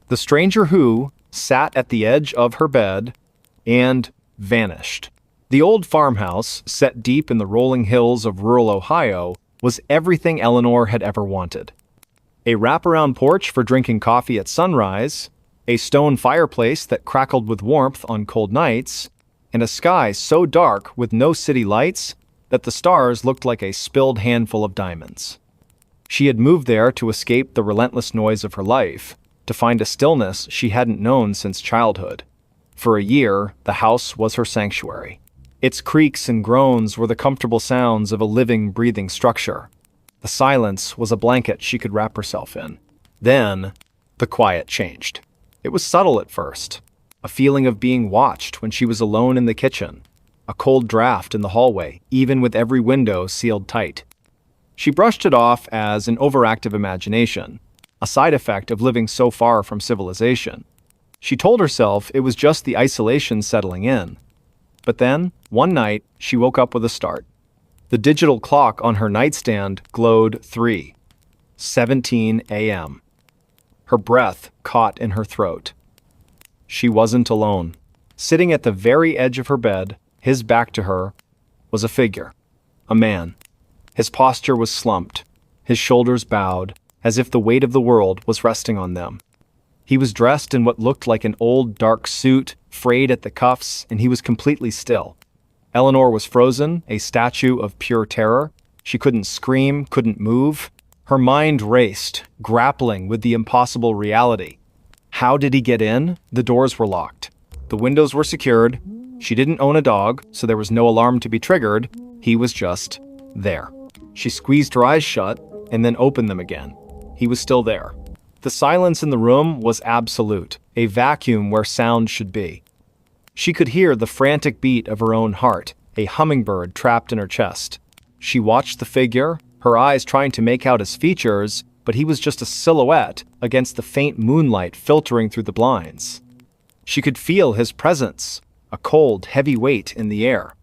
The stranger who sat at the edge of her bed and vanished. The old farmhouse, set deep in the rolling hills of rural Ohio, was everything Eleanor had ever wanted. A wraparound porch for drinking coffee at sunrise, a stone fireplace that crackled with warmth on cold nights, and a sky so dark with no city lights that the stars looked like a spilled handful of diamonds. She had moved there to escape the relentless noise of her life, to find a stillness she hadn't known since childhood. For a year, the house was her sanctuary. Its creaks and groans were the comfortable sounds of a living, breathing structure. The silence was a blanket she could wrap herself in. Then, the quiet changed. It was subtle at first. A feeling of being watched when she was alone in the kitchen. A cold draft in the hallway, even with every window sealed tight. She brushed it off as an overactive imagination, a side effect of living so far from civilization. She told herself it was just the isolation settling in. But then, one night, she woke up with a start. The digital clock on her nightstand glowed 3:17 a.m. Her breath caught in her throat. She wasn't alone. Sitting at the very edge of her bed, his back to her, was a figure. A man. His posture was slumped, his shoulders bowed, as if the weight of the world was resting on them. He was dressed in what looked like an old, dark suit, frayed at the cuffs, and he was completely still. Eleanor was frozen, a statue of pure terror. She couldn't scream, couldn't move. Her mind raced, grappling with the impossible reality. How did he get in? The doors were locked. The windows were secured. She didn't own a dog, so there was no alarm to be triggered. He was just there. She squeezed her eyes shut and then opened them again. He was still there. The silence in the room was absolute, a vacuum where sound should be. She could hear the frantic beat of her own heart, a hummingbird trapped in her chest. She watched the figure, her eyes trying to make out his features, but he was just a silhouette against the faint moonlight filtering through the blinds. She could feel his presence, a cold, heavy weight in the air.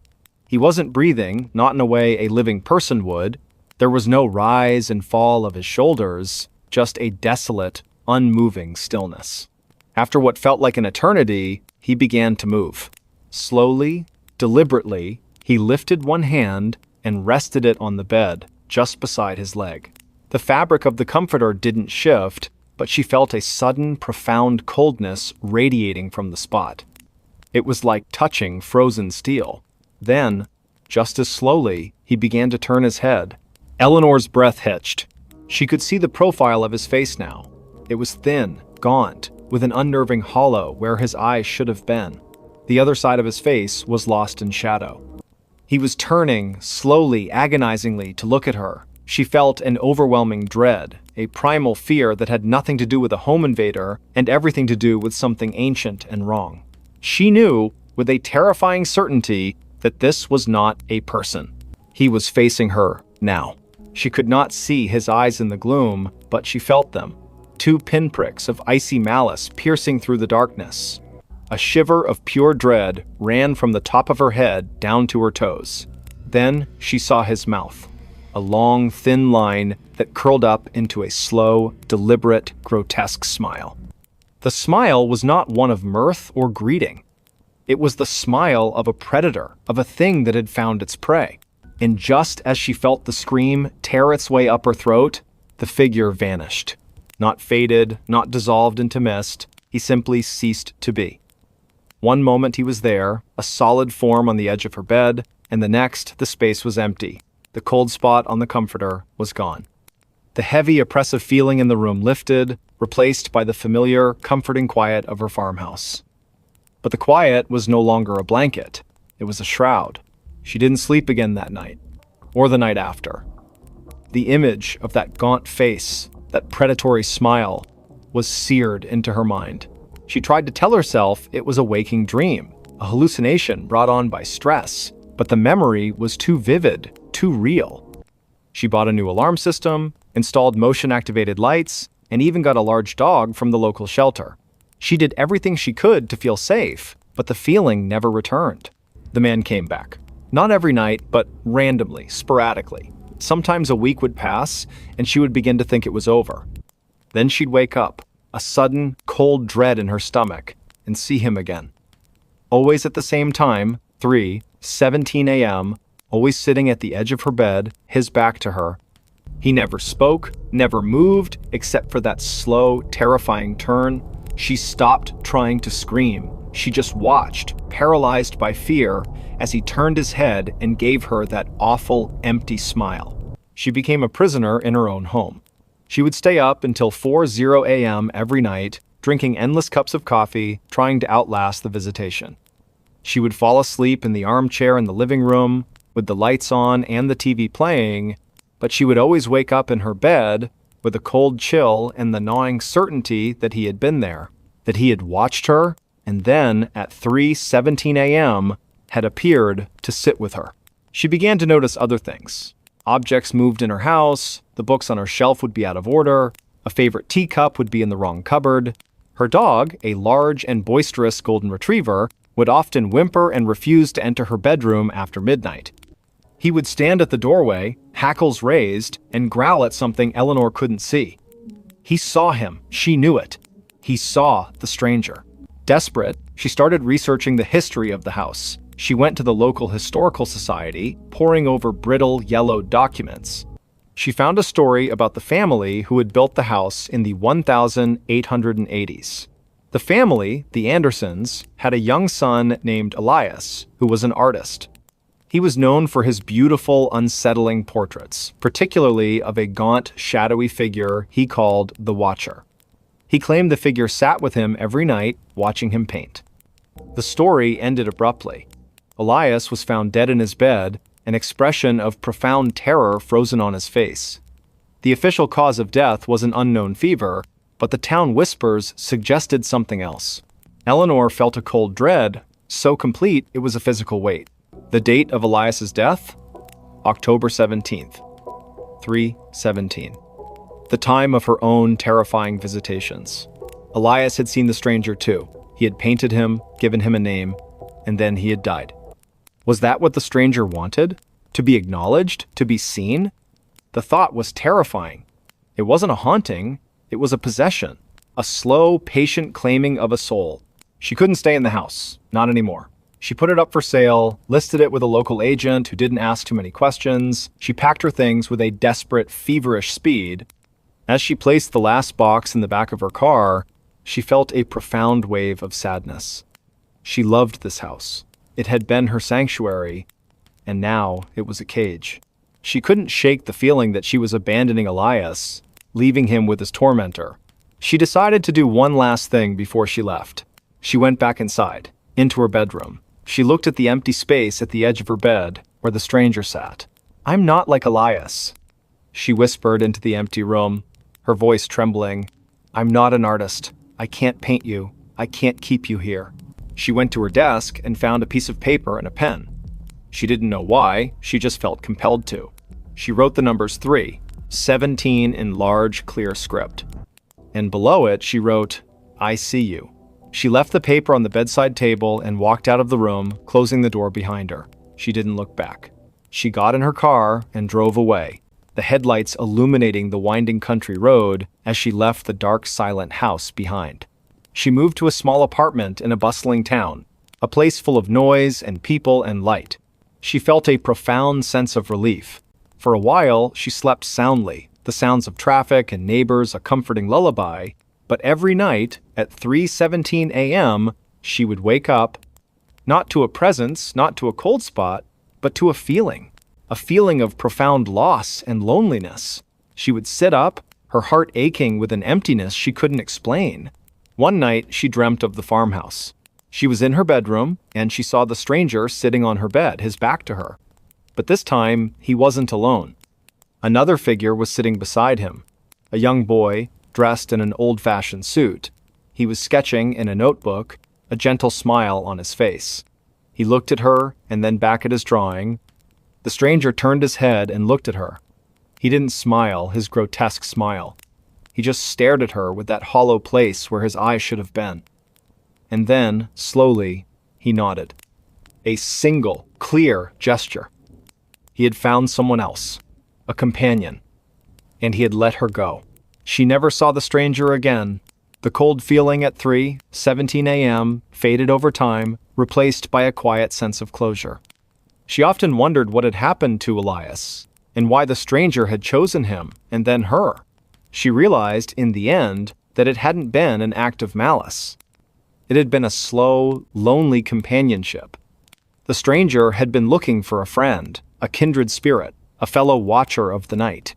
He wasn't breathing, not in a way a living person would. There was no rise and fall of his shoulders, just a desolate, unmoving stillness. After what felt like an eternity, he began to move. Slowly, deliberately, he lifted one hand and rested it on the bed, just beside his leg. The fabric of the comforter didn't shift, but she felt a sudden, profound coldness radiating from the spot. It was like touching frozen steel. Then, just as slowly, he began to turn his head. Eleanor's breath hitched. She could see the profile of his face now. It was thin, gaunt, with an unnerving hollow where his eyes should have been. The other side of his face was lost in shadow. He was turning, slowly, agonizingly, to look at her. She felt an overwhelming dread, a primal fear that had nothing to do with a home invader and everything to do with something ancient and wrong. She knew, with a terrifying certainty, that this was not a person. He was facing her now. She could not see his eyes in the gloom, but she felt them. 2 pinpricks of icy malice piercing through the darkness. A shiver of pure dread ran from the top of her head down to her toes. Then she saw his mouth. A long, thin line that curled up into a slow, deliberate, grotesque smile. The smile was not one of mirth or greeting. It was the smile of a predator, of a thing that had found its prey. And just as she felt the scream tear its way up her throat, the figure vanished. Not faded, not dissolved into mist, he simply ceased to be. One moment he was there, a solid form on the edge of her bed, and the next the space was empty. The cold spot on the comforter was gone. The heavy, oppressive feeling in the room lifted, replaced by the familiar, comforting quiet of her farmhouse. But the quiet was no longer a blanket. It was a shroud. She didn't sleep again that night, or the night after. The image of that gaunt face, that predatory smile, was seared into her mind. She tried to tell herself it was a waking dream, a hallucination brought on by stress, but the memory was too vivid, too real. She bought a new alarm system, installed motion-activated lights, and even got a large dog from the local shelter. She did everything she could to feel safe, but the feeling never returned. The man came back. Not every night, but randomly, sporadically. Sometimes a week would pass, and she would begin to think it was over. Then she'd wake up, a sudden, cold dread in her stomach, and see him again. Always at the same time, 3:17 a.m., always sitting at the edge of her bed, his back to her. He never spoke, never moved, except for that slow, terrifying turn. She stopped trying to scream. She just watched, paralyzed by fear, as he turned his head and gave her that awful, empty smile. She became a prisoner in her own home. She would stay up until 4:00 a.m. every night, drinking endless cups of coffee, trying to outlast the visitation. She would fall asleep in the armchair in the living room, with the lights on and the TV playing, but she would always wake up in her bed with a cold chill and the gnawing certainty that he had been there, that he had watched her, and then, at 3:17 a.m., had appeared to sit with her. She began to notice other things. Objects moved in her house, the books on her shelf would be out of order, a favorite teacup would be in the wrong cupboard. Her dog, a large and boisterous golden retriever, would often whimper and refuse to enter her bedroom after midnight. He would stand at the doorway, hackles raised, and growl at something Eleanor couldn't see. He saw him. She knew it. He saw the stranger. Desperate, she started researching the history of the house. She went to the local historical society, poring over brittle, yellowed documents. She found a story about the family who had built the house in the 1880s. The family, the Andersons, had a young son named Elias, who was an artist. He was known for his beautiful, unsettling portraits, particularly of a gaunt, shadowy figure he called the Watcher. He claimed the figure sat with him every night, watching him paint. The story ended abruptly. Elias was found dead in his bed, an expression of profound terror frozen on his face. The official cause of death was an unknown fever, but the town whispers suggested something else. Eleanor felt a cold dread, so complete it was a physical weight. The date of Elias's death? October 17th, 3:17. The time of her own terrifying visitations. Elias had seen the stranger too. He had painted him, given him a name, and then he had died. Was that what the stranger wanted? To be acknowledged? To be seen? The thought was terrifying. It wasn't a haunting, it was a possession. A slow, patient claiming of a soul. She couldn't stay in the house. Not anymore. She put it up for sale, listed it with a local agent who didn't ask too many questions. She packed her things with a desperate, feverish speed. As she placed the last box in the back of her car, she felt a profound wave of sadness. She loved this house. It had been her sanctuary, and now it was a cage. She couldn't shake the feeling that she was abandoning Elias, leaving him with his tormentor. She decided to do one last thing before she left. She went back inside, into her bedroom. She looked at the empty space at the edge of her bed, where the stranger sat. "I'm not like Elias," she whispered into the empty room, her voice trembling. "I'm not an artist. I can't paint you. I can't keep you here." She went to her desk and found a piece of paper and a pen. She didn't know why, she just felt compelled to. She wrote the numbers 3:17 in large, clear script. And below it, she wrote, "I see you." She left the paper on the bedside table and walked out of the room, closing the door behind her. She didn't look back. She got in her car and drove away, the headlights illuminating the winding country road as she left the dark, silent house behind. She moved to a small apartment in a bustling town, a place full of noise and people and light. She felt a profound sense of relief. For a while, she slept soundly, the sounds of traffic and neighbors a comforting lullaby, but every night at 3:17 a.m., she would wake up, not to a presence, not to a cold spot, but to a feeling of profound loss and loneliness. She would sit up, her heart aching with an emptiness she couldn't explain. One night, she dreamt of the farmhouse. She was in her bedroom, and she saw the stranger sitting on her bed, his back to her. But this time, he wasn't alone. Another figure was sitting beside him, a young boy, dressed in an old-fashioned suit. He was sketching in a notebook, a gentle smile on his face. He looked at her, and then back at his drawing. The stranger turned his head and looked at her. He didn't smile, his grotesque smile. He just stared at her with that hollow place where his eyes should have been. And then, slowly, he nodded. A single, clear gesture. He had found someone else, a companion, and he had let her go. She never saw the stranger again, The cold feeling at 3:17 a.m. faded over time, replaced by a quiet sense of closure. She often wondered what had happened to Elias, and why the stranger had chosen him, and then her. She realized, in the end, that it hadn't been an act of malice. It had been a slow, lonely companionship. The stranger had been looking for a friend, a kindred spirit, a fellow watcher of the night.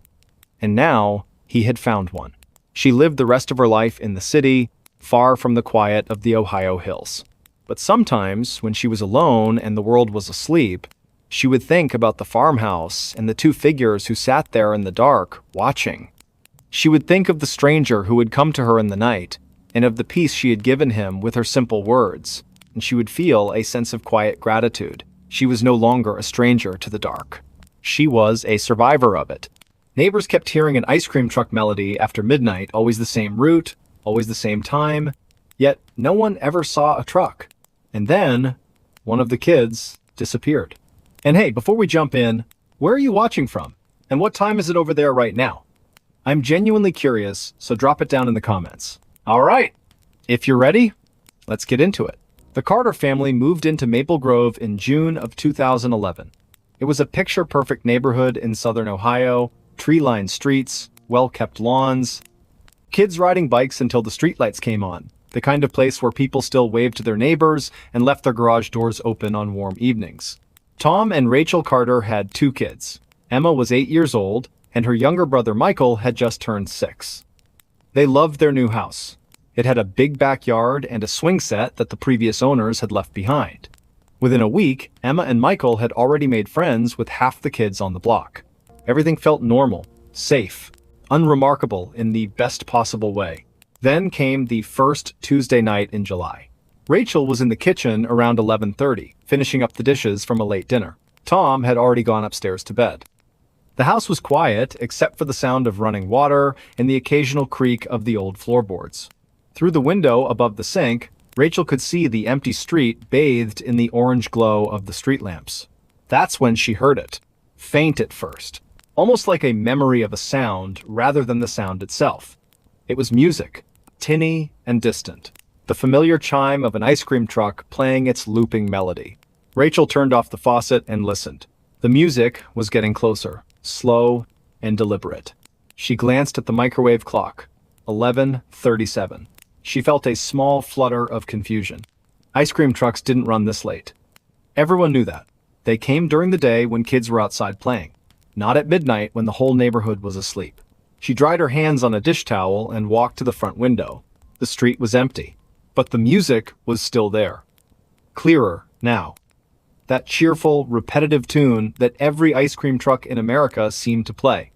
And now, he had found one. She lived the rest of her life in the city, far from the quiet of the Ohio hills. But sometimes, when she was alone and the world was asleep, she would think about the farmhouse and the two figures who sat there in the dark, watching. She would think of the stranger who had come to her in the night, and of the peace she had given him with her simple words, and she would feel a sense of quiet gratitude. She was no longer a stranger to the dark. She was a survivor of it. Neighbors kept hearing an ice cream truck melody after midnight, always the same route, always the same time, yet no one ever saw a truck. And then, one of the kids disappeared. And hey, before we jump in, where are you watching from? And what time is it over there right now? I'm genuinely curious, so drop it down in the comments. All right, if you're ready, let's get into it. The Carter family moved into Maple Grove in June of 2011. It was a picture-perfect neighborhood in southern Ohio, tree-lined streets, well-kept lawns, kids riding bikes until the streetlights came on, the kind of place where people still waved to their neighbors and left their garage doors open on warm evenings. Tom and Rachel Carter had 2 kids. Emma was 8 years old, and her younger brother Michael had just turned 6. They loved their new house. It had a big backyard and a swing set that the previous owners had left behind. Within a week, Emma and Michael had already made friends with half the kids on the block. Everything felt normal, safe, unremarkable in the best possible way. Then came the first Tuesday night in July. Rachel was in the kitchen around 11:30, finishing up the dishes from a late dinner. Tom had already gone upstairs to bed. The house was quiet, except for the sound of running water and the occasional creak of the old floorboards. Through the window above the sink, Rachel could see the empty street bathed in the orange glow of the street lamps. That's when she heard it. Faint at first. Almost like a memory of a sound rather than the sound itself. It was music, tinny and distant. The familiar chime of an ice cream truck playing its looping melody. Rachel turned off the faucet and listened. The music was getting closer, slow and deliberate. She glanced at the microwave clock. 11:37. She felt a small flutter of confusion. Ice cream trucks didn't run this late. Everyone knew that. They came during the day when kids were outside playing. Not at midnight when the whole neighborhood was asleep. She dried her hands on a dish towel and walked to the front window. The street was empty, but the music was still there. Clearer now. That cheerful, repetitive tune that every ice cream truck in America seemed to play.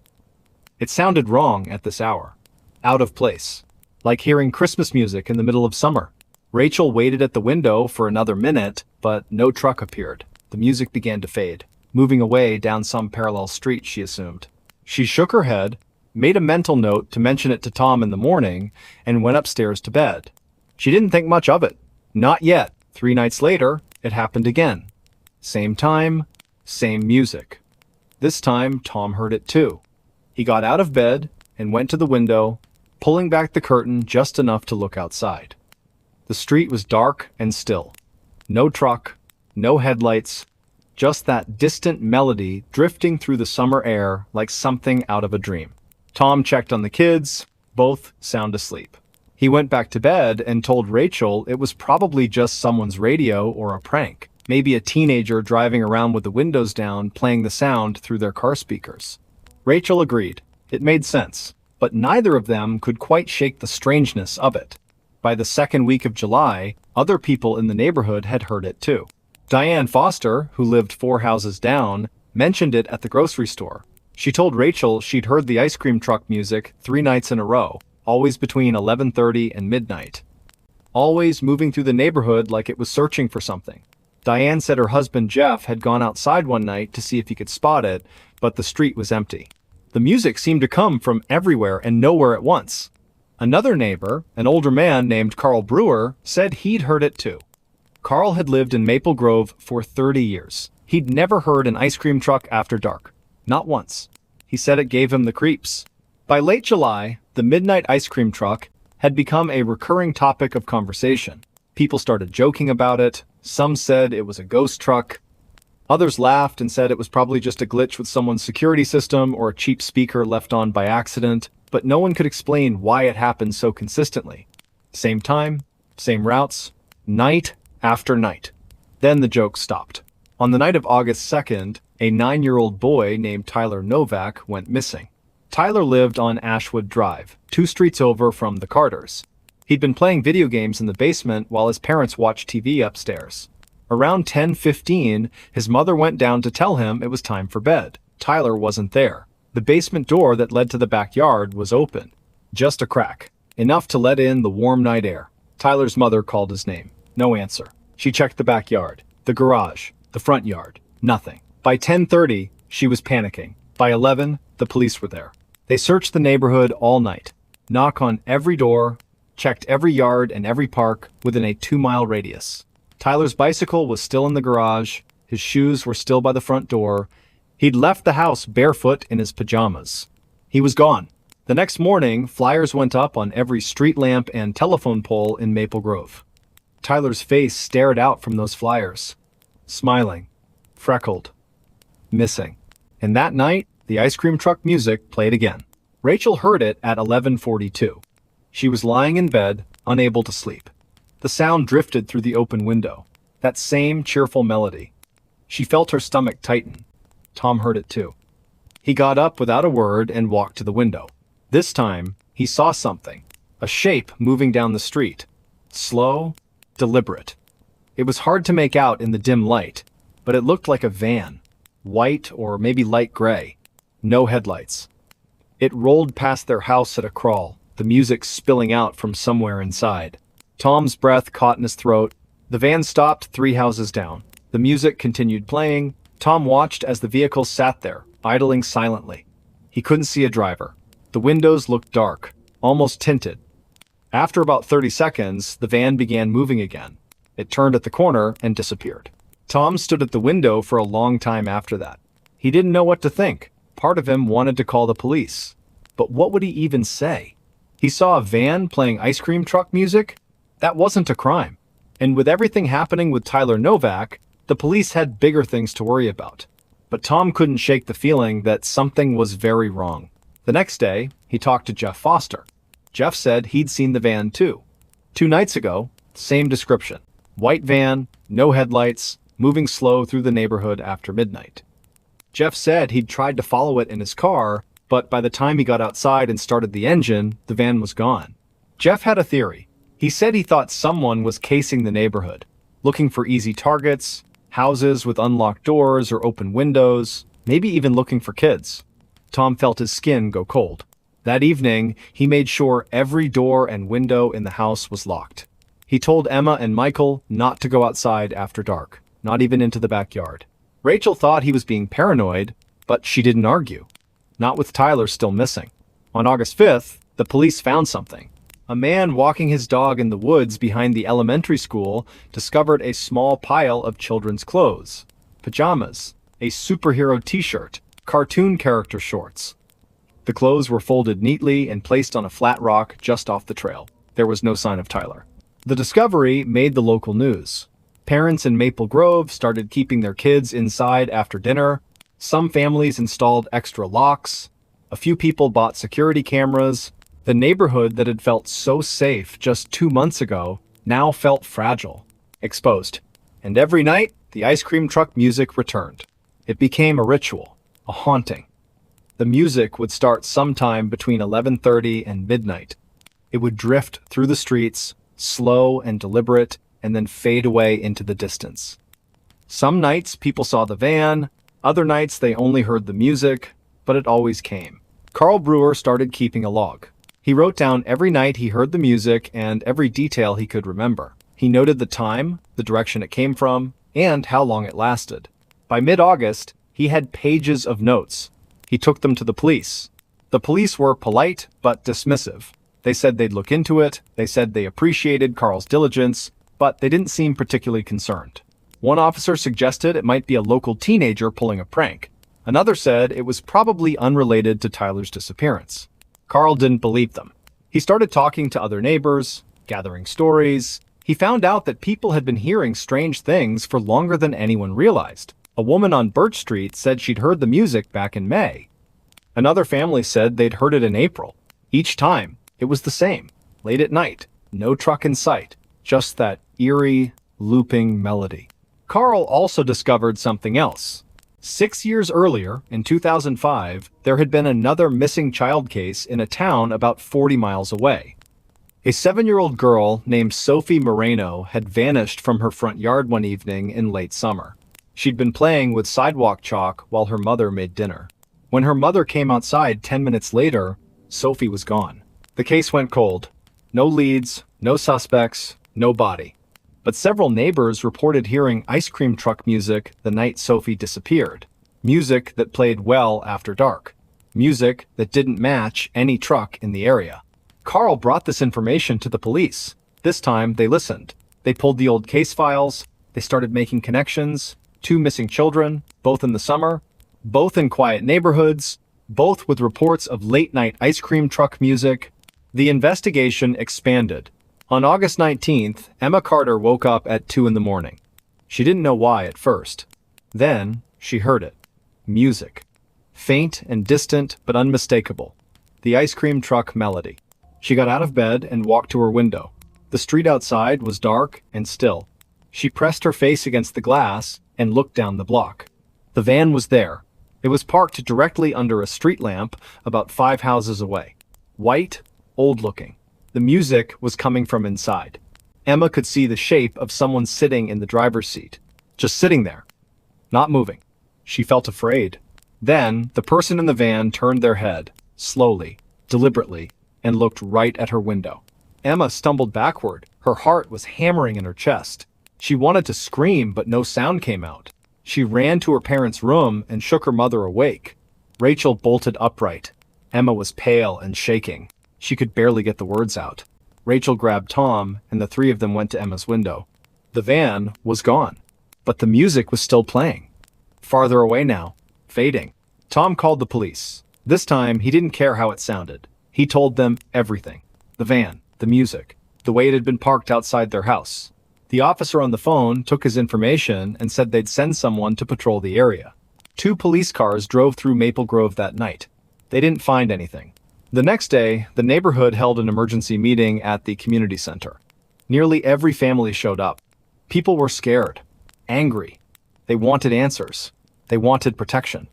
It sounded wrong at this hour. Out of place. Like hearing Christmas music in the middle of summer. Rachel waited at the window for another minute, but no truck appeared. The music began to fade. Moving away down some parallel street, she assumed. She shook her head, made a mental note to mention it to Tom in the morning, and went upstairs to bed. She didn't think much of it. Not yet. 3 nights later, it happened again. Same time, same music. This time, Tom heard it too. He got out of bed and went to the window, pulling back the curtain just enough to look outside. The street was dark and still. No truck, no headlights, just that distant melody drifting through the summer air like something out of a dream. Tom checked on the kids, both sound asleep. He went back to bed and told Rachel it was probably just someone's radio or a prank, maybe a teenager driving around with the windows down playing the sound through their car speakers. Rachel agreed. It made sense, but neither of them could quite shake the strangeness of it. By the second week of July, other people in the neighborhood had heard it too. Diane Foster, who lived 4 houses down, mentioned it at the grocery store. She told Rachel she'd heard the ice cream truck music 3 nights in a row, always between 11:30 and midnight. Always moving through the neighborhood like it was searching for something. Diane said her husband Jeff had gone outside one night to see if he could spot it, but the street was empty. The music seemed to come from everywhere and nowhere at once. Another neighbor, an older man named Carl Brewer, said he'd heard it too. Carl had lived in Maple Grove for 30 years. He'd never heard an ice cream truck after dark. Not once. He said it gave him the creeps. By late July, the midnight ice cream truck had become a recurring topic of conversation. People started joking about it. Some said it was a ghost truck. Others laughed and said it was probably just a glitch with someone's security system or a cheap speaker left on by accident, but no one could explain why it happened so consistently. Same time, same routes, night after night. Then the joke stopped. On the night of August 2nd, a 9-year-old boy named Tyler Novak went missing. Tyler lived on Ashwood Drive, 2 streets over from the Carters. He'd been playing video games in the basement while his parents watched TV upstairs. Around 10:15, his mother went down to tell him it was time for bed. Tyler wasn't there. The basement door that led to the backyard was open. Just a crack, enough to let in the warm night air. Tyler's mother called his name. No answer. She checked the backyard, the garage, the front yard. Nothing. By 10:30, she was panicking. By 11, the police were there. They searched the neighborhood all night. Knock on every door, checked every yard and every park within a 2-mile radius. Tyler's bicycle was still in the garage. His shoes were still by the front door. He'd left the house barefoot in his pajamas. He was gone. The next morning, flyers went up on every street lamp and telephone pole in Maple Grove. Tyler's face stared out from those flyers. Smiling. Freckled. Missing. And that night, the ice cream truck music played again. Rachel heard it at 11:42. She was lying in bed, unable to sleep. The sound drifted through the open window. That same cheerful melody. She felt her stomach tighten. Tom heard it too. He got up without a word and walked to the window. This time, he saw something. A shape moving down the street. Slow, deliberate. It was hard to make out in the dim light, but it looked like a van. White or maybe light gray. No headlights. It rolled past their house at a crawl, the music spilling out from somewhere inside. Tom's breath caught in his throat. The van stopped 3 houses down. The music continued playing. Tom watched as the vehicle sat there, idling silently. He couldn't see a driver. The windows looked dark, almost tinted. After about 30 seconds, the van began moving again. It turned at the corner and disappeared. Tom stood at the window for a long time after that. He didn't know what to think. Part of him wanted to call the police. But what would he even say? He saw a van playing ice cream truck music? That wasn't a crime. And with everything happening with Tyler Novak, the police had bigger things to worry about. But Tom couldn't shake the feeling that something was very wrong. The next day, he talked to Jeff Foster. Jeff said he'd seen the van too. 2 nights ago, same description. White van, no headlights, moving slow through the neighborhood after midnight. Jeff said he'd tried to follow it in his car, but by the time he got outside and started the engine, the van was gone. Jeff had a theory. He said he thought someone was casing the neighborhood, looking for easy targets, houses with unlocked doors or open windows, maybe even looking for kids. Tom felt his skin go cold. That evening, he made sure every door and window in the house was locked. He told Emma and Michael not to go outside after dark, not even into the backyard. Rachel thought he was being paranoid, but she didn't argue. Not with Tyler still missing. On August 5th, the police found something. A man walking his dog in the woods behind the elementary school discovered a small pile of children's clothes. Pajamas, a superhero t-shirt, cartoon character shorts. The clothes were folded neatly and placed on a flat rock just off the trail. There was no sign of Tyler. The discovery made the local news. Parents in Maple Grove started keeping their kids inside after dinner. Some families installed extra locks. A few people bought security cameras. The neighborhood that had felt so safe just 2 months ago now felt fragile, exposed. And every night, the ice cream truck music returned. It became a ritual, a haunting. The music would start sometime between 11:30 and midnight. It would drift through the streets, slow and deliberate, and then fade away into the distance. Some nights people saw the van, other nights they only heard the music, but it always came. Carl Brewer started keeping a log. He wrote down every night he heard the music and every detail he could remember. He noted the time, the direction it came from, and how long it lasted. By mid-August, he had pages of notes. He took them to the police. The police were polite but dismissive. They said they'd look into it, they said they appreciated Carl's diligence, but they didn't seem particularly concerned. One officer suggested it might be a local teenager pulling a prank. Another said it was probably unrelated to Tyler's disappearance. Carl didn't believe them. He started talking to other neighbors, gathering stories. He found out that people had been hearing strange things for longer than anyone realized. A woman on Birch Street said she'd heard the music back in May. Another family said they'd heard it in April. Each time, it was the same. Late at night, no truck in sight, just that eerie, looping melody. Carl also discovered something else. 6 years earlier, in 2005, there had been another missing child case in a town about 40 miles away. A 7-year-old girl named Sophie Moreno had vanished from her front yard one evening in late summer. She'd been playing with sidewalk chalk while her mother made dinner. When her mother came outside 10 minutes later, Sophie was gone. The case went cold. No leads, no suspects, no body. But several neighbors reported hearing ice cream truck music the night Sophie disappeared. Music that played well after dark. Music that didn't match any truck in the area. Carl brought this information to the police. This time, they listened. They pulled the old case files. They started making connections. 2 missing children, both in the summer, both in quiet neighborhoods, both with reports of late-night ice cream truck music. The investigation expanded. On August 19th, Emma Carter woke up at 2 in the morning. She didn't know why at first. Then, she heard it. Music. Faint and distant, but unmistakable. The ice cream truck melody. She got out of bed and walked to her window. The street outside was dark and still. She pressed her face against the glass and looked down the block. The van was there. It was parked directly under a street lamp about 5 houses away. White, old-looking. The music was coming from inside. Emma could see the shape of someone sitting in the driver's seat. Just sitting there. Not moving. She felt afraid. Then, the person in the van turned their head, slowly, deliberately, and looked right at her window. Emma stumbled backward. Her heart was hammering in her chest. She wanted to scream, but no sound came out. She ran to her parents' room and shook her mother awake. Rachel bolted upright. Emma was pale and shaking. She could barely get the words out. Rachel grabbed Tom, and the 3 of them went to Emma's window. The van was gone, but the music was still playing. Farther away now, fading. Tom called the police. This time, he didn't care how it sounded. He told them everything. The van, the music, the way it had been parked outside their house. The officer on the phone took his information and said they'd send someone to patrol the area. 2 police cars drove through Maple Grove that night. They didn't find anything. The next day, the neighborhood held an emergency meeting at the community center. Nearly every family showed up. People were scared, angry. They wanted answers. They wanted protection.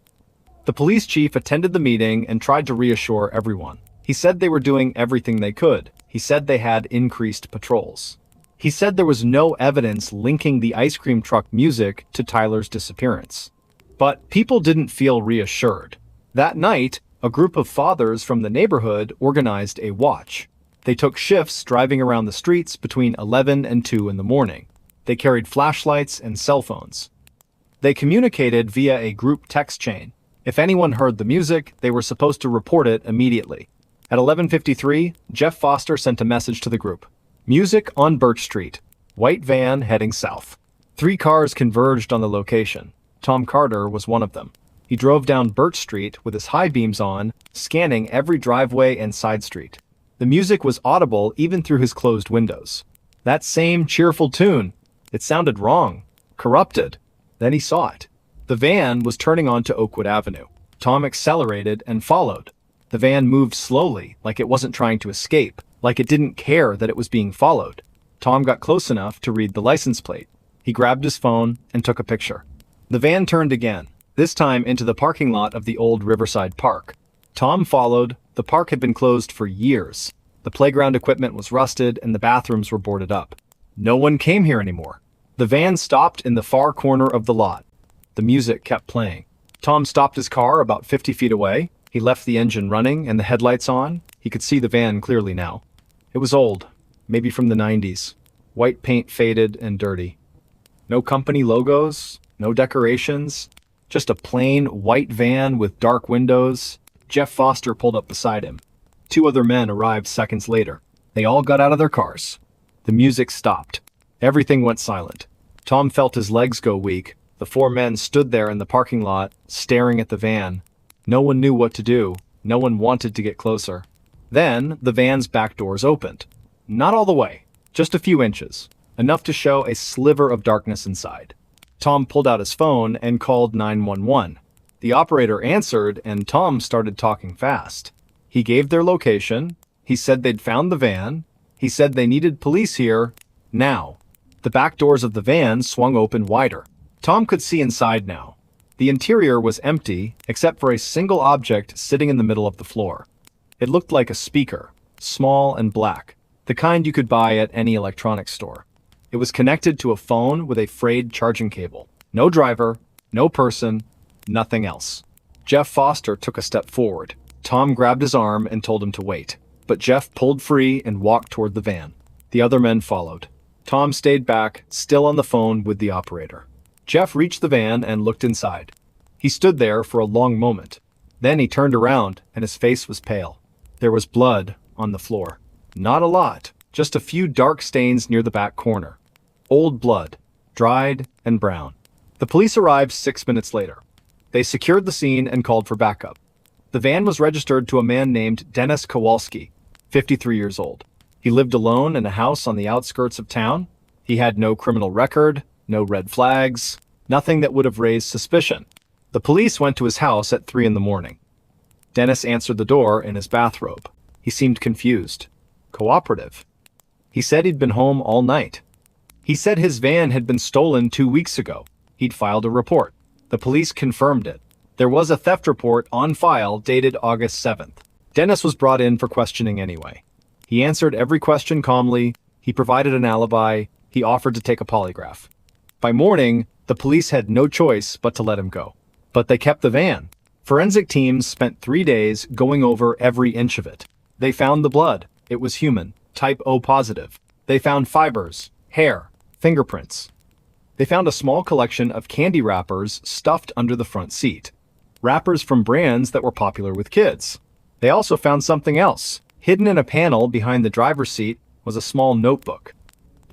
The police chief attended the meeting and tried to reassure everyone. He said they were doing everything they could. He said they had increased patrols. He said there was no evidence linking the ice cream truck music to Tyler's disappearance. But people didn't feel reassured. That night, a group of fathers from the neighborhood organized a watch. They took shifts driving around the streets between 11 and 2 in the morning. They carried flashlights and cell phones. They communicated via a group text chain. If anyone heard the music, they were supposed to report it immediately. At 11:53, Jeff Foster sent a message to the group. Music on Birch Street. White van heading south. 3 cars converged on the location. Tom Carter was one of them. He drove down Birch Street with his high beams on, scanning every driveway and side street. The music was audible even through his closed windows. That same cheerful tune. It sounded wrong. Corrupted. Then he saw it. The van was turning onto Oakwood Avenue. Tom accelerated and followed. The van moved slowly, like it wasn't trying to escape, like it didn't care that it was being followed. Tom got close enough to read the license plate. He grabbed his phone and took a picture. The van turned again, this time into the parking lot of the old Riverside Park. Tom followed. The park had been closed for years. The playground equipment was rusted and the bathrooms were boarded up. No one came here anymore. The van stopped in the far corner of the lot. The music kept playing. Tom stopped his car about 50 feet away. He left the engine running and the headlights on. He could see the van clearly now. It was old, maybe from the 90s. White paint faded and dirty. No company logos, no decorations, just a plain white van with dark windows. Jeff Foster pulled up beside him. 2 other men arrived seconds later. They all got out of their cars. The music stopped. Everything went silent. Tom felt his legs go weak. The 4 men stood there in the parking lot, staring at the van. No one knew what to do. No one wanted to get closer. Then, the van's back doors opened. Not all the way, just a few inches, enough to show a sliver of darkness inside. Tom pulled out his phone and called 911. The operator answered, and Tom started talking fast. He gave their location. He said they'd found the van. He said they needed police here, now. The back doors of the van swung open wider. Tom could see inside now. The interior was empty, except for a single object sitting in the middle of the floor. It looked like a speaker, small and black, the kind you could buy at any electronics store. It was connected to a phone with a frayed charging cable. No driver, no person, nothing else. Jeff Foster took a step forward. Tom grabbed his arm and told him to wait, but Jeff pulled free and walked toward the van. The other men followed. Tom stayed back, still on the phone with the operator. Jeff reached the van and looked inside. He stood there for a long moment. Then he turned around, and his face was pale. There was blood on the floor. Not a lot, just a few dark stains near the back corner. Old blood, dried and brown. The police arrived 6 minutes later. They secured the scene and called for backup. The van was registered to a man named Dennis Kowalski, 53 years old. He lived alone in a house on the outskirts of town. He had no criminal record, no red flags, nothing that would have raised suspicion. The police went to his house at 3 in the morning. Dennis answered the door in his bathrobe. He seemed confused, cooperative. He said he'd been home all night. He said his van had been stolen 2 weeks ago. He'd filed a report. The police confirmed it. There was a theft report on file dated August 7th. Dennis was brought in for questioning anyway. He answered every question calmly. He provided an alibi. He offered to take a polygraph. By morning, the police had no choice but to let him go. But they kept the van. Forensic teams spent 3 days going over every inch of it. They found the blood. It was human, type O positive. They found fibers, hair, fingerprints. They found a small collection of candy wrappers stuffed under the front seat. Wrappers from brands that were popular with kids. They also found something else. Hidden in a panel behind the driver's seat was a small notebook.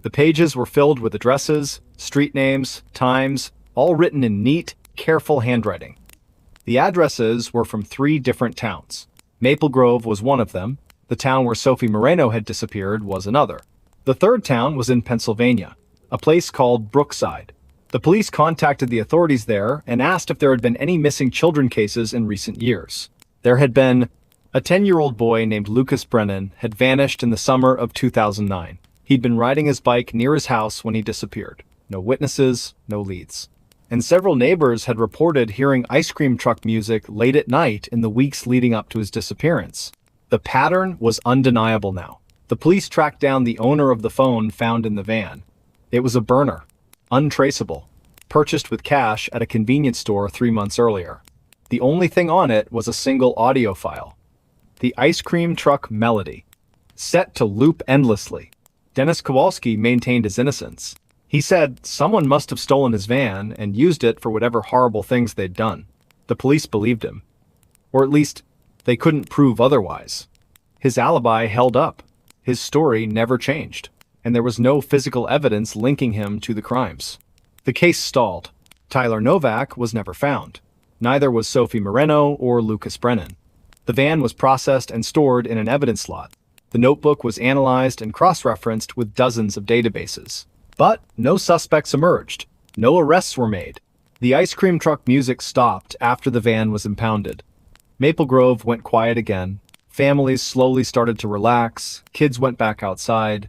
The pages were filled with addresses, street names, times, all written in neat, careful handwriting. The addresses were from 3 different towns. Maple Grove was one of them. The town where Sophie Moreno had disappeared was another. The third town was in Pennsylvania, a place called Brookside. The police contacted the authorities there and asked if there had been any missing children cases in recent years. There had been. A 10-year-old boy named Lucas Brennan had vanished in the summer of 2009. He'd been riding his bike near his house when he disappeared. No witnesses, no leads. And several neighbors had reported hearing ice cream truck music late at night in the weeks leading up to his disappearance. The pattern was undeniable now. The police tracked down the owner of the phone found in the van. It was a burner, untraceable, purchased with cash at a convenience store 3 months earlier. The only thing on it was a single audio file. The ice cream truck melody, set to loop endlessly. Dennis Kowalski maintained his innocence. He said someone must have stolen his van and used it for whatever horrible things they'd done. The police believed him. Or at least, they couldn't prove otherwise. His alibi held up. His story never changed. And there was no physical evidence linking him to the crimes. The case stalled. Tyler Novak was never found. Neither was Sophie Moreno or Lucas Brennan. The van was processed and stored in an evidence slot. The notebook was analyzed and cross-referenced with dozens of databases. But no suspects emerged. No arrests were made. The ice cream truck music stopped after the van was impounded. Maple Grove went quiet again. Families slowly started to relax. Kids went back outside.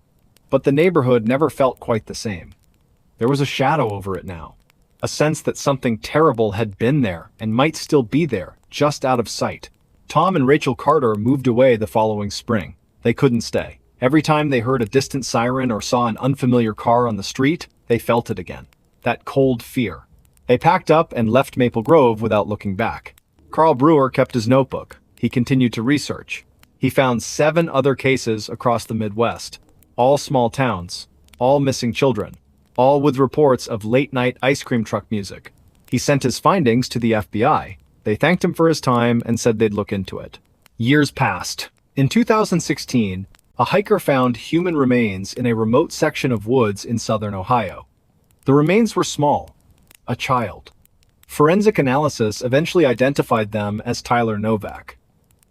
But the neighborhood never felt quite the same. There was a shadow over it now. A sense that something terrible had been there and might still be there, just out of sight. Tom and Rachel Carter moved away the following spring. They couldn't stay. Every time they heard a distant siren or saw an unfamiliar car on the street, they felt it again. That cold fear. They packed up and left Maple Grove without looking back. Carl Brewer kept his notebook. He continued to research. He found 7 other cases across the Midwest. All small towns. All missing children. All with reports of late-night ice cream truck music. He sent his findings to the FBI. They thanked him for his time and said they'd look into it. Years passed. In 2016, a hiker found human remains in a remote section of woods in southern Ohio. The remains were small. A child. Forensic analysis eventually identified them as Tyler Novak.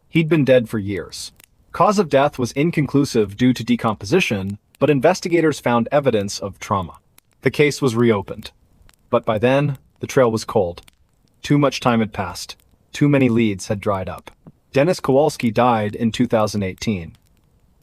He'd been dead for years. Cause of death was inconclusive due to decomposition, but investigators found evidence of trauma. The case was reopened. But by then, the trail was cold. Too much time had passed. Too many leads had dried up. Dennis Kowalski died in 2018.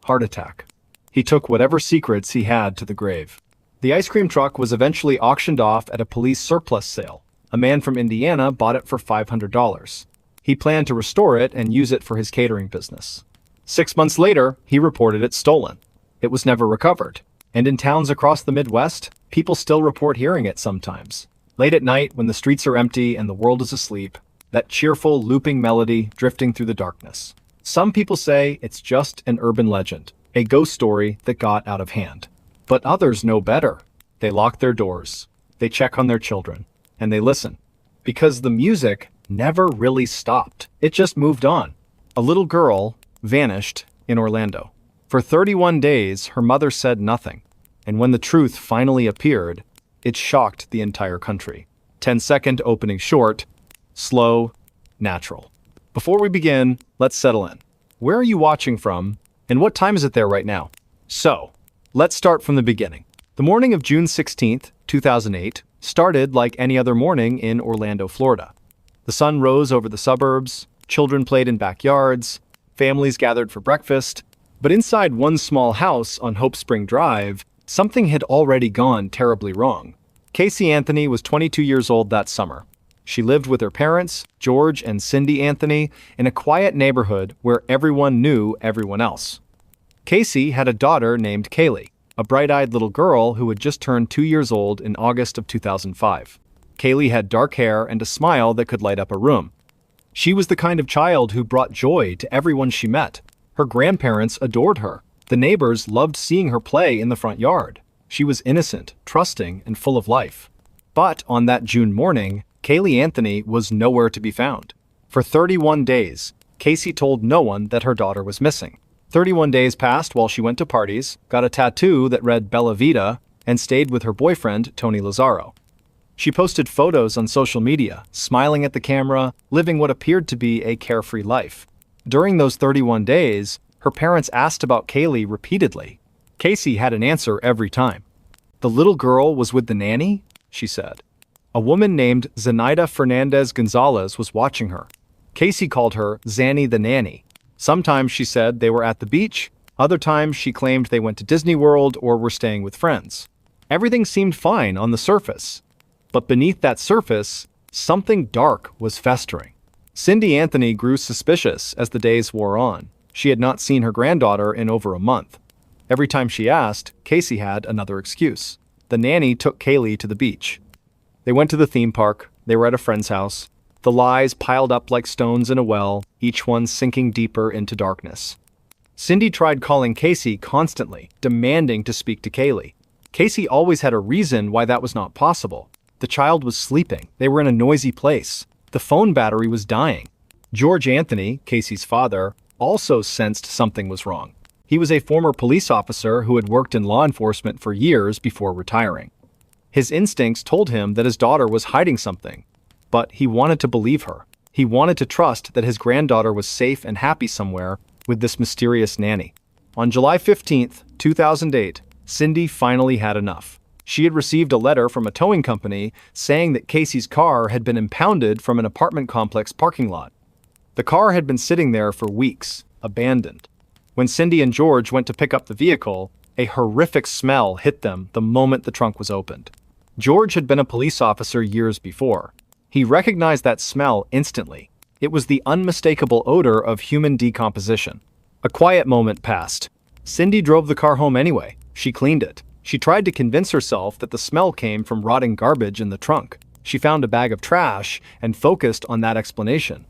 Heart attack. He took whatever secrets he had to the grave. The ice cream truck was eventually auctioned off at a police surplus sale. A man from Indiana bought it for $500. He planned to restore it and use it for his catering business. 6 months later, he reported it stolen. It was never recovered. And in towns across the Midwest, people still report hearing it sometimes. Late at night, when the streets are empty and the world is asleep, that cheerful, looping melody drifting through the darkness. Some people say it's just an urban legend, a ghost story that got out of hand. But others know better. They lock their doors, they check on their children, and they listen. Because the music never really stopped. It just moved on. A little girl vanished in Orlando. For 31 days, her mother said nothing. And when the truth finally appeared, it shocked the entire country. 10-second opening short, slow, natural. Before we begin, let's settle in. Where are you watching from, and what time is it there right now? So, let's start from the beginning. The morning of June 16th, 2008, started like any other morning in Orlando, Florida. The sun rose over the suburbs, children played in backyards, families gathered for breakfast, but inside one small house on Hope Spring Drive, something had already gone terribly wrong. Casey Anthony was 22 years old that summer. She lived with her parents, George and Cindy Anthony, in a quiet neighborhood where everyone knew everyone else. Casey had a daughter named Kaylee, a bright-eyed little girl who had just turned 2 years old in August of 2005. Kaylee had dark hair and a smile that could light up a room. She was the kind of child who brought joy to everyone she met. Her grandparents adored her. The neighbors loved seeing her play in the front yard. She was innocent, trusting, and full of life. But on that June morning, Kaylee Anthony was nowhere to be found. For 31 days, Casey told no one that her daughter was missing. 31 days passed while she went to parties, got a tattoo that read Bella Vita, and stayed with her boyfriend, Tony Lazzaro. She posted photos on social media, smiling at the camera, living what appeared to be a carefree life. During those 31 days, her parents asked about Kaylee repeatedly. Casey had an answer every time. "The little girl was with the nanny," she said. A woman named Zenaida Fernandez Gonzalez was watching her. Casey called her Zanny the nanny. Sometimes she said they were at the beach, other times she claimed they went to Disney World or were staying with friends. Everything seemed fine on the surface. But beneath that surface, something dark was festering. Cindy Anthony grew suspicious as the days wore on. She had not seen her granddaughter in over a month. Every time she asked, Casey had another excuse. The nanny took Kaylee to the beach. They went to the theme park. They were at a friend's house. The lies piled up like stones in a well, each one sinking deeper into darkness. Cindy tried calling Casey constantly, demanding to speak to Kaylee. Casey always had a reason why that was not possible. The child was sleeping. They were in a noisy place. The phone battery was dying. George Anthony, Casey's father, also sensed something was wrong. He was a former police officer who had worked in law enforcement for years before retiring. His instincts told him that his daughter was hiding something, but he wanted to believe her. He wanted to trust that his granddaughter was safe and happy somewhere with this mysterious nanny. On July 15th, 2008, Cindy finally had enough. She had received a letter from a towing company saying that Casey's car had been impounded from an apartment complex parking lot. The car had been sitting there for weeks, abandoned. When Cindy and George went to pick up the vehicle, a horrific smell hit them the moment the trunk was opened. George had been a police officer years before. He recognized that smell instantly. It was the unmistakable odor of human decomposition. A quiet moment passed. Cindy drove the car home anyway. She cleaned it. She tried to convince herself that the smell came from rotting garbage in the trunk. She found a bag of trash and focused on that explanation.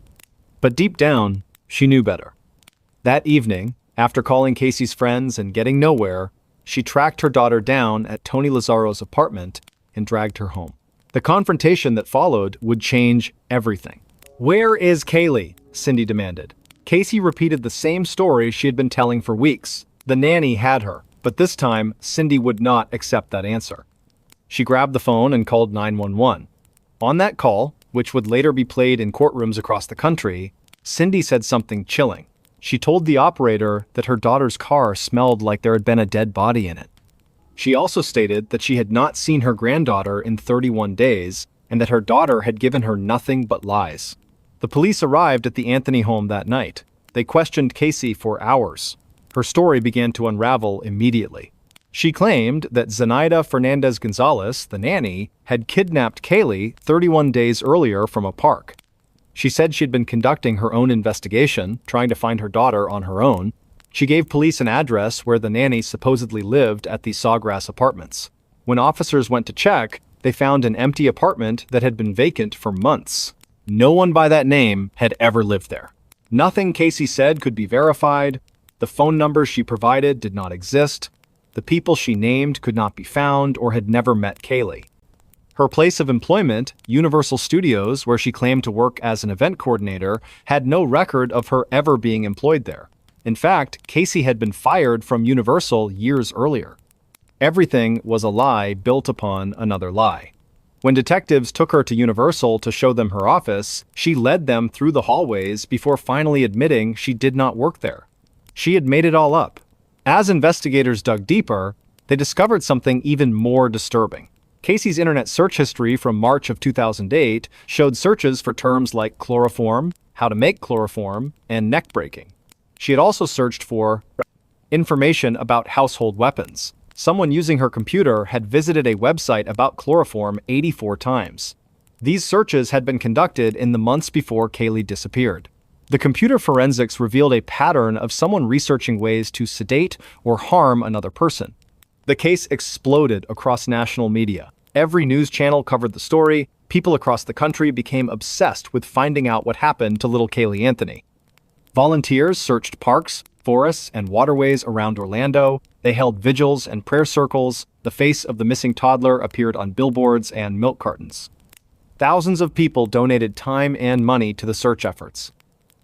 But deep down, she knew better. That evening, after calling Casey's friends and getting nowhere, she tracked her daughter down at Tony Lazzaro's apartment and dragged her home. The confrontation that followed would change everything. "Where is Kaylee?" Cindy demanded. Casey repeated the same story she had been telling for weeks. The nanny had her, but this time, Cindy would not accept that answer. She grabbed the phone and called 911. On that call, which would later be played in courtrooms across the country, Cindy said something chilling. She told the operator that her daughter's car smelled like there had been a dead body in it. She also stated that she had not seen her granddaughter in 31 days and that her daughter had given her nothing but lies. The police arrived at the Anthony home that night. They questioned Casey for hours. Her story began to unravel immediately. She claimed that Zenaida Fernandez Gonzalez, the nanny, had kidnapped Kaylee 31 days earlier from a park. She said she'd been conducting her own investigation, trying to find her daughter on her own. She gave police an address where the nanny supposedly lived at the Sawgrass Apartments. When officers went to check, they found an empty apartment that had been vacant for months. No one by that name had ever lived there. Nothing Casey said could be verified. The phone numbers she provided did not exist. The people she named could not be found or had never met Kaylee. Her place of employment, Universal Studios, where she claimed to work as an event coordinator, had no record of her ever being employed there. In fact, Casey had been fired from Universal years earlier. Everything was a lie built upon another lie. When detectives took her to Universal to show them her office, she led them through the hallways before finally admitting she did not work there. She had made it all up. As investigators dug deeper, they discovered something even more disturbing. Casey's internet search history from March of 2008 showed searches for terms like chloroform, how to make chloroform, and neck breaking. She had also searched for information about household weapons. Someone using her computer had visited a website about chloroform 84 times. These searches had been conducted in the months before Kaylee disappeared. The computer forensics revealed a pattern of someone researching ways to sedate or harm another person. The case exploded across national media. Every news channel covered the story. People across the country became obsessed with finding out what happened to little Kaylee Anthony. Volunteers searched parks, forests, and waterways around Orlando. They held vigils and prayer circles. The face of the missing toddler appeared on billboards and milk cartons. Thousands of people donated time and money to the search efforts.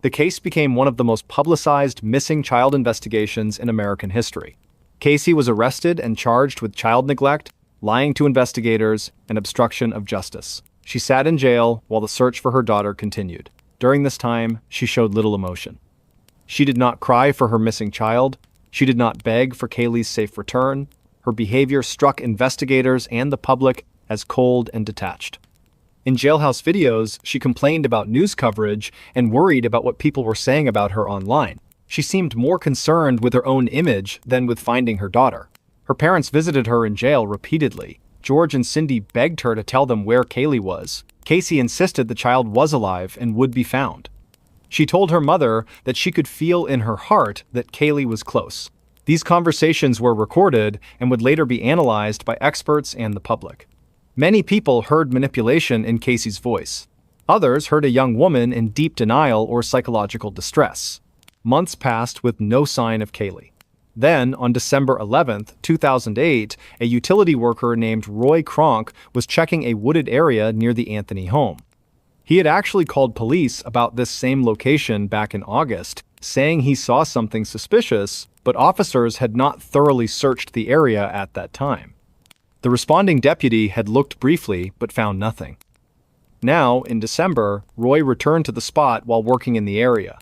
The case became one of the most publicized missing child investigations in American history. Casey was arrested and charged with child neglect, lying to investigators, and obstruction of justice. She sat in jail while the search for her daughter continued. During this time, she showed little emotion. She did not cry for her missing child. She did not beg for Kaylee's safe return. Her behavior struck investigators and the public as cold and detached. In jailhouse videos, she complained about news coverage and worried about what people were saying about her online. She seemed more concerned with her own image than with finding her daughter. Her parents visited her in jail repeatedly. George and Cindy begged her to tell them where Kaylee was. Casey insisted the child was alive and would be found. She told her mother that she could feel in her heart that Kaylee was close. These conversations were recorded and would later be analyzed by experts and the public. Many people heard manipulation in Casey's voice. Others heard a young woman in deep denial or psychological distress. Months passed with no sign of Kaylee. Then, on December 11, 2008, a utility worker named Roy Kronk was checking a wooded area near the Anthony home. He had actually called police about this same location back in August, saying he saw something suspicious, but officers had not thoroughly searched the area at that time. The responding deputy had looked briefly but found nothing. Now, in December, Roy returned to the spot while working in the area.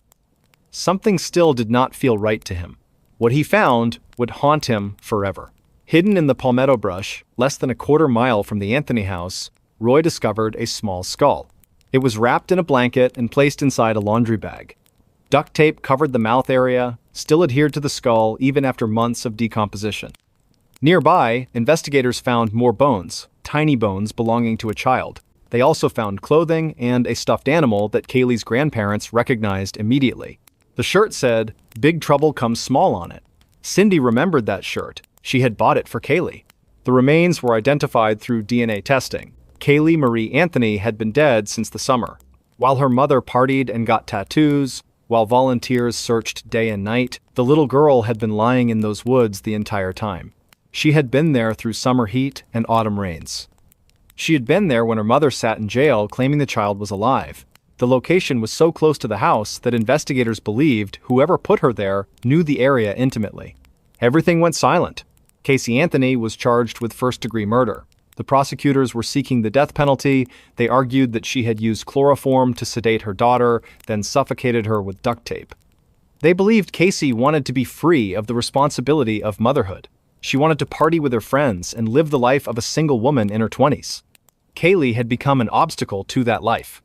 Something still did not feel right to him. What he found would haunt him forever. Hidden in the palmetto brush, less than a quarter mile from the Anthony house, Roy discovered a small skull. It was wrapped in a blanket and placed inside a laundry bag. Duct tape covered the mouth area, still adhered to the skull even after months of decomposition. Nearby, investigators found more bones, tiny bones belonging to a child. They also found clothing and a stuffed animal that Kaylee's grandparents recognized immediately. The shirt said, "Big Trouble Comes Small" on it. Cindy remembered that shirt. She had bought it for Kaylee. The remains were identified through DNA testing. Kaylee Marie Anthony had been dead since the summer. While her mother partied and got tattoos, while volunteers searched day and night, the little girl had been lying in those woods the entire time. She had been there through summer heat and autumn rains. She had been there when her mother sat in jail claiming the child was alive. The location was so close to the house that investigators believed whoever put her there knew the area intimately. Everything went silent. Casey Anthony was charged with first-degree murder. The prosecutors were seeking the death penalty. They argued that she had used chloroform to sedate her daughter, then suffocated her with duct tape. They believed Casey wanted to be free of the responsibility of motherhood. She wanted to party with her friends and live the life of a single woman in her 20s. Kaylee had become an obstacle to that life.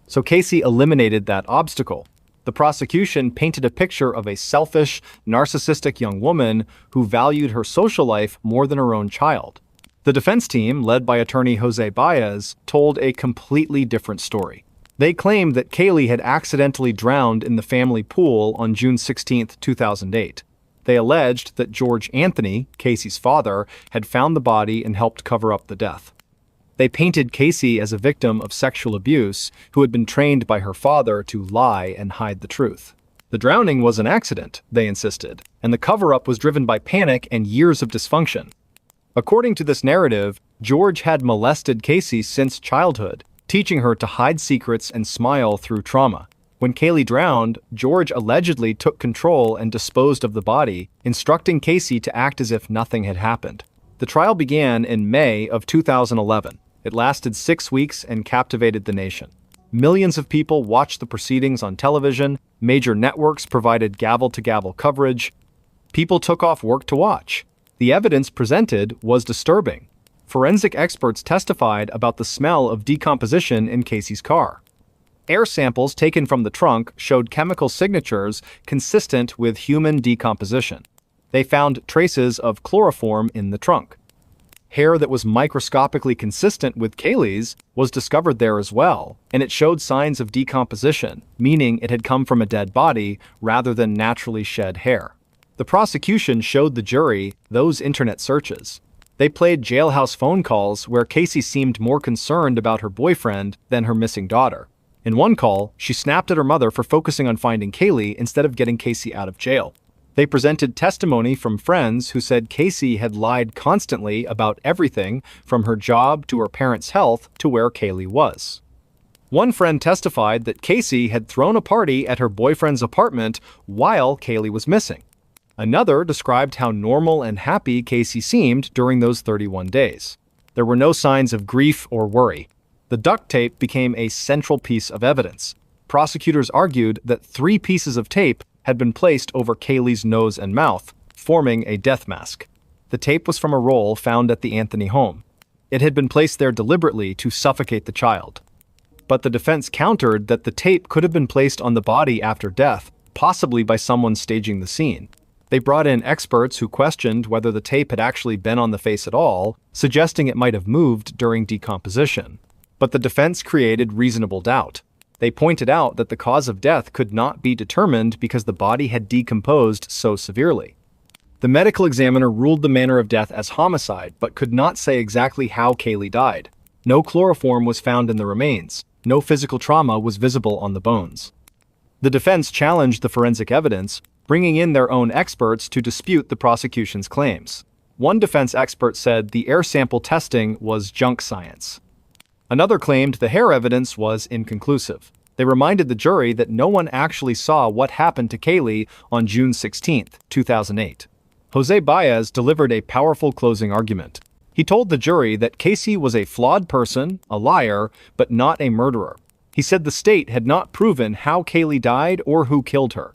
So Casey eliminated that obstacle. The prosecution painted a picture of a selfish, narcissistic young woman who valued her social life more than her own child. The defense team, led by attorney Jose Baez, told a completely different story. They claimed that Kaylee had accidentally drowned in the family pool on June 16, 2008. They alleged that George Anthony, Casey's father, had found the body and helped cover up the death. They painted Casey as a victim of sexual abuse who had been trained by her father to lie and hide the truth. The drowning was an accident, they insisted, and the cover-up was driven by panic and years of dysfunction. According to this narrative, George had molested Casey since childhood, teaching her to hide secrets and smile through trauma. When Kaylee drowned, George allegedly took control and disposed of the body, instructing Casey to act as if nothing had happened. The trial began in May of 2011. It lasted 6 weeks and captivated the nation. Millions of people watched the proceedings on television, major networks provided gavel-to-gavel coverage. People took off work to watch. The evidence presented was disturbing. Forensic experts testified about the smell of decomposition in Casey's car. Air samples taken from the trunk showed chemical signatures consistent with human decomposition. They found traces of chloroform in the trunk. Hair that was microscopically consistent with Kaylee's was discovered there as well, and it showed signs of decomposition, meaning it had come from a dead body rather than naturally shed hair. The prosecution showed the jury those internet searches. They played jailhouse phone calls where Casey seemed more concerned about her boyfriend than her missing daughter. In one call, she snapped at her mother for focusing on finding Kaylee instead of getting Casey out of jail. They presented testimony from friends who said Casey had lied constantly about everything from her job to her parents' health to where Kaylee was. One friend testified that Casey had thrown a party at her boyfriend's apartment while Kaylee was missing. Another described how normal and happy Casey seemed during those 31 days. There were no signs of grief or worry. The duct tape became a central piece of evidence. Prosecutors argued that 3 pieces of tape had been placed over Kaylee's nose and mouth, forming a death mask. The tape was from a roll found at the Anthony home. It had been placed there deliberately to suffocate the child. But the defense countered that the tape could have been placed on the body after death, possibly by someone staging the scene. They brought in experts who questioned whether the tape had actually been on the face at all, suggesting it might have moved during decomposition. But the defense created reasonable doubt. They pointed out that the cause of death could not be determined because the body had decomposed so severely. The medical examiner ruled the manner of death as homicide, but could not say exactly how Kaylee died. No chloroform was found in the remains. No physical trauma was visible on the bones. The defense challenged the forensic evidence, bringing in their own experts to dispute the prosecution's claims. One defense expert said the air sample testing was junk science. Another claimed the hair evidence was inconclusive. They reminded the jury that no one actually saw what happened to Kaylee on June 16, 2008. Jose Baez delivered a powerful closing argument. He told the jury that Casey was a flawed person, a liar, but not a murderer. He said the state had not proven how Kaylee died or who killed her.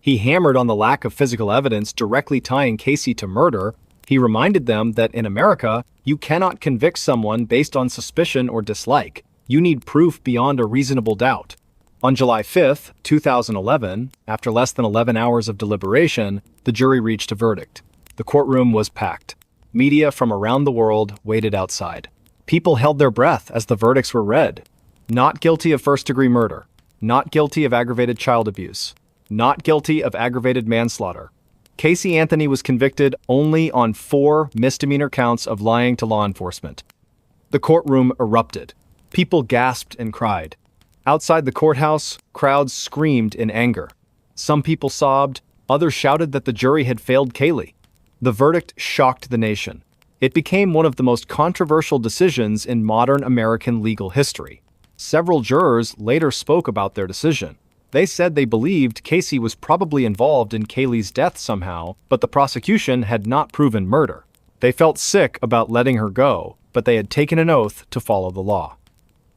He hammered on the lack of physical evidence directly tying Casey to murder. He reminded them that in America, you cannot convict someone based on suspicion or dislike. You need proof beyond a reasonable doubt. On July 5, 2011, after less than 11 hours of deliberation, the jury reached a verdict. The courtroom was packed. Media from around the world waited outside. People held their breath as the verdicts were read. Not guilty of first-degree murder. Not guilty of aggravated child abuse. Not guilty of aggravated manslaughter. Casey Anthony was convicted only on 4 misdemeanor counts of lying to law enforcement. The courtroom erupted. People gasped and cried. Outside the courthouse, crowds screamed in anger. Some people sobbed, others shouted that the jury had failed Kaylee. The verdict shocked the nation. It became one of the most controversial decisions in modern American legal history. Several jurors later spoke about their decision. They said they believed Casey was probably involved in Kaylee's death somehow, but the prosecution had not proven murder. They felt sick about letting her go, but they had taken an oath to follow the law.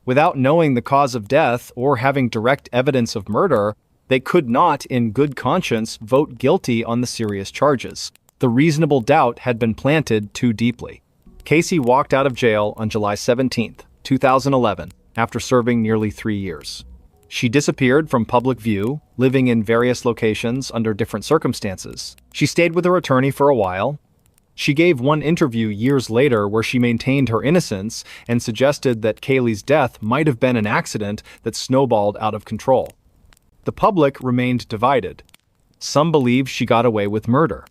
Without knowing the cause of death or having direct evidence of murder, They could not, in good conscience, vote guilty on the serious charges. The reasonable doubt had been planted too deeply. Casey walked out of jail on July 17, 2011, after serving nearly 3 years. She disappeared from public view, living in various locations under different circumstances. She stayed with her attorney for a while. She gave one interview years later where she maintained her innocence and suggested that Kaylee's death might have been an accident that snowballed out of control. The public remained divided. Some believed she got away with murder.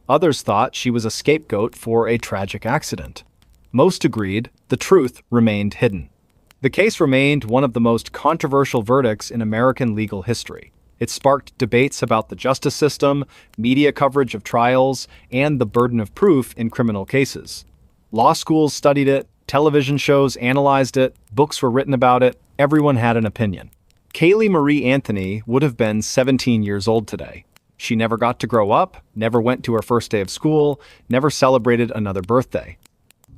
Others thought she was a scapegoat for a tragic accident. Most agreed the truth remained hidden. The case remained one of the most controversial verdicts in American legal history. It sparked debates about the justice system, media coverage of trials, and the burden of proof in criminal cases. Law schools studied it, television shows analyzed it, books were written about it, everyone had an opinion. Kaylee Marie Anthony would have been 17 years old today. She never got to grow up, never went to her first day of school, never celebrated another birthday.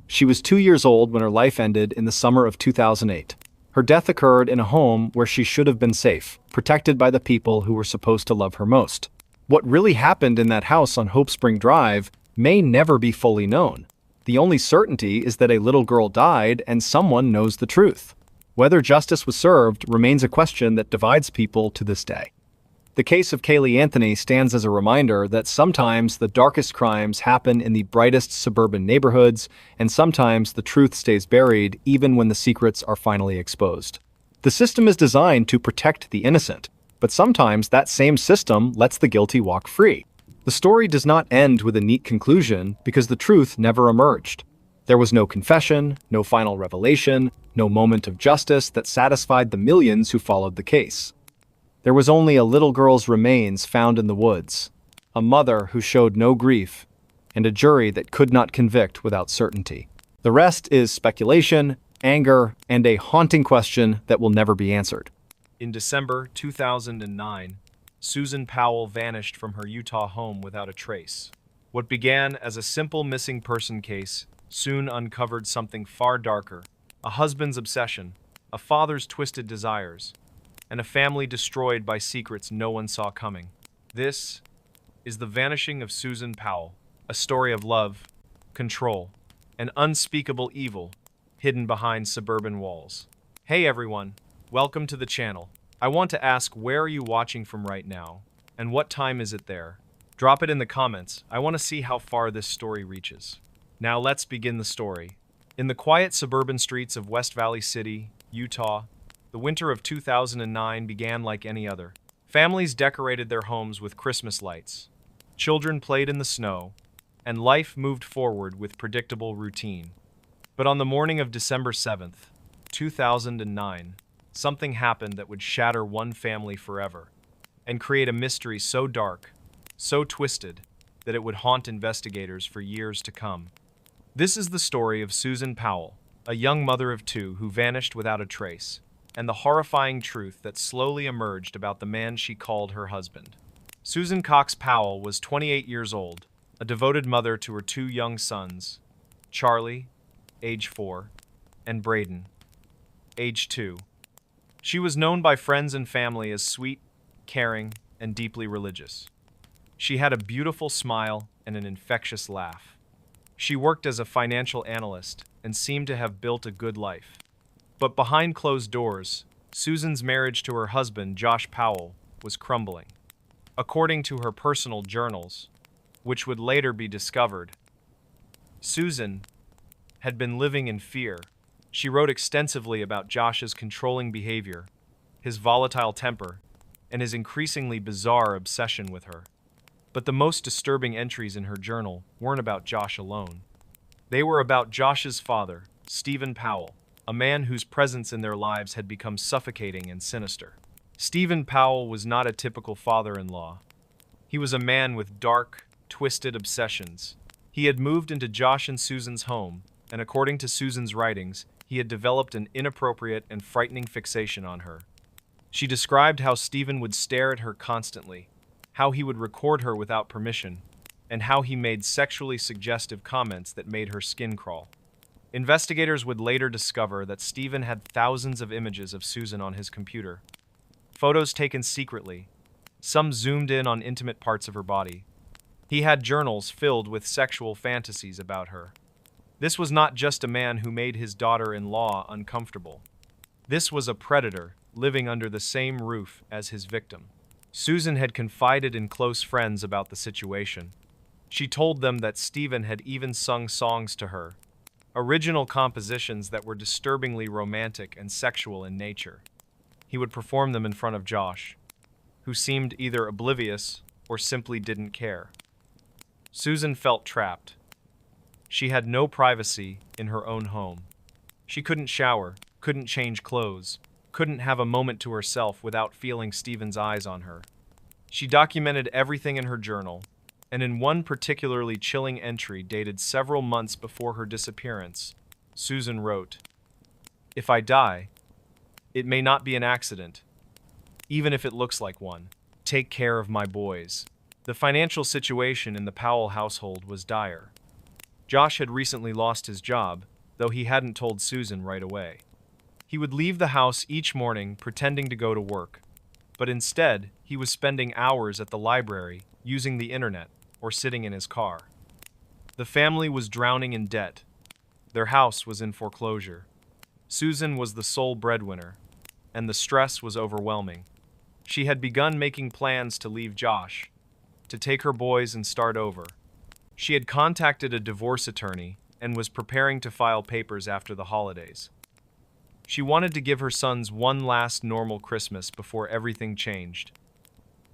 She was 2 years old when her life ended in the summer of 2008. Her death occurred in a home where she should have been safe, protected by the people who were supposed to love her most. What really happened in that house on Hope Spring Drive may never be fully known. The only certainty is that a little girl died and someone knows the truth. Whether justice was served remains a question that divides people to this day. The case of Kaylee Anthony stands as a reminder that sometimes the darkest crimes happen in the brightest suburban neighborhoods, and sometimes the truth stays buried even when the secrets are finally exposed. The system is designed to protect the innocent, but sometimes that same system lets the guilty walk free. The story does not end with a neat conclusion because the truth never emerged. There was no confession, no final revelation, no moment of justice that satisfied the millions who followed the case. There was only a little girl's remains found in the woods, a mother who showed no grief, and a jury that could not convict without certainty. The rest is speculation, anger, and a haunting question that will never be answered. In December 2009, Susan Powell vanished from her Utah home without a trace. What began as a simple missing person case soon uncovered something far darker: a husband's obsession, a father's twisted desires, and a family destroyed by secrets no one saw coming. This is the vanishing of Susan Powell, a story of love, control, and unspeakable evil hidden behind suburban walls. Hey everyone, welcome to the channel. I want to ask, where are you watching from right now? And what time is it there? Drop it in the comments. I want to see how far this story reaches. Now let's begin the story. In the quiet suburban streets of West Valley City, Utah, the winter of 2009 began like any other. Families decorated their homes with Christmas lights. Children played in the snow, and life moved forward with predictable routine. But on the morning of December 7th, 2009, something happened that would shatter one family forever and create a mystery so dark, so twisted, that it would haunt investigators for years to come. This is the story of Susan Powell, a young mother of two who vanished without a trace, and the horrifying truth that slowly emerged about the man she called her husband. Susan Cox Powell was 28 years old, a devoted mother to her two young sons, Charlie, age 4, and Braden, age 2. She was known by friends and family as sweet, caring, and deeply religious. She had a beautiful smile and an infectious laugh. She worked as a financial analyst and seemed to have built a good life. But behind closed doors, Susan's marriage to her husband, Josh Powell, was crumbling. According to her personal journals, which would later be discovered, Susan had been living in fear. She wrote extensively about Josh's controlling behavior, his volatile temper, and his increasingly bizarre obsession with her. But the most disturbing entries in her journal weren't about Josh alone. They were about Josh's father, Stephen Powell, a man whose presence in their lives had become suffocating and sinister. Stephen Powell was not a typical father-in-law. He was a man with dark, twisted obsessions. He had moved into Josh and Susan's home, and according to Susan's writings, he had developed an inappropriate and frightening fixation on her. She described how Stephen would stare at her constantly, how he would record her without permission, and how he made sexually suggestive comments that made her skin crawl. Investigators would later discover that Stephen had thousands of images of Susan on his computer. Photos taken secretly, Some zoomed in on intimate parts of her body. He had journals filled with sexual fantasies about her. This was not just a man who made his daughter-in-law uncomfortable. This was a predator living under the same roof as his victim. Susan had confided in close friends about the situation. She told them that Stephen had even sung songs to her, original compositions that were disturbingly romantic and sexual in nature. He would perform them in front of Josh, who seemed either oblivious or simply didn't care. Susan felt trapped. She had no privacy in her own home. She couldn't shower, couldn't change clothes, couldn't have a moment to herself without feeling Stephen's eyes on her. She documented everything in her journal, and in one particularly chilling entry dated several months before her disappearance, Susan wrote, "If I die, it may not be an accident, even if it looks like one. Take care of my boys." The financial situation in the Powell household was dire. Josh had recently lost his job, though he hadn't told Susan right away. He would leave the house each morning pretending to go to work, but instead he was spending hours at the library, using the internet, or sitting in his car. The family was drowning in debt. Their house was in foreclosure. Susan was the sole breadwinner, and the stress was overwhelming. She had begun making plans to leave Josh, to take her boys and start over. She had contacted a divorce attorney and was preparing to file papers after the holidays. She wanted to give her sons one last normal Christmas before everything changed.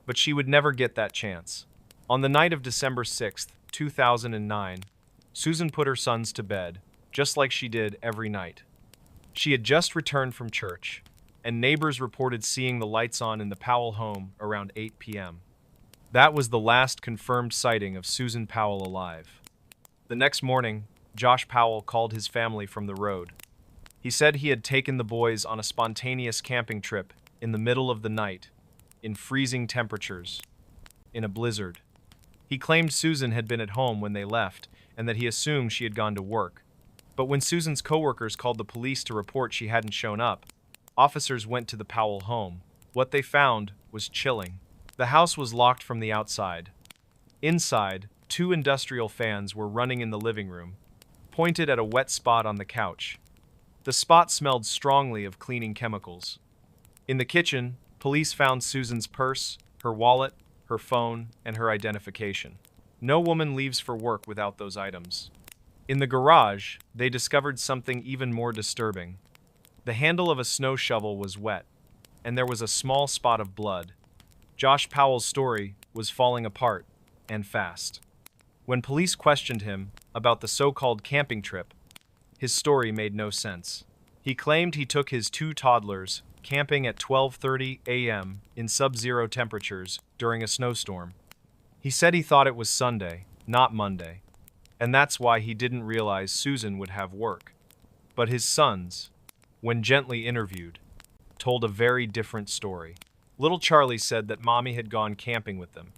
But she would never get that chance. On the night of December 6th, 2009, Susan put her sons to bed, just like she did every night. She had just returned from church, and neighbors reported seeing the lights on in the Powell home around 8 p.m. That was the last confirmed sighting of Susan Powell alive. The next morning, Josh Powell called his family from the road. He said he had taken the boys on a spontaneous camping trip in the middle of the night, in freezing temperatures, in a blizzard. He claimed Susan had been at home when they left and that he assumed she had gone to work. But when Susan's coworkers called the police to report she hadn't shown up, officers went to the Powell home. What they found was chilling. The house was locked from the outside. Inside, 2 industrial fans were running in the living room, pointed at a wet spot on the couch. The spot smelled strongly of cleaning chemicals. In the kitchen, police found Susan's purse, her wallet, her phone, and her identification. No woman leaves for work without those items. In the garage, they discovered something even more disturbing. The handle of a snow shovel was wet, and there was a small spot of blood. Josh Powell's story was falling apart, and fast. When police questioned him about the so-called camping trip, his story made no sense. He claimed he took his 2 toddlers camping at 12:30 a.m. in sub-zero temperatures during a snowstorm. He said he thought it was Sunday, not Monday, and that's why he didn't realize Susan would have work. But his sons, when gently interviewed, told a very different story. Little Charlie said that Mommy had gone camping with them.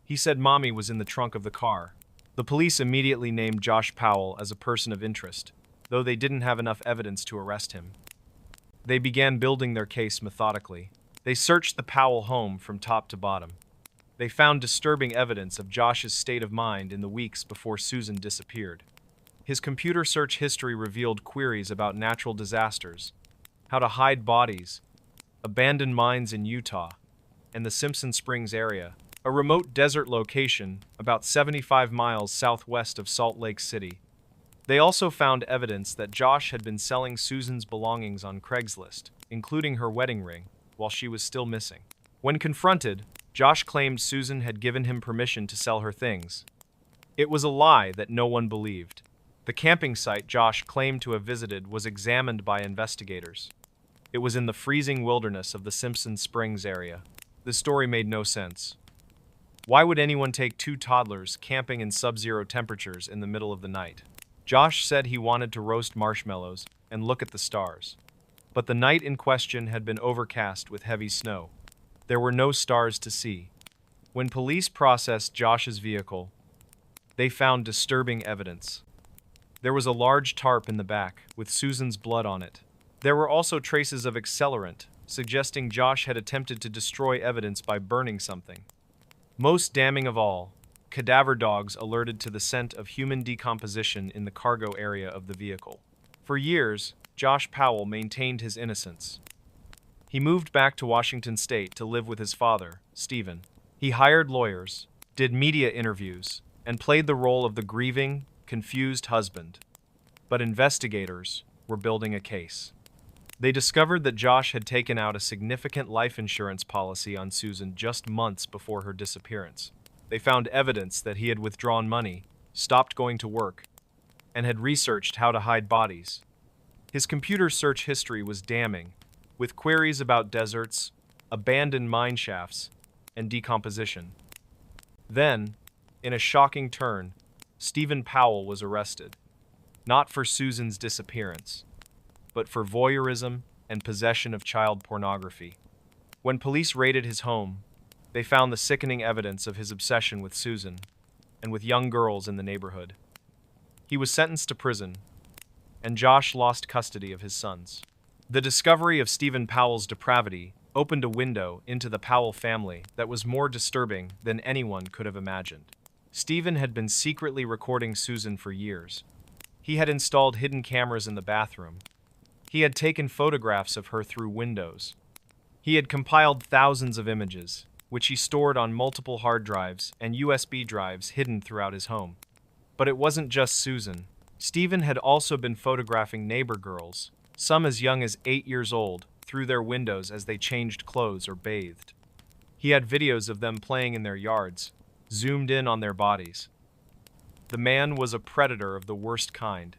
He said Mommy was in the trunk of the car. The police immediately named Josh Powell as a person of interest, though they didn't have enough evidence to arrest him. They began building their case methodically. They searched the Powell home from top to bottom. They found disturbing evidence of Josh's state of mind in the weeks before Susan disappeared. His computer search history revealed queries about natural disasters, how to hide bodies, abandoned mines in Utah, and the Simpson Springs area, a remote desert location about 75 miles southwest of Salt Lake City. They also found evidence that Josh had been selling Susan's belongings on Craigslist, including her wedding ring, while she was still missing. When confronted, Josh claimed Susan had given him permission to sell her things. It was a lie that no one believed. The camping site Josh claimed to have visited was examined by investigators. It was in the freezing wilderness of the Simpson Springs area. The story made no sense. Why would anyone take 2 toddlers camping in sub-zero temperatures in the middle of the night? Josh said he wanted to roast marshmallows and look at the stars. But the night in question had been overcast with heavy snow. There were no stars to see. When police processed Josh's vehicle, they found disturbing evidence. There was a large tarp in the back with Susan's blood on it. There were also traces of accelerant, suggesting Josh had attempted to destroy evidence by burning something. Most damning of all, cadaver dogs alerted to the scent of human decomposition in the cargo area of the vehicle. For years, Josh Powell maintained his innocence. He moved back to Washington State to live with his father, Stephen. He hired lawyers, did media interviews, and played the role of the grieving, confused husband. But investigators were building a case. They discovered that Josh had taken out a significant life insurance policy on Susan just months before her disappearance. They found evidence that he had withdrawn money, stopped going to work, and had researched how to hide bodies. His computer search history was damning, with queries about deserts, abandoned mine shafts, and decomposition. Then, in a shocking turn, Stephen Powell was arrested, not for Susan's disappearance, but for voyeurism and possession of child pornography. When police raided his home, they found the sickening evidence of his obsession with Susan and with young girls in the neighborhood. He was sentenced to prison, and Josh lost custody of his sons. The discovery of Stephen Powell's depravity opened a window into the Powell family that was more disturbing than anyone could have imagined. Stephen had been secretly recording Susan for years. He had installed hidden cameras in the bathroom. He had taken photographs of her through windows. He had compiled thousands of images, which he stored on multiple hard drives and USB drives hidden throughout his home. But it wasn't just Susan. Stephen had also been photographing neighbor girls, some as young as 8 years old, through their windows as they changed clothes or bathed. He had videos of them playing in their yards, zoomed in on their bodies. The man was a predator of the worst kind,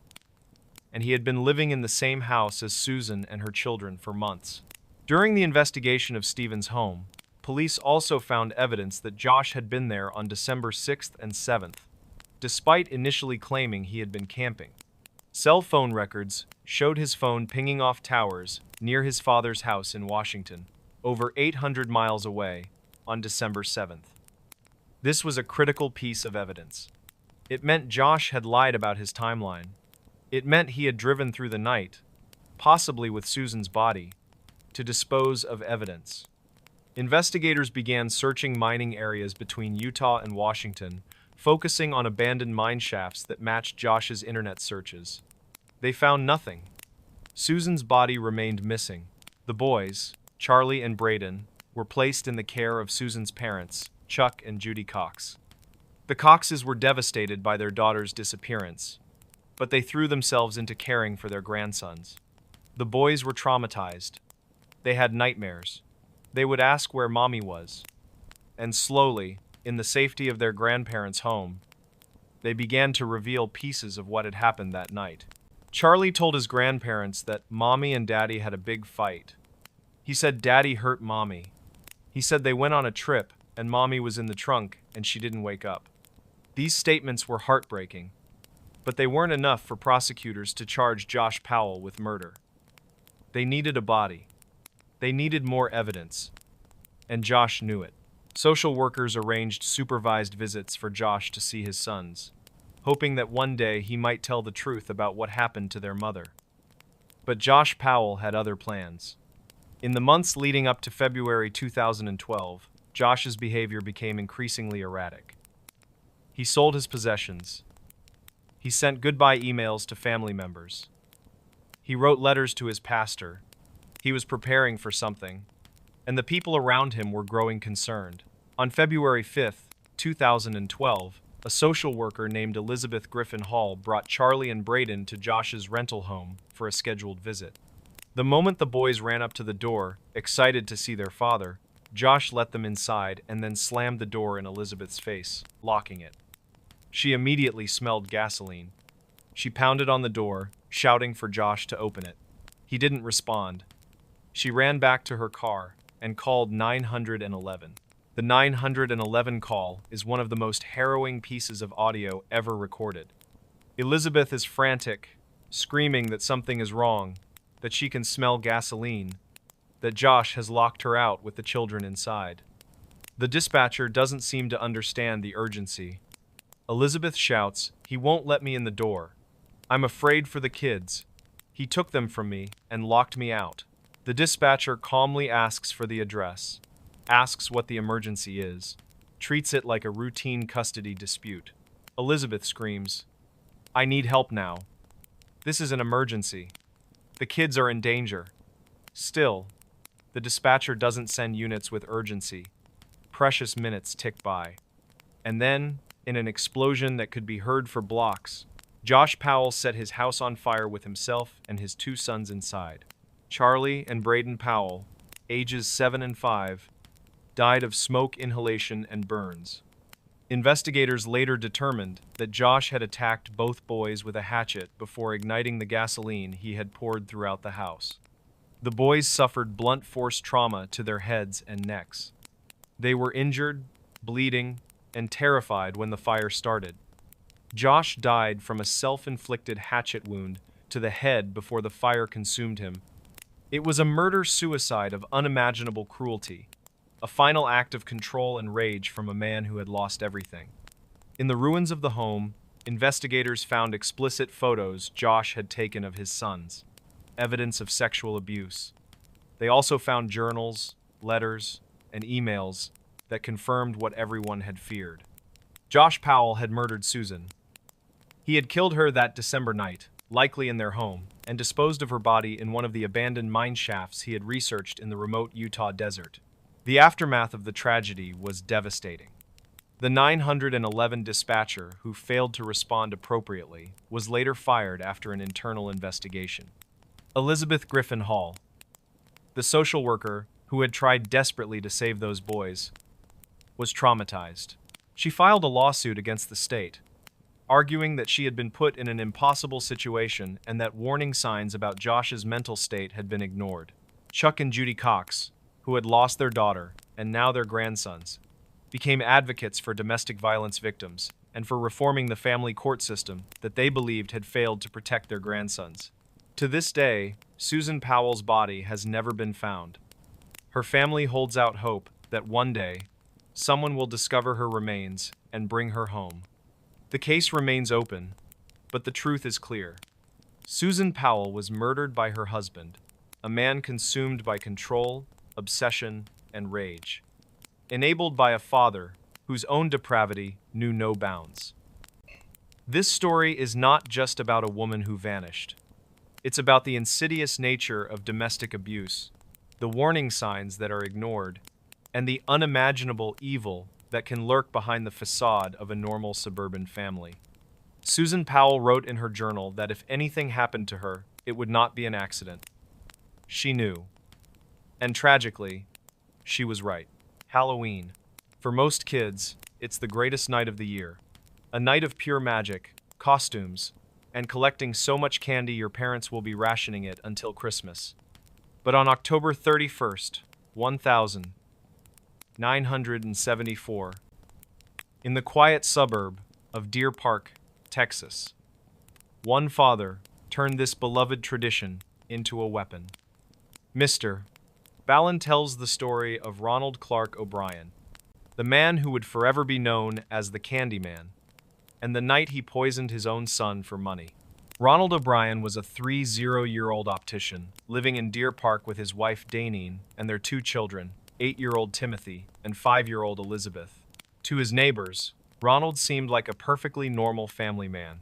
and he had been living in the same house as Susan and her children for months. During the investigation of Stephen's home, police also found evidence that Josh had been there on December 6th and 7th, despite initially claiming he had been camping. Cell phone records showed his phone pinging off towers near his father's house in Washington, over 800 miles away, on December 7th. This was a critical piece of evidence. It meant Josh had lied about his timeline. It meant he had driven through the night, possibly with Susan's body, to dispose of evidence. Investigators began searching mining areas between Utah and Washington, focusing on abandoned mine shafts that matched Josh's internet searches. They found nothing. Susan's body remained missing. The boys, Charlie and Braden, were placed in the care of Susan's parents, Chuck and Judy Cox. The Coxes were devastated by their daughter's disappearance, but they threw themselves into caring for their grandsons. The boys were traumatized. They had nightmares. They would ask where Mommy was. And slowly, in the safety of their grandparents' home, they began to reveal pieces of what had happened that night. Charlie told his grandparents that Mommy and Daddy had a big fight. He said Daddy hurt Mommy. He said they went on a trip and Mommy was in the trunk and she didn't wake up. These statements were heartbreaking, but they weren't enough for prosecutors to charge Josh Powell with murder. They needed a body. They needed more evidence. And Josh knew it. Social workers arranged supervised visits for Josh to see his sons, hoping that one day he might tell the truth about what happened to their mother. But Josh Powell had other plans. In the months leading up to February 2012, Josh's behavior became increasingly erratic. He sold his possessions. He sent goodbye emails to family members. He wrote letters to his pastor. He was preparing for something, and the people around him were growing concerned. On February 5th, 2012, a social worker named Elizabeth Griffin Hall brought Charlie and Braden to Josh's rental home for a scheduled visit. The moment the boys ran up to the door, excited to see their father, Josh let them inside and then slammed the door in Elizabeth's face, locking it. She immediately smelled gasoline. She pounded on the door, shouting for Josh to open it. He didn't respond. She ran back to her car and called 911. The 911 call is one of the most harrowing pieces of audio ever recorded. Elizabeth is frantic, screaming that something is wrong, that she can smell gasoline, that Josh has locked her out with the children inside. The dispatcher doesn't seem to understand the urgency. Elizabeth shouts, "He won't let me in the door. I'm afraid for the kids. He took them from me and locked me out." The dispatcher calmly asks for the address, asks what the emergency is, treats it like a routine custody dispute. Elizabeth screams, "I need help now. This is an emergency. The kids are in danger." Still, the dispatcher doesn't send units with urgency. Precious minutes tick by. And then, in an explosion that could be heard for blocks, Josh Powell set his house on fire with himself and his two sons inside. Charlie and Braden Powell, ages 7 and 5, died of smoke inhalation and burns. Investigators later determined that Josh had attacked both boys with a hatchet before igniting the gasoline he had poured throughout the house. The boys suffered blunt force trauma to their heads and necks. They were injured, bleeding, and terrified when the fire started. Josh died from a self-inflicted hatchet wound to the head before the fire consumed him. It was a murder-suicide of unimaginable cruelty, a final act of control and rage from a man who had lost everything. In the ruins of the home, investigators found explicit photos Josh had taken of his sons, evidence of sexual abuse. They also found journals, letters, and emails that confirmed what everyone had feared. Josh Powell had murdered Susan. He had killed her that December night, likely in their home, and disposed of her body in one of the abandoned mine shafts he had researched in the remote Utah desert. The aftermath of the tragedy was devastating. The 911 dispatcher, who failed to respond appropriately, was later fired after an internal investigation. Elizabeth Griffin Hall, the social worker who had tried desperately to save those boys, was traumatized. She filed a lawsuit against the state, arguing that she had been put in an impossible situation and that warning signs about Josh's mental state had been ignored. Chuck and Judy Cox, who had lost their daughter and now their grandsons, became advocates for domestic violence victims and for reforming the family court system that they believed had failed to protect their grandsons. To this day, Susan Powell's body has never been found. Her family holds out hope that one day, someone will discover her remains and bring her home. The case remains open, but the truth is clear. Susan Powell was murdered by her husband, a man consumed by control, obsession, and rage, enabled by a father whose own depravity knew no bounds. This story is not just about a woman who vanished. It's about the insidious nature of domestic abuse, the warning signs that are ignored, and the unimaginable evil that can lurk behind the facade of a normal suburban family. Susan Powell wrote in her journal that if anything happened to her, it would not be an accident. She knew. And tragically, she was right. Halloween. For most kids, it's the greatest night of the year. A night of pure magic, costumes, and collecting so much candy your parents will be rationing it until Christmas. But on October 31st, 1974, in the quiet suburb of Deer Park, Texas, one father turned this beloved tradition into a weapon. MrBallen tells the story of Ronald Clark O'Brien, the man who would forever be known as the Candyman, and the night he poisoned his own son for money. Ronald O'Brien was a 30-year-old optician living in Deer Park with his wife Danine and their two children, 8-year-old Timothy and 5-year-old Elizabeth. To his neighbors, Ronald seemed like a perfectly normal family man.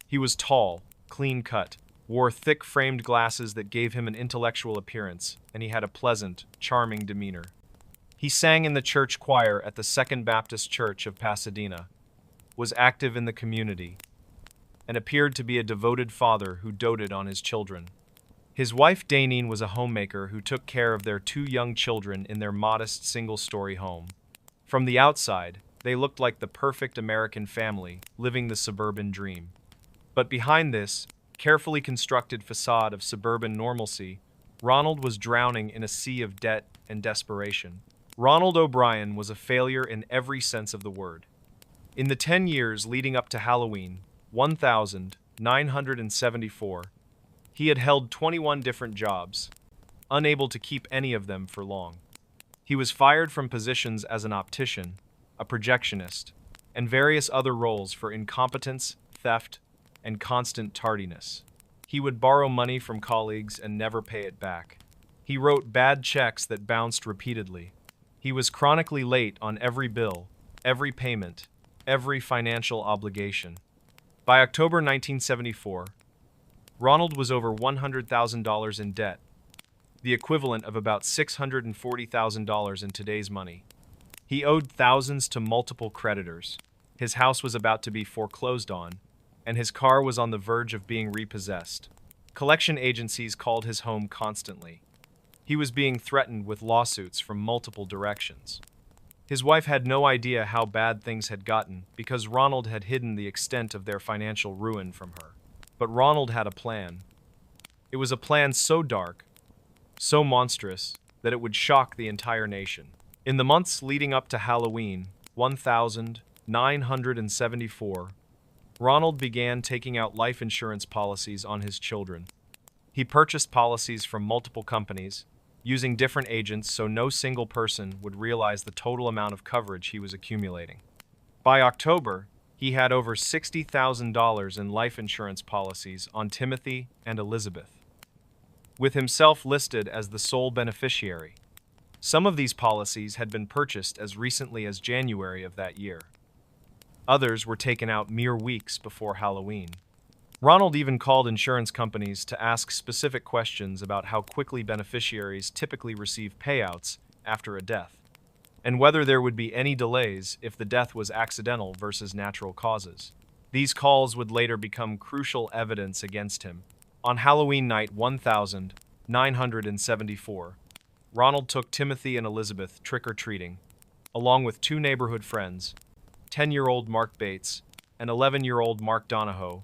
He was tall, clean-cut, wore thick-framed glasses that gave him an intellectual appearance, and he had a pleasant, charming demeanor. He sang in the church choir at the Second Baptist Church of Pasadena, was active in the community, and appeared to be a devoted father who doted on his children. His wife Danine was a homemaker who took care of their two young children in their modest single-story home. From the outside, they looked like the perfect American family living the suburban dream. But behind this carefully constructed facade of suburban normalcy, Ronald was drowning in a sea of debt and desperation. Ronald O'Brien was a failure in every sense of the word. In the 10 years leading up to Halloween, 1974, he had held 21 different jobs, unable to keep any of them for long. He was fired from positions as an optician, a projectionist, and various other roles for incompetence, theft, and constant tardiness. He would borrow money from colleagues and never pay it back. He wrote bad checks that bounced repeatedly. He was chronically late on every bill, every payment, every financial obligation. By October 1974, Ronald was over $100,000 in debt, the equivalent of about $640,000 in today's money. He owed thousands to multiple creditors. His house was about to be foreclosed on, and his car was on the verge of being repossessed. Collection agencies called his home constantly. He was being threatened with lawsuits from multiple directions. His wife had no idea how bad things had gotten because Ronald had hidden the extent of their financial ruin from her. But Ronald had a plan. It was a plan so dark, so monstrous, that it would shock the entire nation. In the months leading up to Halloween, 1974, Ronald began taking out life insurance policies on his children. He purchased policies from multiple companies, using different agents so no single person would realize the total amount of coverage he was accumulating. By October, he had over $60,000 in life insurance policies on Timothy and Elizabeth, with himself listed as the sole beneficiary. Some of these policies had been purchased as recently as January of that year. Others were taken out mere weeks before Halloween. Ronald even called insurance companies to ask specific questions about how quickly beneficiaries typically receive payouts after a death, and whether there would be any delays if the death was accidental versus natural causes. These calls would later become crucial evidence against him. On Halloween night 1974, Ronald took Timothy and Elizabeth trick-or-treating, along with two neighborhood friends, 10-year-old Mark Bates and 11-year-old Mark Donahoe,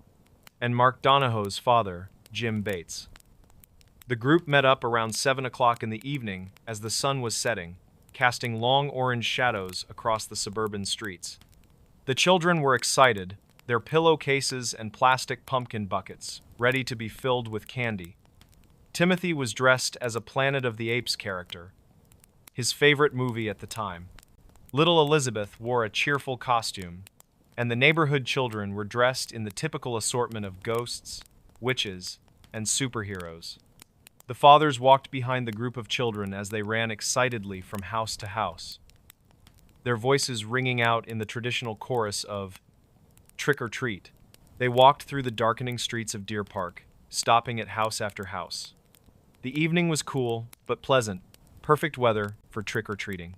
and Mark Donahoe's father, Jim Bates. The group met up around 7 o'clock in the evening as the sun was setting, casting long orange shadows across the suburban streets. The children were excited, their pillowcases and plastic pumpkin buckets ready to be filled with candy. Timothy was dressed as a Planet of the Apes character, his favorite movie at the time. Little Elizabeth wore a cheerful costume, and the neighborhood children were dressed in the typical assortment of ghosts, witches, and superheroes. The fathers walked behind the group of children as they ran excitedly from house to house, their voices ringing out in the traditional chorus of "Trick or Treat." They walked through the darkening streets of Deer Park, stopping at house after house. The evening was cool, but pleasant, perfect weather for trick-or-treating.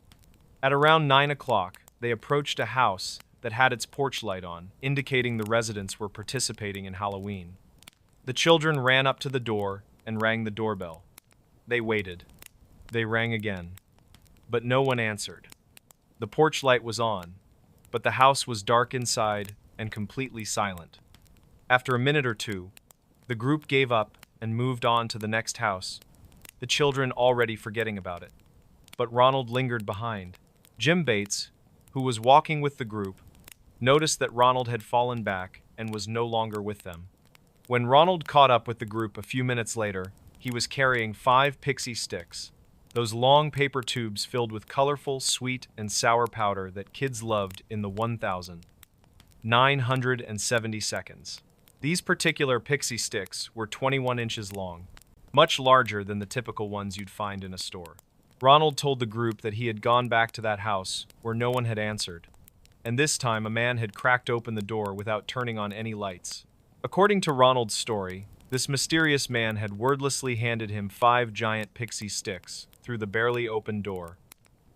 At around 9 o'clock, they approached a house that had its porch light on, indicating the residents were participating in Halloween. The children ran up to the door and rang the doorbell. They waited. They rang again, but no one answered. The porch light was on, but the house was dark inside and completely silent. After a minute or two, the group gave up and moved on to the next house, the children already forgetting about it. But Ronald lingered behind. Jim Bates, who was walking with the group, noticed that Ronald had fallen back and was no longer with them. When Ronald caught up with the group a few minutes later, he was carrying 5 pixie sticks, those long paper tubes filled with colorful, sweet, and sour powder that kids loved in the 1970 seconds. These particular pixie sticks were 21 inches long, much larger than the typical ones you'd find in a store. Ronald told the group that he had gone back to that house where no one had answered, and this time a man had cracked open the door without turning on any lights. According to Ronald's story, this mysterious man had wordlessly handed him 5 giant pixie sticks through the barely open door.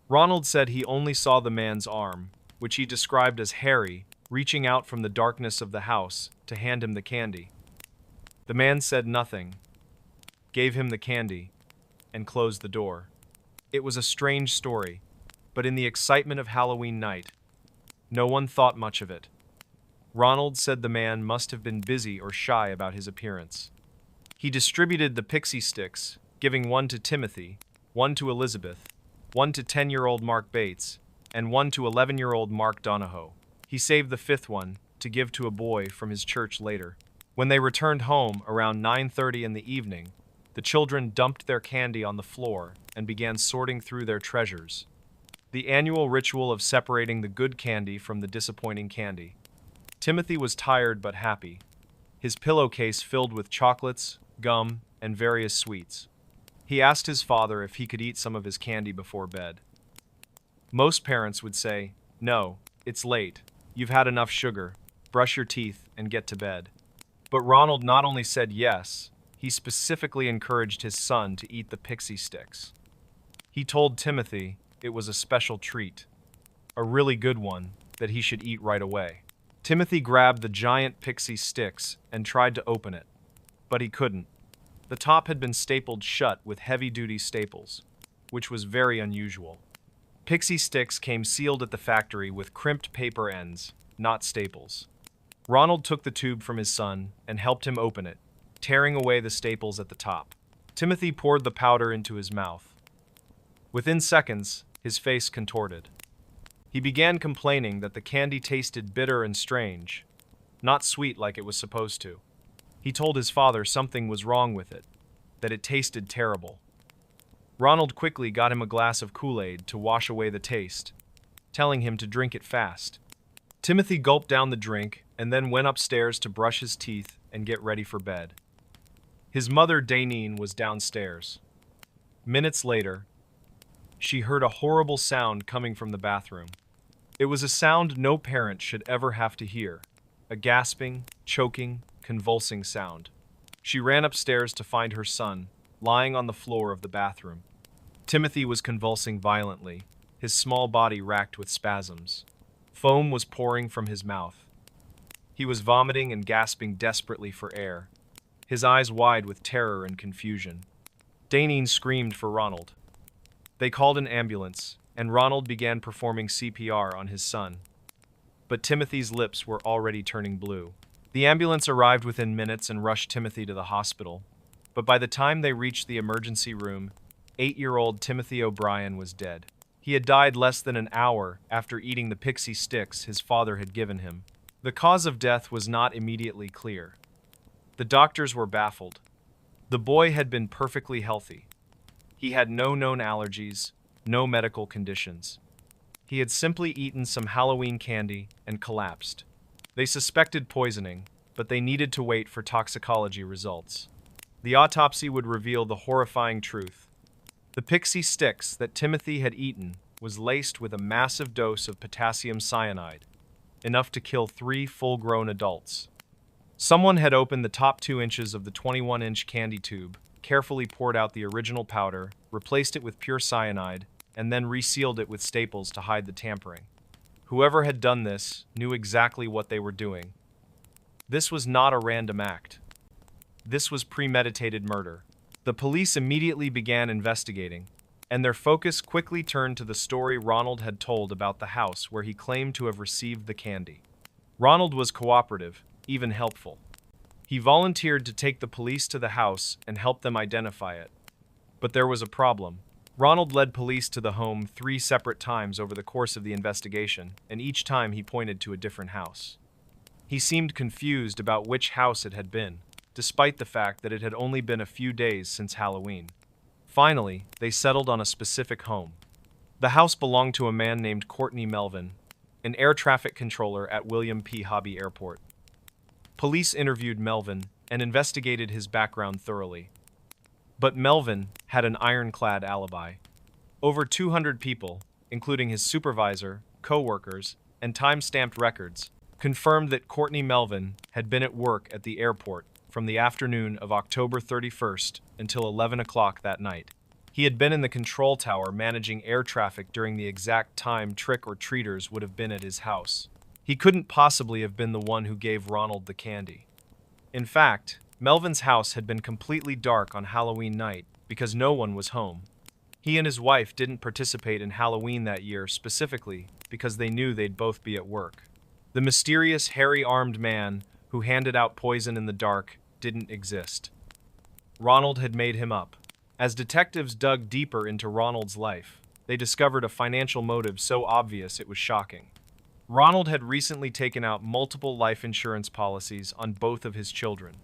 Ronald said he only saw the man's arm, which he described as hairy, reaching out from the darkness of the house to hand him the candy. The man said nothing, gave him the candy, and closed the door. It was a strange story, but in the excitement of Halloween night, no one thought much of it. Ronald said the man must have been busy or shy about his appearance. He distributed the pixie sticks, giving one to Timothy, one to Elizabeth, one to 10-year-old Mark Bates, and one to 11-year-old Mark Donahoe. He saved the 5th one to give to a boy from his church later. When they returned home around 9:30 in the evening, the children dumped their candy on the floor and began sorting through their treasures. The annual ritual of separating the good candy from the disappointing candy. Timothy was tired but happy, his pillowcase filled with chocolates, gum, and various sweets. He asked his father if he could eat some of his candy before bed. Most parents would say, "No, it's late. You've had enough sugar. Brush your teeth and get to bed." But Ronald not only said yes, he specifically encouraged his son to eat the pixie sticks. He told Timothy it was a special treat, a really good one that he should eat right away. Timothy grabbed the giant pixie sticks and tried to open it, but he couldn't. The top had been stapled shut with heavy-duty staples, which was very unusual. Pixie sticks came sealed at the factory with crimped paper ends, not staples. Ronald took the tube from his son and helped him open it, tearing away the staples at the top. Timothy poured the powder into his mouth. Within seconds, his face contorted. He began complaining that the candy tasted bitter and strange, not sweet like it was supposed to. He told his father something was wrong with it, that it tasted terrible. Ronald quickly got him a glass of Kool-Aid to wash away the taste, telling him to drink it fast. Timothy gulped down the drink and then went upstairs to brush his teeth and get ready for bed. His mother, Danine, was downstairs. Minutes later, she heard a horrible sound coming from the bathroom. It was a sound no parent should ever have to hear, a gasping, choking, convulsing sound. She ran upstairs to find her son, lying on the floor of the bathroom. Timothy was convulsing violently, his small body racked with spasms. Foam was pouring from his mouth. He was vomiting and gasping desperately for air, his eyes wide with terror and confusion. Danine screamed for Ronald. They called an ambulance, and Ronald began performing CPR on his son. But Timothy's lips were already turning blue. The ambulance arrived within minutes and rushed Timothy to the hospital. But by the time they reached the emergency room, 8-year-old Timothy O'Brien was dead. He had died less than an hour after eating the pixie sticks his father had given him. The cause of death was not immediately clear. The doctors were baffled. The boy had been perfectly healthy. He had no known allergies, no medical conditions. He had simply eaten some Halloween candy and collapsed. They suspected poisoning, but they needed to wait for toxicology results. The autopsy would reveal the horrifying truth. The pixie sticks that Timothy had eaten was laced with a massive dose of potassium cyanide, enough to kill 3 full-grown adults. Someone had opened the top 2 inches of the 21-inch candy tube, carefully poured out the original powder, replaced it with pure cyanide, and then resealed it with staples to hide the tampering. Whoever had done this knew exactly what they were doing. This was not a random act. This was premeditated murder. The police immediately began investigating, and their focus quickly turned to the story Ronald had told about the house where he claimed to have received the candy. Ronald was cooperative, even helpful. He volunteered to take the police to the house and help them identify it. But there was a problem. Ronald led police to the home 3 separate times over the course of the investigation, and each time he pointed to a different house. He seemed confused about which house it had been, despite the fact that it had only been a few days since Halloween. Finally, they settled on a specific home. The house belonged to a man named Courtney Melvin, an air traffic controller at William P. Hobby Airport. Police interviewed Melvin and investigated his background thoroughly. But Melvin had an ironclad alibi. Over 200 people, including his supervisor, co-workers, and time-stamped records, confirmed that Courtney Melvin had been at work at the airport from the afternoon of October 31st until 11 o'clock that night. He had been in the control tower managing air traffic during the exact time trick-or-treaters would have been at his house. He couldn't possibly have been the one who gave Ronald the candy. In fact, Melvin's house had been completely dark on Halloween night because no one was home. He and his wife didn't participate in Halloween that year specifically because they knew they'd both be at work. The mysterious, hairy-armed man who handed out poison in the dark didn't exist. Ronald had made him up. As detectives dug deeper into Ronald's life, they discovered a financial motive so obvious it was shocking. Ronald had recently taken out multiple life insurance policies on both of his children,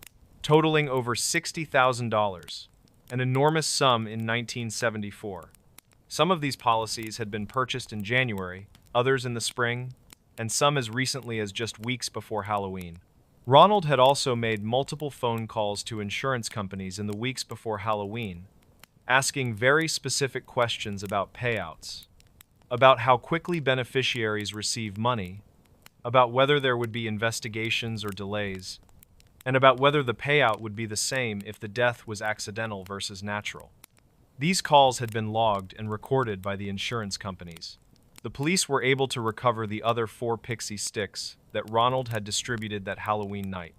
totaling over $60,000, an enormous sum in 1974. Some of these policies had been purchased in January, others in the spring, and some as recently as just weeks before Halloween. Ronald had also made multiple phone calls to insurance companies in the weeks before Halloween, asking very specific questions about payouts, about how quickly beneficiaries receive money, about whether there would be investigations or delays, and about whether the payout would be the same if the death was accidental versus natural. These calls had been logged and recorded by the insurance companies. The police were able to recover the other 4 pixie sticks that Ronald had distributed that Halloween night.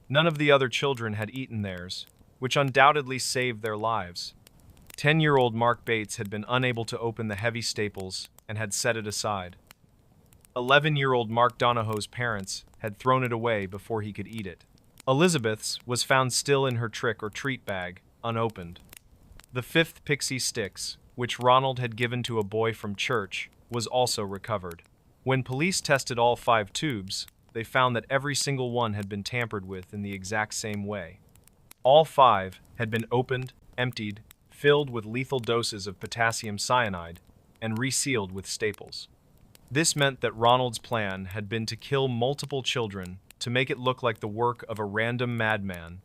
None of the other children had eaten theirs, which undoubtedly saved their lives. 10-year-old Mark Bates had been unable to open the heavy staples and had set it aside. 11-year-old Mark Donahoe's parents had thrown it away before he could eat it. Elizabeth's was found still in her trick-or-treat bag, unopened. The 5th pixie sticks, which Ronald had given to a boy from church, was also recovered. When police tested all 5 tubes, they found that every single one had been tampered with in the exact same way. All 5 had been opened, emptied, filled with lethal doses of potassium cyanide, and resealed with staples. This meant that Ronald's plan had been to kill multiple children to make it look like the work of a random madman,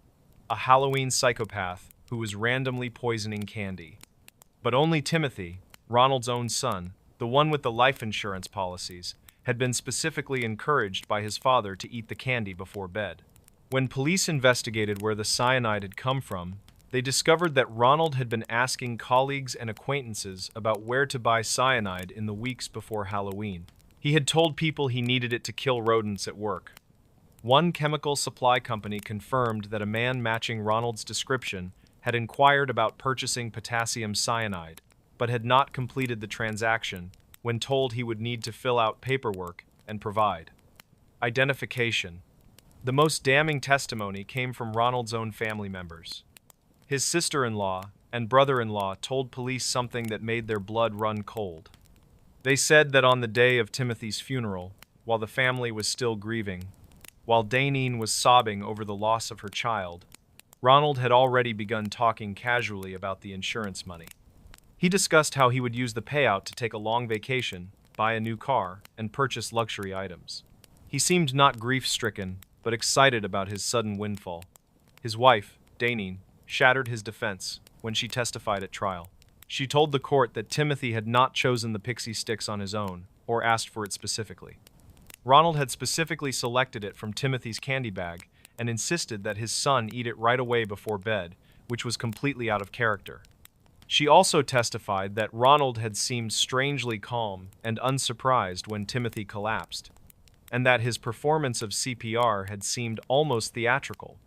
a Halloween psychopath who was randomly poisoning candy. But only Timothy, Ronald's own son, the one with the life insurance policies, had been specifically encouraged by his father to eat the candy before bed. When police investigated where the cyanide had come from, they discovered that Ronald had been asking colleagues and acquaintances about where to buy cyanide in the weeks before Halloween. He had told people he needed it to kill rodents at work. One chemical supply company confirmed that a man matching Ronald's description had inquired about purchasing potassium cyanide, but had not completed the transaction when told he would need to fill out paperwork and provide identification. The most damning testimony came from Ronald's own family members. His sister-in-law and brother-in-law told police something that made their blood run cold. They said that on the day of Timothy's funeral, while the family was still grieving, while Daneen was sobbing over the loss of her child, Ronald had already begun talking casually about the insurance money. He discussed how he would use the payout to take a long vacation, buy a new car, and purchase luxury items. He seemed not grief-stricken, but excited about his sudden windfall. His wife, Daneen, shattered his defense when she testified at trial. She told the court that Timothy had not chosen the pixie sticks on his own, or asked for it specifically. Ronald had specifically selected it from Timothy's candy bag and insisted that his son eat it right away before bed, which was completely out of character. She also testified that Ronald had seemed strangely calm and unsurprised when Timothy collapsed, and that his performance of CPR had seemed almost theatrical,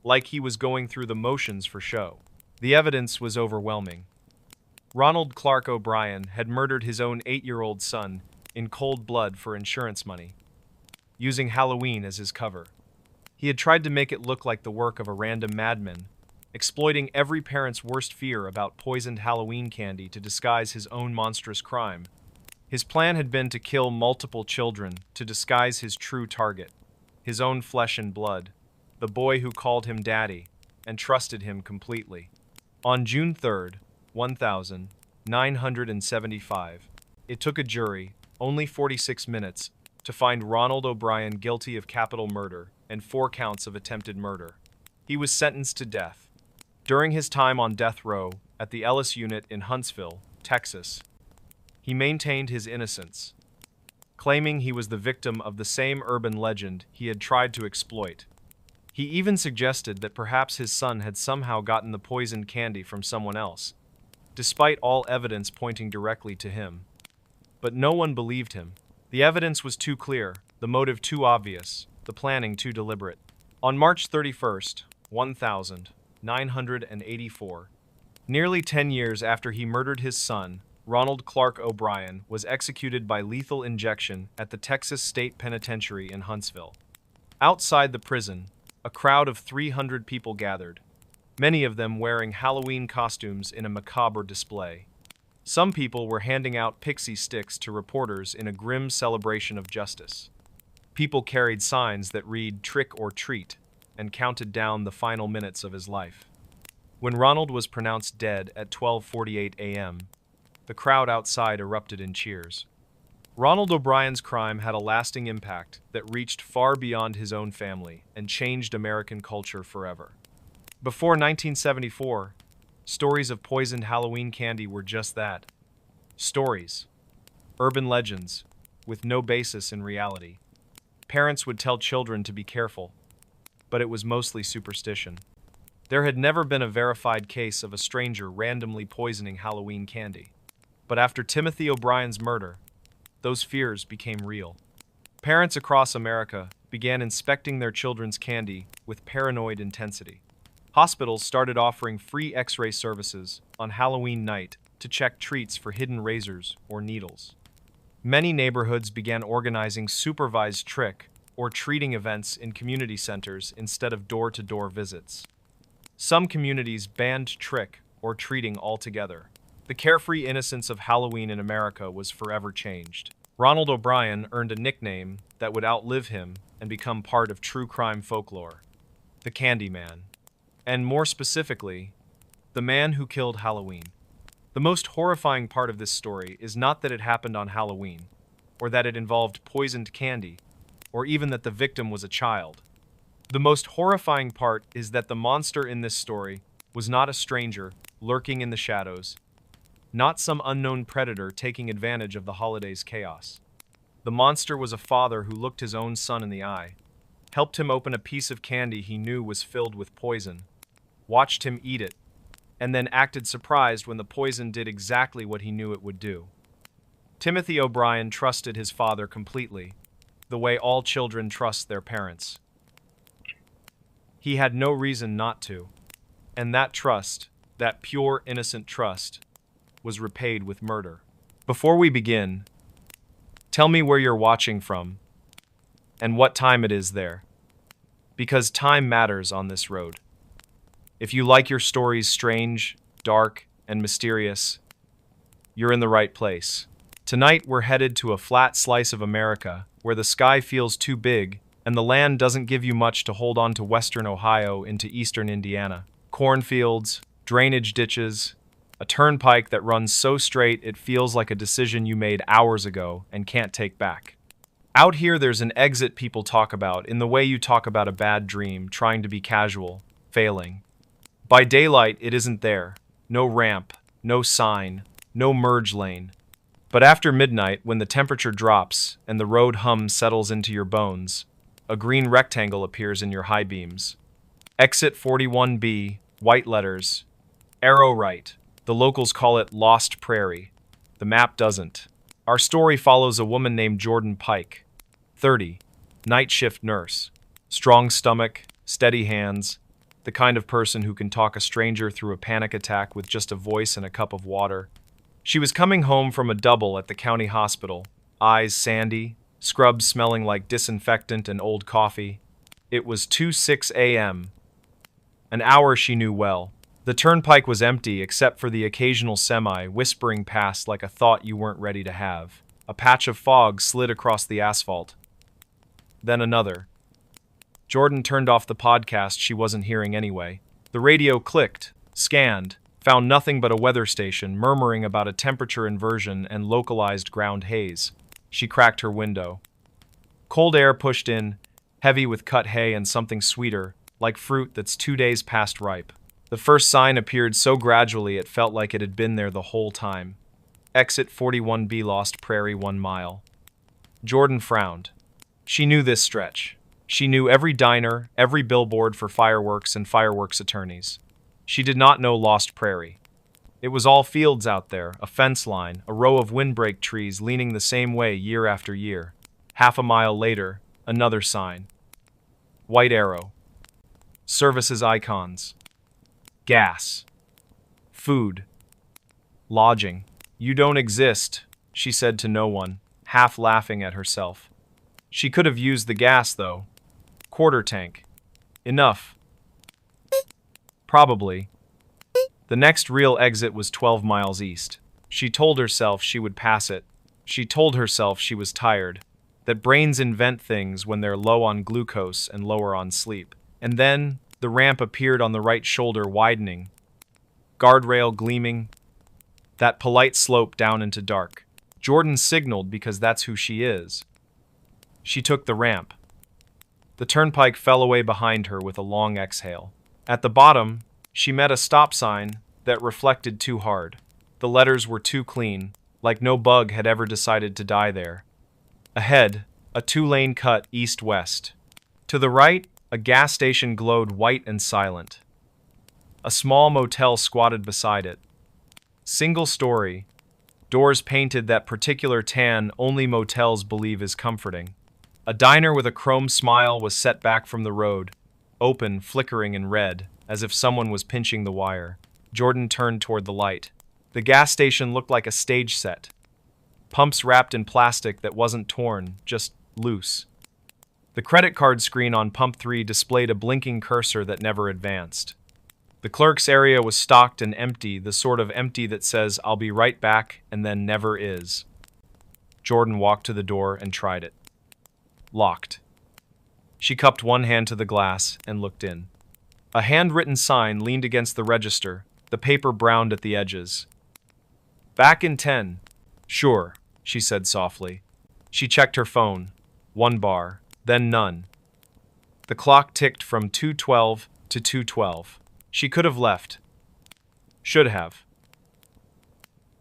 like he was going through the motions for show. The evidence was overwhelming. Ronald Clark O'Brien had murdered his own 8-year-old son in cold blood for insurance money, using Halloween as his cover. He had tried to make it look like the work of a random madman, exploiting every parent's worst fear about poisoned Halloween candy to disguise his own monstrous crime. His plan had been to kill multiple children to disguise his true target, his own flesh and blood, the boy who called him daddy and trusted him completely. On June 3rd, 1975, it took a jury only 46 minutes to find Ronald O'Brien guilty of capital murder and 4 counts of attempted murder. He was sentenced to death. During his time on death row at the Ellis Unit in Huntsville, Texas, he maintained his innocence, claiming he was the victim of the same urban legend he had tried to exploit. He even suggested that perhaps his son had somehow gotten the poisoned candy from someone else, despite all evidence pointing directly to him. But no one believed him. The evidence was too clear, the motive too obvious, the planning too deliberate. On March 31st, 1984, nearly 10 years after he murdered his son, Ronald Clark O'Brien was executed by lethal injection at the Texas State Penitentiary in Huntsville. Outside the prison, a crowd of 300 people gathered, many of them wearing Halloween costumes in a macabre display. Some people were handing out pixie sticks to reporters in a grim celebration of justice. People carried signs that read "Trick or Treat" and counted down the final minutes of his life. When Ronald was pronounced dead at 12:48 a.m., the crowd outside erupted in cheers. Ronald O'Brien's crime had a lasting impact that reached far beyond his own family and changed American culture forever. Before 1974, Stories of poisoned Halloween candy were just that. Stories. Urban legends, with no basis in reality. Parents would tell children to be careful, but it was mostly superstition. There had never been a verified case of a stranger randomly poisoning Halloween candy. But after Timothy O'Brien's murder, those fears became real. Parents across America began inspecting their children's candy with paranoid intensity. Hospitals started offering free X-ray services on Halloween night to check treats for hidden razors or needles. Many neighborhoods began organizing supervised trick or treating events in community centers instead of door-to-door visits. Some communities banned trick or treating altogether. The carefree innocence of Halloween in America was forever changed. Ronald O'Brien earned a nickname that would outlive him and become part of true crime folklore: the Candyman. And more specifically, the man who killed Halloween. The most horrifying part of this story is not that it happened on Halloween, or that it involved poisoned candy, or even that the victim was a child. The most horrifying part is that the monster in this story was not a stranger lurking in the shadows, not some unknown predator taking advantage of the holiday's chaos. The monster was a father who looked his own son in the eye, helped him open a piece of candy he knew was filled with poison, watched him eat it, and then acted surprised when the poison did exactly what he knew it would do. Timothy O'Brien trusted his father completely, the way all children trust their parents. He had no reason not to, and that trust, that pure, innocent trust, was repaid with murder. Before we begin, tell me where you're watching from, and what time it is there, because time matters on this road. If you like your stories strange, dark, and mysterious, you're in the right place. Tonight we're headed to a flat slice of America where the sky feels too big and the land doesn't give you much to hold on to western Ohio into eastern Indiana. Cornfields, drainage ditches, a turnpike that runs so straight it feels like a decision you made hours ago and can't take back. Out here there's an exit people talk about in the way you talk about a bad dream, trying to be casual, failing. By daylight, it isn't there. No ramp, no sign, no merge lane. But after midnight, when the temperature drops and the road hum settles into your bones, a green rectangle appears in your high beams. Exit 41B, white letters. Arrow right. The locals call it Lost Prairie. The map doesn't. Our story follows a woman named Jordan Pike, 30, night shift nurse. Strong stomach, steady hands, the kind of person who can talk a stranger through a panic attack with just a voice and a cup of water. She was coming home from a double at the county hospital, eyes sandy, scrubs smelling like disinfectant and old coffee. It was 2:06 a.m., an hour she knew well. The turnpike was empty except for the occasional semi whispering past like a thought you weren't ready to have. A patch of fog slid across the asphalt. Then another. Jordan turned off the podcast she wasn't hearing anyway. The radio clicked, scanned, found nothing but a weather station murmuring about a temperature inversion and localized ground haze. She cracked her window. Cold air pushed in, heavy with cut hay and something sweeter, like fruit that's 2 days past ripe. The first sign appeared so gradually it felt like it had been there the whole time. Exit 41B, Lost Prairie, 1 mile. Jordan frowned. She knew this stretch. She knew every diner, every billboard for fireworks and fireworks attorneys. She did not know Lost Prairie. It was all fields out there, a fence line, a row of windbreak trees leaning the same way year after year. Half a mile later, another sign. White arrow. Services icons. Gas. Food. Lodging. You don't exist, she said to no one, half laughing at herself. She could have used the gas, though. Quarter tank. Enough. Probably. The next real exit was 12 miles east. She told herself she would pass it. She told herself she was tired, that brains invent things when they're low on glucose and lower on sleep. And then the ramp appeared on the right shoulder, widening. Guardrail gleaming. That polite slope down into dark. Jordan signaled because that's who she is. She took the ramp. The turnpike fell away behind her with a long exhale. At the bottom, she met a stop sign that reflected too hard. The letters were too clean, like no bug had ever decided to die there. Ahead, a two-lane cut east-west. To the right, a gas station glowed white and silent. A small motel squatted beside it. Single story, doors painted that particular tan only motels believe is comforting. A diner with a chrome smile was set back from the road, open, flickering in red, as if someone was pinching the wire. Jordan turned toward the light. The gas station looked like a stage set. Pumps wrapped in plastic that wasn't torn, just loose. The credit card screen on pump 3 displayed a blinking cursor that never advanced. The clerk's area was stocked and empty, the sort of empty that says, "I'll be right back," and then never is. Jordan walked to the door and tried it. Locked. She cupped one hand to the glass and looked in. A handwritten sign leaned against the register, the paper browned at the edges. "Back in 10. "Sure," she said softly. She checked her phone. 1 bar, then none. The clock ticked from 2:12 to 2:12. She could have left. Should have.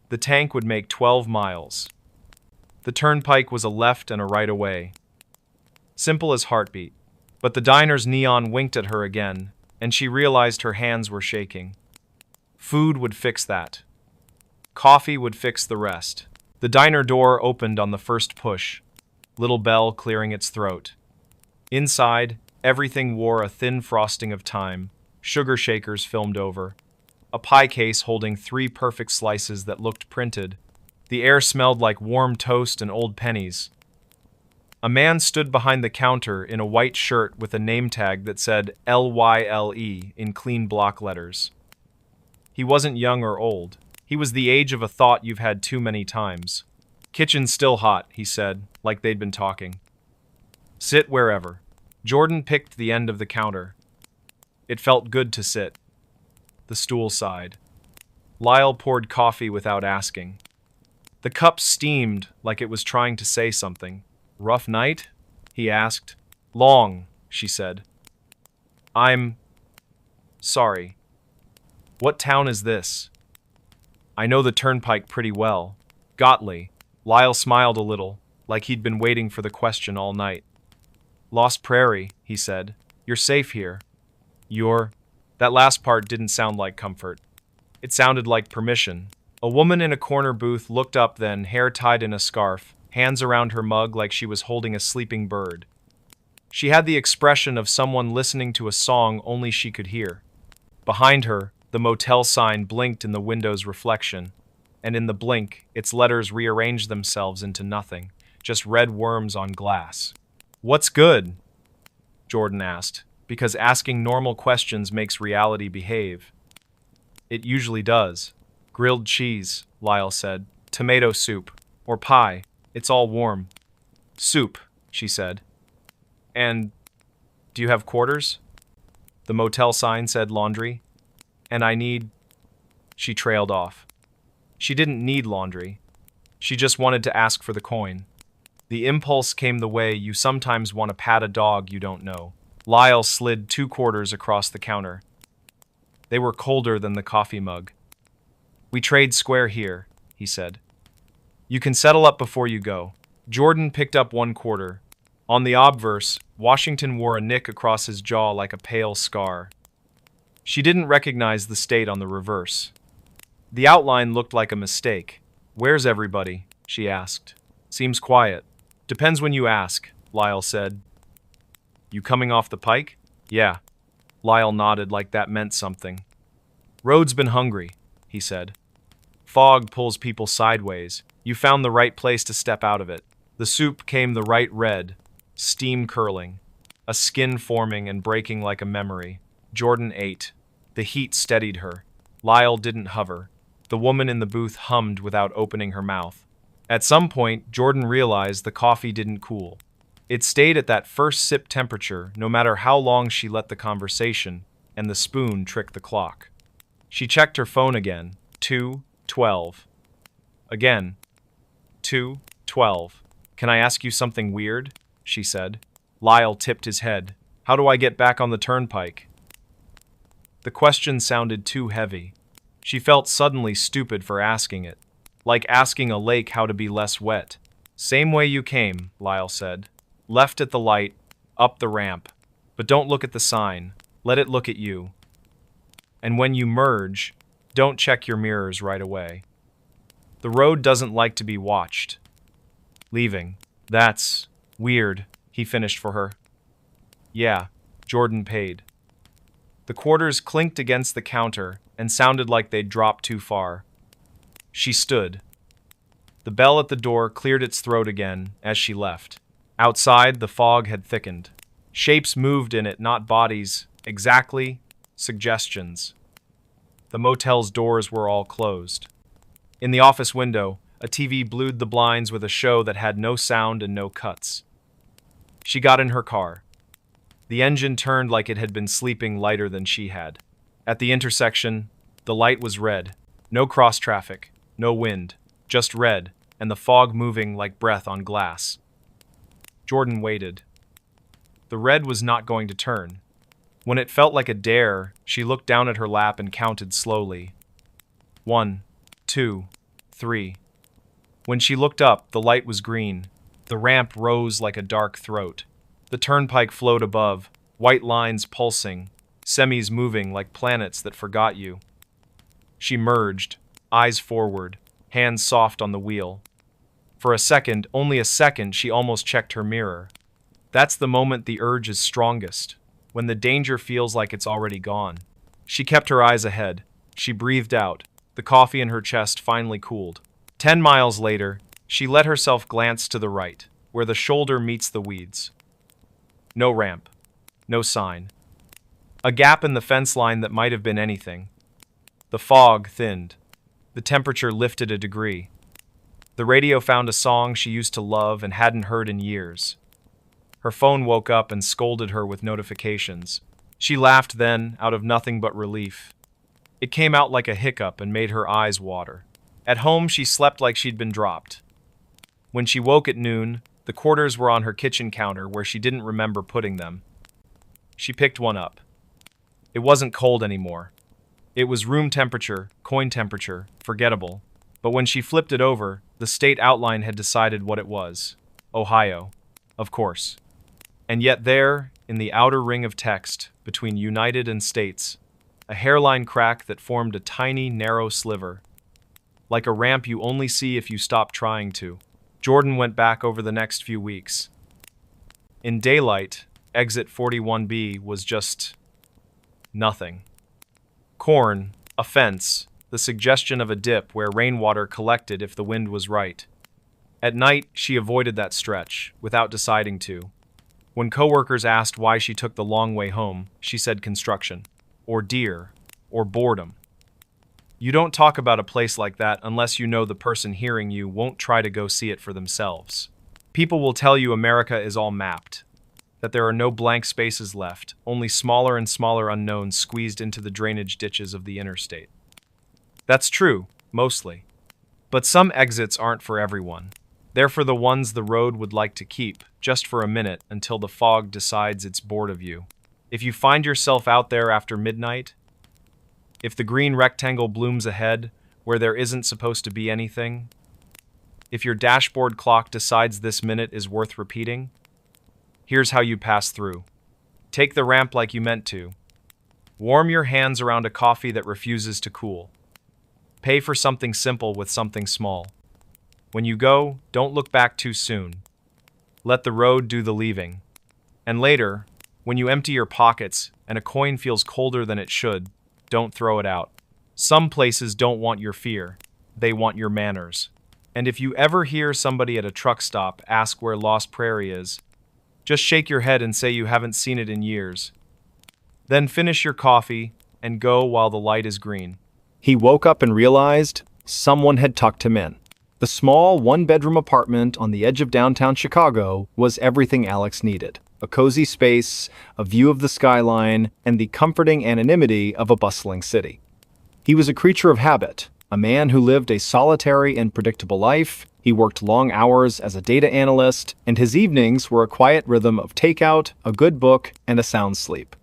The tank would make 12 miles. The turnpike was a left and a right away. Simple as heartbeat. But the diner's neon winked at her again, and she realized her hands were shaking. Food would fix that. Coffee would fix the rest. The diner door opened on the first push, little bell clearing its throat. Inside, everything wore a thin frosting of time, sugar shakers filmed over, a pie case holding 3 perfect slices that looked printed. The air smelled like warm toast and old pennies. A man stood behind the counter in a white shirt with a name tag that said LYLE in clean block letters. He wasn't young or old. He was the age of a thought you've had too many times. "Kitchen's still hot," he said, like they'd been talking. "Sit wherever." Jordan picked the end of the counter. It felt good to sit. The stool sighed. Lyle poured coffee without asking. The cup steamed like it was trying to say something. "Rough night?" he asked. "Long," she said. "I'm sorry. What town is this?" "I know the turnpike pretty well." "Gottly." Lyle smiled a little, like he'd been waiting for the question all night. "Lost Prairie," he said. "You're safe here." That last part didn't sound like comfort. It sounded like permission. A woman in a corner booth looked up then, hair tied in a scarf, hands around her mug like she was holding a sleeping bird. She had the expression of someone listening to a song only she could hear. Behind her, the motel sign blinked in the window's reflection, and in the blink, its letters rearranged themselves into nothing, just red worms on glass. "What's good?" Jordan asked, because asking normal questions makes reality behave. "It usually does." "Grilled cheese," Lyle said. "Tomato soup. Or pie. It's all warm." "Soup," she said. "And do you have quarters?" The motel sign said laundry. "And I need..." She trailed off. She didn't need laundry. She just wanted to ask for the coin. The impulse came the way you sometimes want to pat a dog you don't know. Lyle slid 2 quarters across the counter. They were colder than the coffee mug. "We trade square here," he said. "You can settle up before you go." Jordan picked up 1 quarter. On the obverse, Washington wore a nick across his jaw like a pale scar. She didn't recognize the state on the reverse. The outline looked like a mistake. "Where's everybody?" she asked. "Seems quiet." "Depends when you ask," Lyle said. "You coming off the pike?" "Yeah." Lyle nodded like that meant something. "Road's been hungry," he said. "Fog pulls people sideways. You found the right place to step out of it." The soup came the right red, steam curling, a skin forming and breaking like a memory. Jordan ate. The heat steadied her. Lyle didn't hover. The woman in the booth hummed without opening her mouth. At some point, Jordan realized the coffee didn't cool. It stayed at that first sip temperature no matter how long she let the conversation, and the spoon tricked the clock. She checked her phone again. 2:12. Again. 2:12. "Can I ask you something weird?" she said. Lyle tipped his head. "How do I get back on the turnpike?" The question sounded too heavy. She felt suddenly stupid for asking it, like asking a lake how to be less wet. "Same way you came," Lyle said. "Left at the light, up the ramp. But don't look at the sign. Let it look at you. And when you merge, don't check your mirrors right away. The road doesn't like to be watched." "Leaving. That's weird," he finished for her. "Yeah," Jordan paid. The quarters clinked against the counter and sounded like they'd dropped too far. She stood. The bell at the door cleared its throat again as she left. Outside, the fog had thickened. Shapes moved in it, not bodies. Exactly. Suggestions. The motel's doors were all closed. In the office window, a TV blued the blinds with a show that had no sound and no cuts. She got in her car. The engine turned like it had been sleeping lighter than she had. At the intersection, the light was red. No cross traffic, no wind, just red, and the fog moving like breath on glass. Jordan waited. The red was not going to turn. When it felt like a dare, she looked down at her lap and counted slowly. 1, 2, 3. When she looked up, the light was green. The ramp rose like a dark throat. The turnpike flowed above, white lines pulsing, semis moving like planets that forgot you. She merged, eyes forward, hands soft on the wheel. For a second, only a second, she almost checked her mirror. That's the moment the urge is strongest, when the danger feels like it's already gone. She kept her eyes ahead. She breathed out. The coffee in her chest finally cooled. 10 miles later, she let herself glance to the right, where the shoulder meets the weeds. No ramp. No sign. A gap in the fence line that might have been anything. The fog thinned. The temperature lifted a degree. The radio found a song she used to love and hadn't heard in years. Her phone woke up and scolded her with notifications. She laughed then, out of nothing but relief. It came out like a hiccup and made her eyes water. At home, she slept like she'd been dropped. When she woke at noon, the quarters were on her kitchen counter where she didn't remember putting them. She picked one up. It wasn't cold anymore. It was room temperature, coin temperature, forgettable. But when she flipped it over, the state outline had decided what it was. Ohio. Of course. And yet there, in the outer ring of text, between United and States, a hairline crack that formed a tiny, narrow sliver. Like a ramp you only see if you stop trying to. Jordan went back over the next few weeks. In daylight, exit 41B was just nothing. Corn, a fence, the suggestion of a dip where rainwater collected if the wind was right. At night, she avoided that stretch, without deciding to. When coworkers asked why she took the long way home, she said construction, or deer, or boredom. You don't talk about a place like that unless you know the person hearing you won't try to go see it for themselves. People will tell you America is all mapped, that there are no blank spaces left, only smaller and smaller unknowns squeezed into the drainage ditches of the interstate. That's true, mostly. But some exits aren't for everyone. They're for the ones the road would like to keep, just for a minute, until the fog decides it's bored of you. If you find yourself out there after midnight, if the green rectangle blooms ahead, where there isn't supposed to be anything, if your dashboard clock decides this minute is worth repeating, here's how you pass through. Take the ramp like you meant to. Warm your hands around a coffee that refuses to cool. Pay for something simple with something small. When you go, don't look back too soon. Let the road do the leaving. And later, when you empty your pockets and a coin feels colder than it should, don't throw it out. Some places don't want your fear. They want your manners. And if you ever hear somebody at a truck stop ask where Lost Prairie is, just shake your head and say you haven't seen it in years. Then finish your coffee and go while the light is green. He woke up and realized someone had tucked him in. The small one-bedroom apartment on the edge of downtown Chicago was everything Alex needed. A cozy space, a view of the skyline, and the comforting anonymity of a bustling city. He was a creature of habit, a man who lived a solitary and predictable life. He worked long hours as a data analyst, and his evenings were a quiet rhythm of takeout, a good book, and a sound sleep.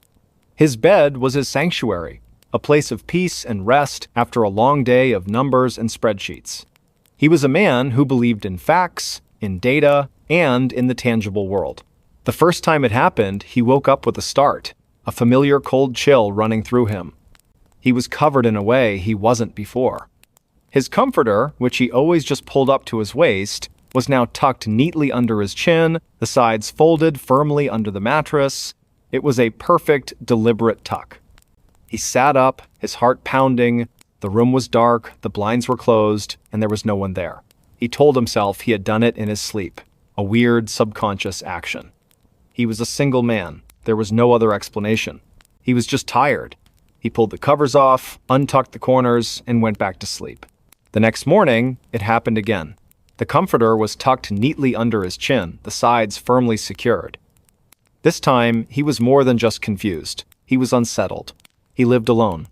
His bed was his sanctuary, a place of peace and rest after a long day of numbers and spreadsheets. He was a man who believed in facts, in data, and in the tangible world. The first time it happened, he woke up with a start, a familiar cold chill running through him. He was covered in a way he wasn't before. His comforter, which he always just pulled up to his waist, was now tucked neatly under his chin, the sides folded firmly under the mattress. It was a perfect, deliberate tuck. He sat up, his heart pounding. The room was dark, the blinds were closed, and there was no one there. He told himself he had done it in his sleep, a weird, subconscious action. He was a single man. There was no other explanation. He was just tired. He pulled the covers off, untucked the corners, and went back to sleep. The next morning, it happened again. The comforter was tucked neatly under his chin, the sides firmly secured. This time, he was more than just confused. He was unsettled. He lived alone.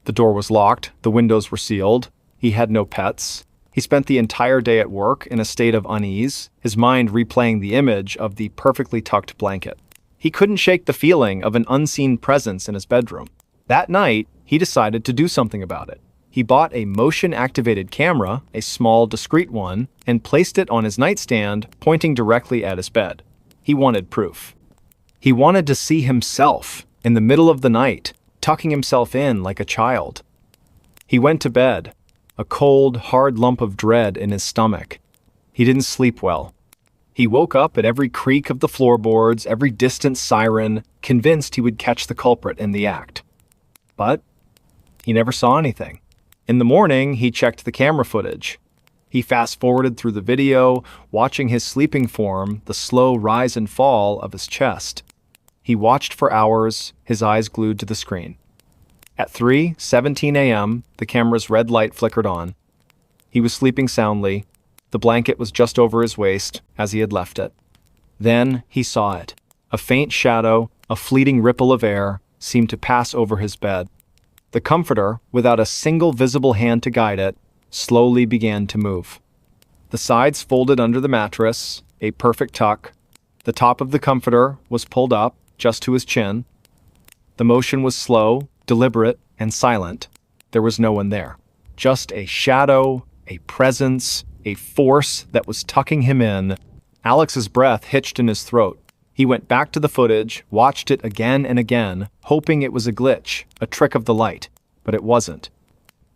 The door was locked, the windows were sealed. He had no pets. He spent the entire day at work in a state of unease, his mind replaying the image of the perfectly tucked blanket. He couldn't shake the feeling of an unseen presence in his bedroom. That night, he decided to do something about it. He bought a motion-activated camera, a small, discreet one, and placed it on his nightstand, pointing directly at his bed. He wanted proof. He wanted to see himself, in the middle of the night, tucking himself in like a child. He went to bed, a cold, hard lump of dread in his stomach. He didn't sleep well. He woke up at every creak of the floorboards, every distant siren, convinced he would catch the culprit in the act. But he never saw anything. In the morning, he checked the camera footage. He fast-forwarded through the video, watching his sleeping form, the slow rise and fall of his chest. He watched for hours, his eyes glued to the screen. At 3:17 a.m., the camera's red light flickered on. He was sleeping soundly. The blanket was just over his waist, as he had left it. Then he saw it. A faint shadow, a fleeting ripple of air, seemed to pass over his bed. The comforter, without a single visible hand to guide it, slowly began to move. The sides folded under the mattress, a perfect tuck. The top of the comforter was pulled up, just to his chin. The motion was slow, deliberate, and silent. There was no one there. Just a shadow, a presence, a force that was tucking him in. Alex's breath hitched in his throat. He went back to the footage, watched it again and again, hoping it was a glitch, a trick of the light. But it wasn't.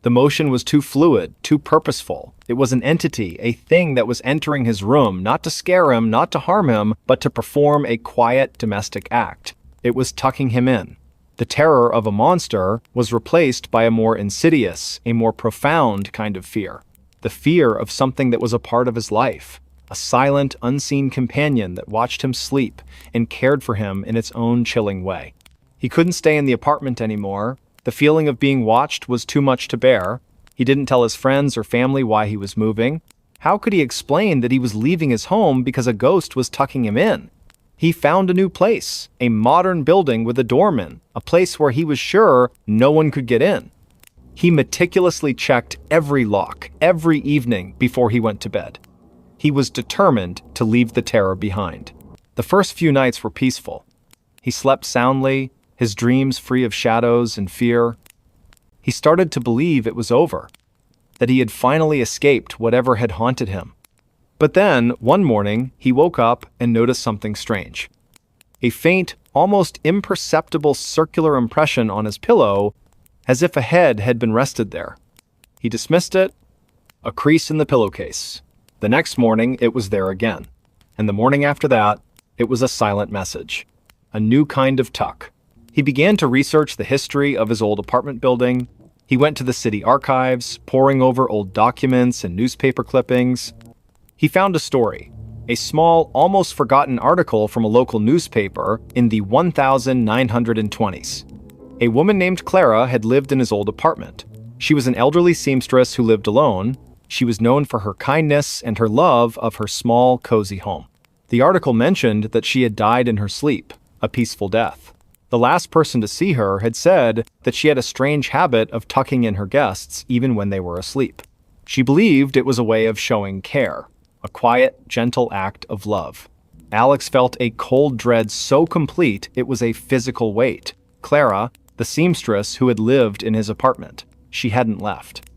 The motion was too fluid, too purposeful. It was an entity, a thing that was entering his room, not to scare him, not to harm him, but to perform a quiet domestic act. It was tucking him in. The terror of a monster was replaced by a more insidious, a more profound kind of fear. The fear of something that was a part of his life. A silent, unseen companion that watched him sleep and cared for him in its own chilling way. He couldn't stay in the apartment anymore. The feeling of being watched was too much to bear. He didn't tell his friends or family why he was moving. How could he explain that he was leaving his home because a ghost was tucking him in? He found a new place, a modern building with a doorman, a place where he was sure no one could get in. He meticulously checked every lock, every evening before he went to bed. He was determined to leave the terror behind. The first few nights were peaceful. He slept soundly, his dreams free of shadows and fear. He started to believe it was over, that he had finally escaped whatever had haunted him. But then, one morning, he woke up and noticed something strange. A faint, almost imperceptible circular impression on his pillow, as if a head had been rested there. He dismissed it. A crease in the pillowcase. The next morning, it was there again. And the morning after that, it was a silent message. A new kind of tuck. He began to research the history of his old apartment building. He went to the city archives, poring over old documents and newspaper clippings. He found a story, a small, almost forgotten article from a local newspaper in the 1920s. A woman named Clara had lived in his old apartment. She was an elderly seamstress who lived alone. She was known for her kindness and her love of her small, cozy home. The article mentioned that she had died in her sleep, a peaceful death. The last person to see her had said that she had a strange habit of tucking in her guests even when they were asleep. She believed it was a way of showing care, a quiet, gentle act of love. Alex felt a cold dread so complete it was a physical weight. Clara, the seamstress who had lived in his apartment. She hadn't left.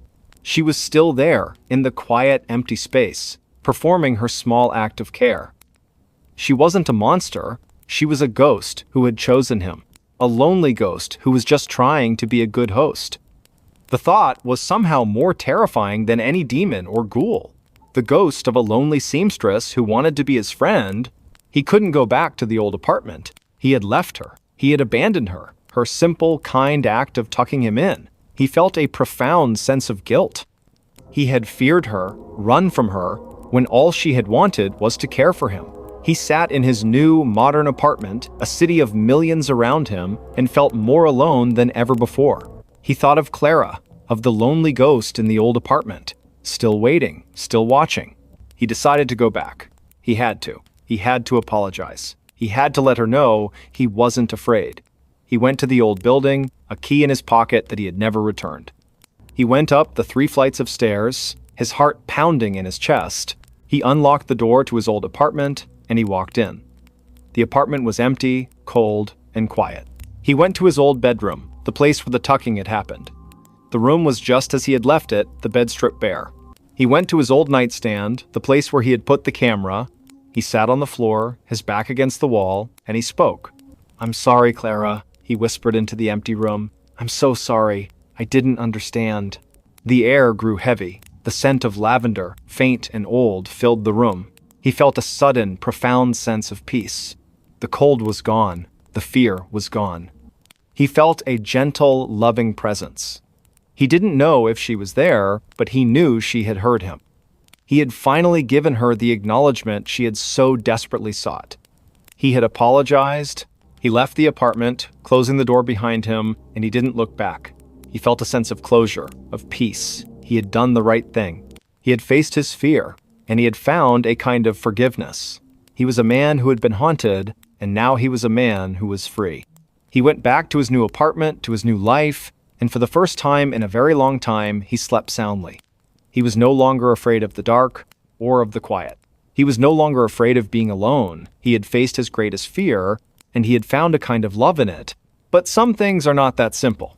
She was still there, in the quiet, empty space, performing her small act of care. She wasn't a monster. She was a ghost who had chosen him. A lonely ghost who was just trying to be a good host. The thought was somehow more terrifying than any demon or ghoul. The ghost of a lonely seamstress who wanted to be his friend. He couldn't go back to the old apartment. He had left her. He had abandoned her. Her simple, kind act of tucking him in. He felt a profound sense of guilt. He had feared her, run from her, when all she had wanted was to care for him. He sat in his new, modern apartment, a city of millions around him, and felt more alone than ever before. He thought of Clara, of the lonely ghost in the old apartment, still waiting, still watching. He decided to go back. He had to. He had to apologize. He had to let her know he wasn't afraid. He went to the old building, a key in his pocket that he had never returned. He went up the 3 flights of stairs, his heart pounding in his chest. He unlocked the door to his old apartment, and he walked in. The apartment was empty, cold, and quiet. He went to his old bedroom, the place where the tucking had happened. The room was just as he had left it, the bed stripped bare. He went to his old nightstand, the place where he had put the camera. He sat on the floor, his back against the wall, and he spoke. "I'm sorry, Clara," he whispered into the empty room. "I'm so sorry. I didn't understand." The air grew heavy. The scent of lavender, faint and old, filled the room. He felt a sudden, profound sense of peace. The cold was gone. The fear was gone. He felt a gentle, loving presence. He didn't know if she was there, but he knew she had heard him. He had finally given her the acknowledgement she had so desperately sought. He had apologized. He left the apartment, closing the door behind him, and he didn't look back. He felt a sense of closure, of peace. He had done the right thing. He had faced his fear, and he had found a kind of forgiveness. He was a man who had been haunted, and now he was a man who was free. He went back to his new apartment, to his new life, and for the first time in a very long time, he slept soundly. He was no longer afraid of the dark or of the quiet. He was no longer afraid of being alone. He had faced his greatest fear, and he had found a kind of love in it. But some things are not that simple.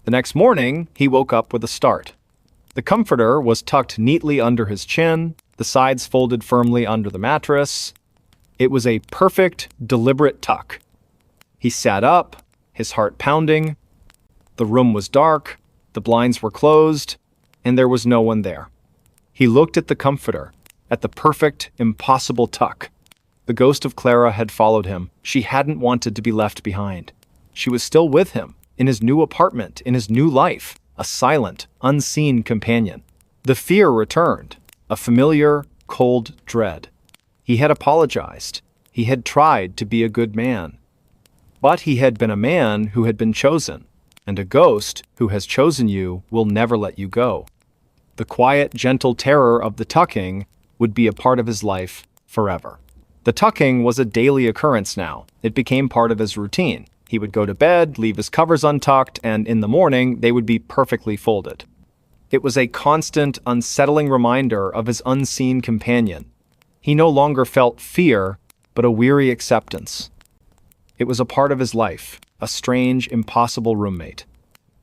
The next morning, he woke up with a start. The comforter was tucked neatly under his chin, the sides folded firmly under the mattress. It was a perfect, deliberate tuck. He sat up, his heart pounding. The room was dark, the blinds were closed, and there was no one there. He looked at the comforter, at the perfect, impossible tuck. The ghost of Clara had followed him. She hadn't wanted to be left behind. She was still with him, in his new apartment, in his new life, a silent, unseen companion. The fear returned, a familiar, cold dread. He had apologized. He had tried to be a good man. But he had been a man who had been chosen, and a ghost who has chosen you will never let you go. The quiet, gentle terror of the tucking would be a part of his life forever. The tucking was a daily occurrence now. It became part of his routine. He would go to bed, leave his covers untucked, and in the morning they would be perfectly folded. It was a constant, unsettling reminder of his unseen companion. He no longer felt fear, but a weary acceptance. It was a part of his life, a strange, impossible roommate.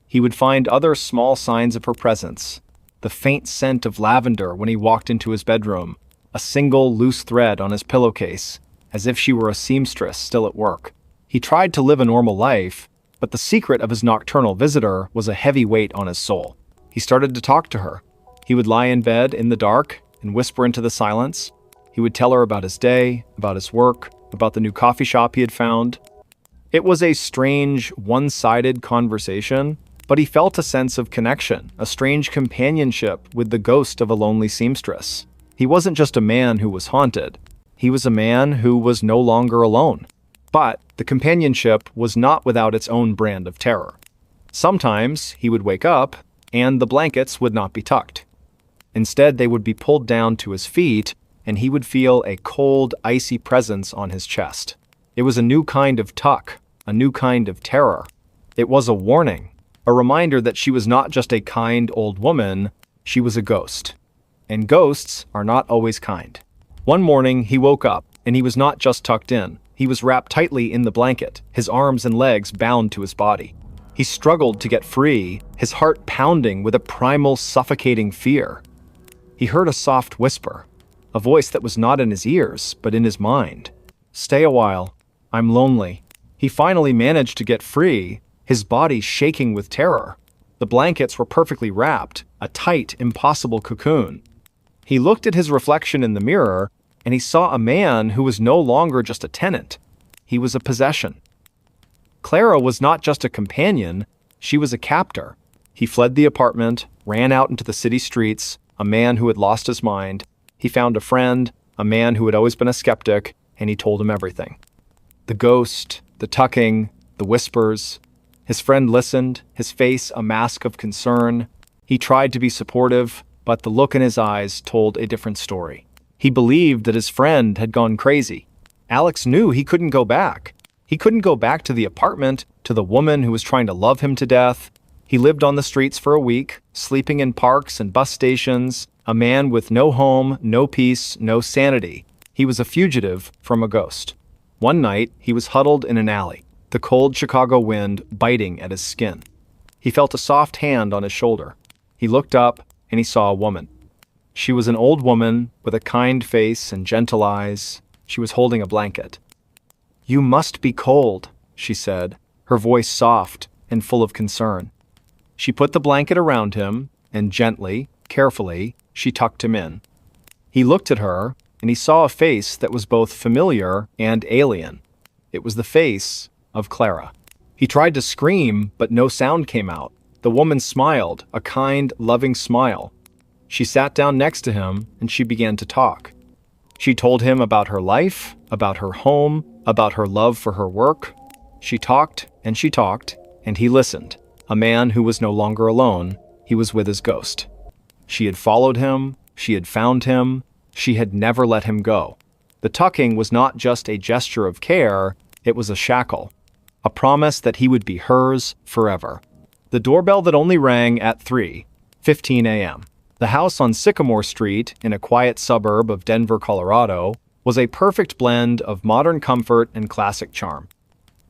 He would find other small signs of her presence. The faint scent of lavender when he walked into his bedroom, a single loose thread on his pillowcase, as if she were a seamstress still at work. He tried to live a normal life, but the secret of his nocturnal visitor was a heavy weight on his soul. He started to talk to her. He would lie in bed in the dark and whisper into the silence. He would tell her about his day, about his work, about the new coffee shop he had found. It was a strange, one-sided conversation, but he felt a sense of connection, a strange companionship with the ghost of a lonely seamstress. He wasn't just a man who was haunted. He was a man who was no longer alone. But the companionship was not without its own brand of terror. Sometimes he would wake up, and the blankets would not be tucked. Instead, they would be pulled down to his feet, and he would feel a cold, icy presence on his chest. It was a new kind of tuck, a new kind of terror. It was a warning, a reminder that she was not just a kind old woman, she was a ghost. And ghosts are not always kind. One morning, he woke up, and he was not just tucked in. He was wrapped tightly in the blanket, his arms and legs bound to his body. He struggled to get free, his heart pounding with a primal, suffocating fear. He heard a soft whisper, a voice that was not in his ears, but in his mind. "Stay a while. I'm lonely." He finally managed to get free, his body shaking with terror. The blankets were perfectly wrapped, a tight, impossible cocoon. He looked at his reflection in the mirror, and he saw a man who was no longer just a tenant. He was a possession. Clara was not just a companion, she was a captor. He fled the apartment, ran out into the city streets, a man who had lost his mind. He found a friend, a man who had always been a skeptic, and he told him everything. The ghost, the tucking, the whispers. His friend listened, his face a mask of concern. He tried to be supportive, but the look in his eyes told a different story. He believed that his friend had gone crazy. Alex knew he couldn't go back. He couldn't go back to the apartment, to the woman who was trying to love him to death. He lived on the streets for a week, sleeping in parks and bus stations, a man with no home, no peace, no sanity. He was a fugitive from a ghost. One night, he was huddled in an alley, the cold Chicago wind biting at his skin. He felt a soft hand on his shoulder. He looked up, and he saw a woman. She was an old woman with a kind face and gentle eyes. She was holding a blanket. "You must be cold," she said, her voice soft and full of concern. She put the blanket around him, and gently, carefully, she tucked him in. He looked at her, and he saw a face that was both familiar and alien. It was the face of Clara. He tried to scream, but no sound came out. The woman smiled, a kind, loving smile. She sat down next to him, and she began to talk. She told him about her life, about her home, about her love for her work. She talked, and he listened. A man who was no longer alone, he was with his ghost. She had followed him, she had found him, she had never let him go. The tucking was not just a gesture of care, it was a shackle, a promise that he would be hers forever. The doorbell that only rang at 3:15 a.m. The house on Sycamore Street, in a quiet suburb of Denver, Colorado, was a perfect blend of modern comfort and classic charm.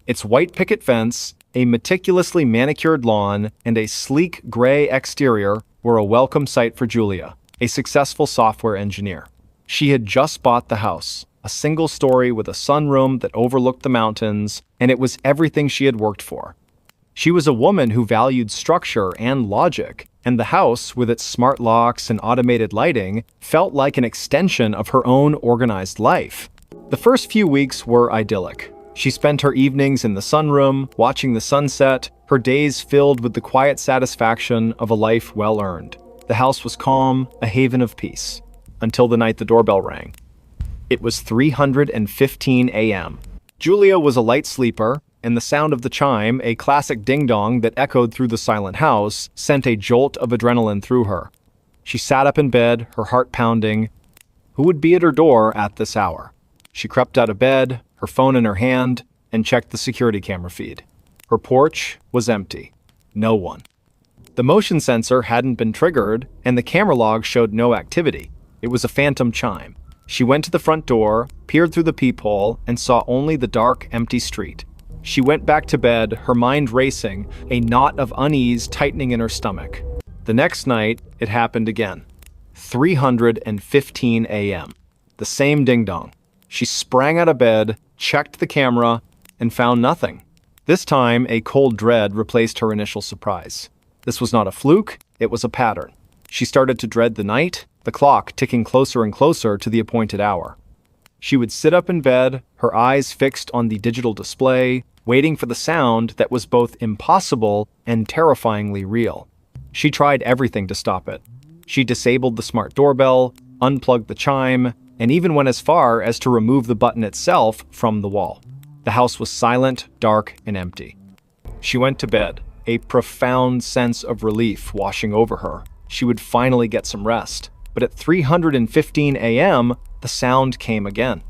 Its white picket fence, a meticulously manicured lawn, and a sleek gray exterior were a welcome sight for Julia, a successful software engineer. She had just bought the house, a single story with a sunroom that overlooked the mountains, and it was everything she had worked for. She was a woman who valued structure and logic, and the house, with its smart locks and automated lighting, felt like an extension of her own organized life. The first few weeks were idyllic. She spent her evenings in the sunroom, watching the sunset, her days filled with the quiet satisfaction of a life well earned. The house was calm, a haven of peace, until the night the doorbell rang. It was 3:15 a.m. Julia was a light sleeper, and the sound of the chime, a classic ding-dong that echoed through the silent house, sent a jolt of adrenaline through her. She sat up in bed, her heart pounding. Who would be at her door at this hour? She crept out of bed, her phone in her hand, and checked the security camera feed. Her porch was empty. No one. The motion sensor hadn't been triggered, and the camera log showed no activity. It was a phantom chime. She went to the front door, peered through the peephole, and saw only the dark, empty street. She went back to bed, her mind racing, a knot of unease tightening in her stomach. The next night, it happened again. 3:15 a.m. The same ding-dong. She sprang out of bed, checked the camera, and found nothing. This time, a cold dread replaced her initial surprise. This was not a fluke, it was a pattern. She started to dread the night, the clock ticking closer and closer to the appointed hour. She would sit up in bed, her eyes fixed on the digital display, waiting for the sound that was both impossible and terrifyingly real. She tried everything to stop it. She disabled the smart doorbell, unplugged the chime, and even went as far as to remove the button itself from the wall. The house was silent, dark, and empty. She went to bed, a profound sense of relief washing over her. She would finally get some rest. But at 3:15 a.m., the sound came again.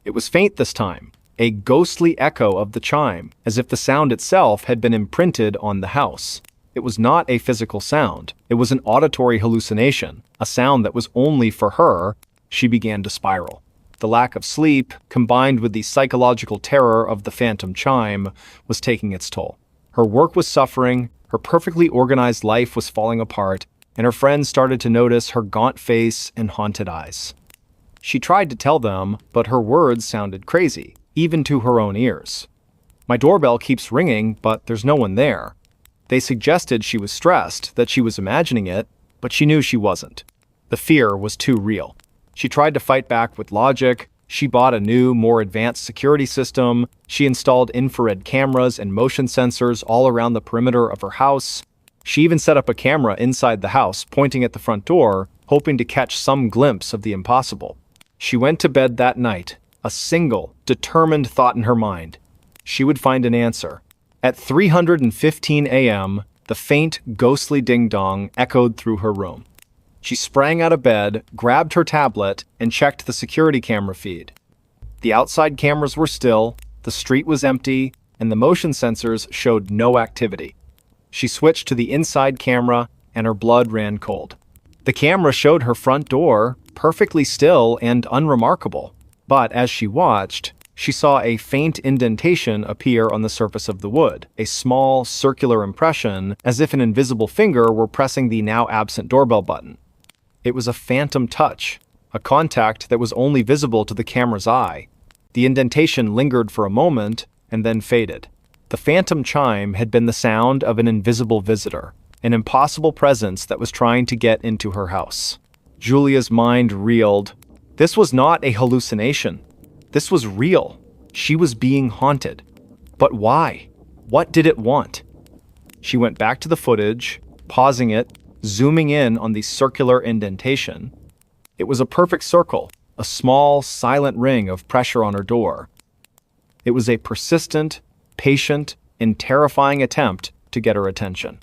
It was faint this time, a ghostly echo of the chime, as if the sound itself had been imprinted on the house. It was not a physical sound. It was an auditory hallucination, a sound that was only for her. She began to spiral. The lack of sleep, combined with the psychological terror of the phantom chime, was taking its toll. Her work was suffering, her perfectly organized life was falling apart, and her friends started to notice her gaunt face and haunted eyes. She tried to tell them, but her words sounded crazy, even to her own ears. My doorbell keeps ringing, but there's no one there. They suggested she was stressed, that she was imagining it, but she knew she wasn't. The fear was too real. She tried to fight back with logic. She bought a new, more advanced security system. She installed infrared cameras and motion sensors all around the perimeter of her house. She even set up a camera inside the house, pointing at the front door, hoping to catch some glimpse of the impossible. She went to bed that night, a single, determined thought in her mind. She would find an answer. At 3:15 a.m., the faint, ghostly ding-dong echoed through her room. She sprang out of bed, grabbed her tablet, and checked the security camera feed. The outside cameras were still, the street was empty, and the motion sensors showed no activity. She switched to the inside camera, and her blood ran cold. The camera showed her front door, perfectly still and unremarkable. But as she watched, she saw a faint indentation appear on the surface of the wood, a small, circular impression, as if an invisible finger were pressing the now absent doorbell button. It was a phantom touch, a contact that was only visible to the camera's eye. The indentation lingered for a moment and then faded. The phantom chime had been the sound of an invisible visitor, an impossible presence that was trying to get into her house. Julia's mind reeled. This was not a hallucination. This was real. She was being haunted. But why? What did it want? She went back to the footage, pausing it, zooming in on the circular indentation. It was a perfect circle, a small, silent ring of pressure on her door. It was a persistent, patient, and terrifying attempt to get her attention.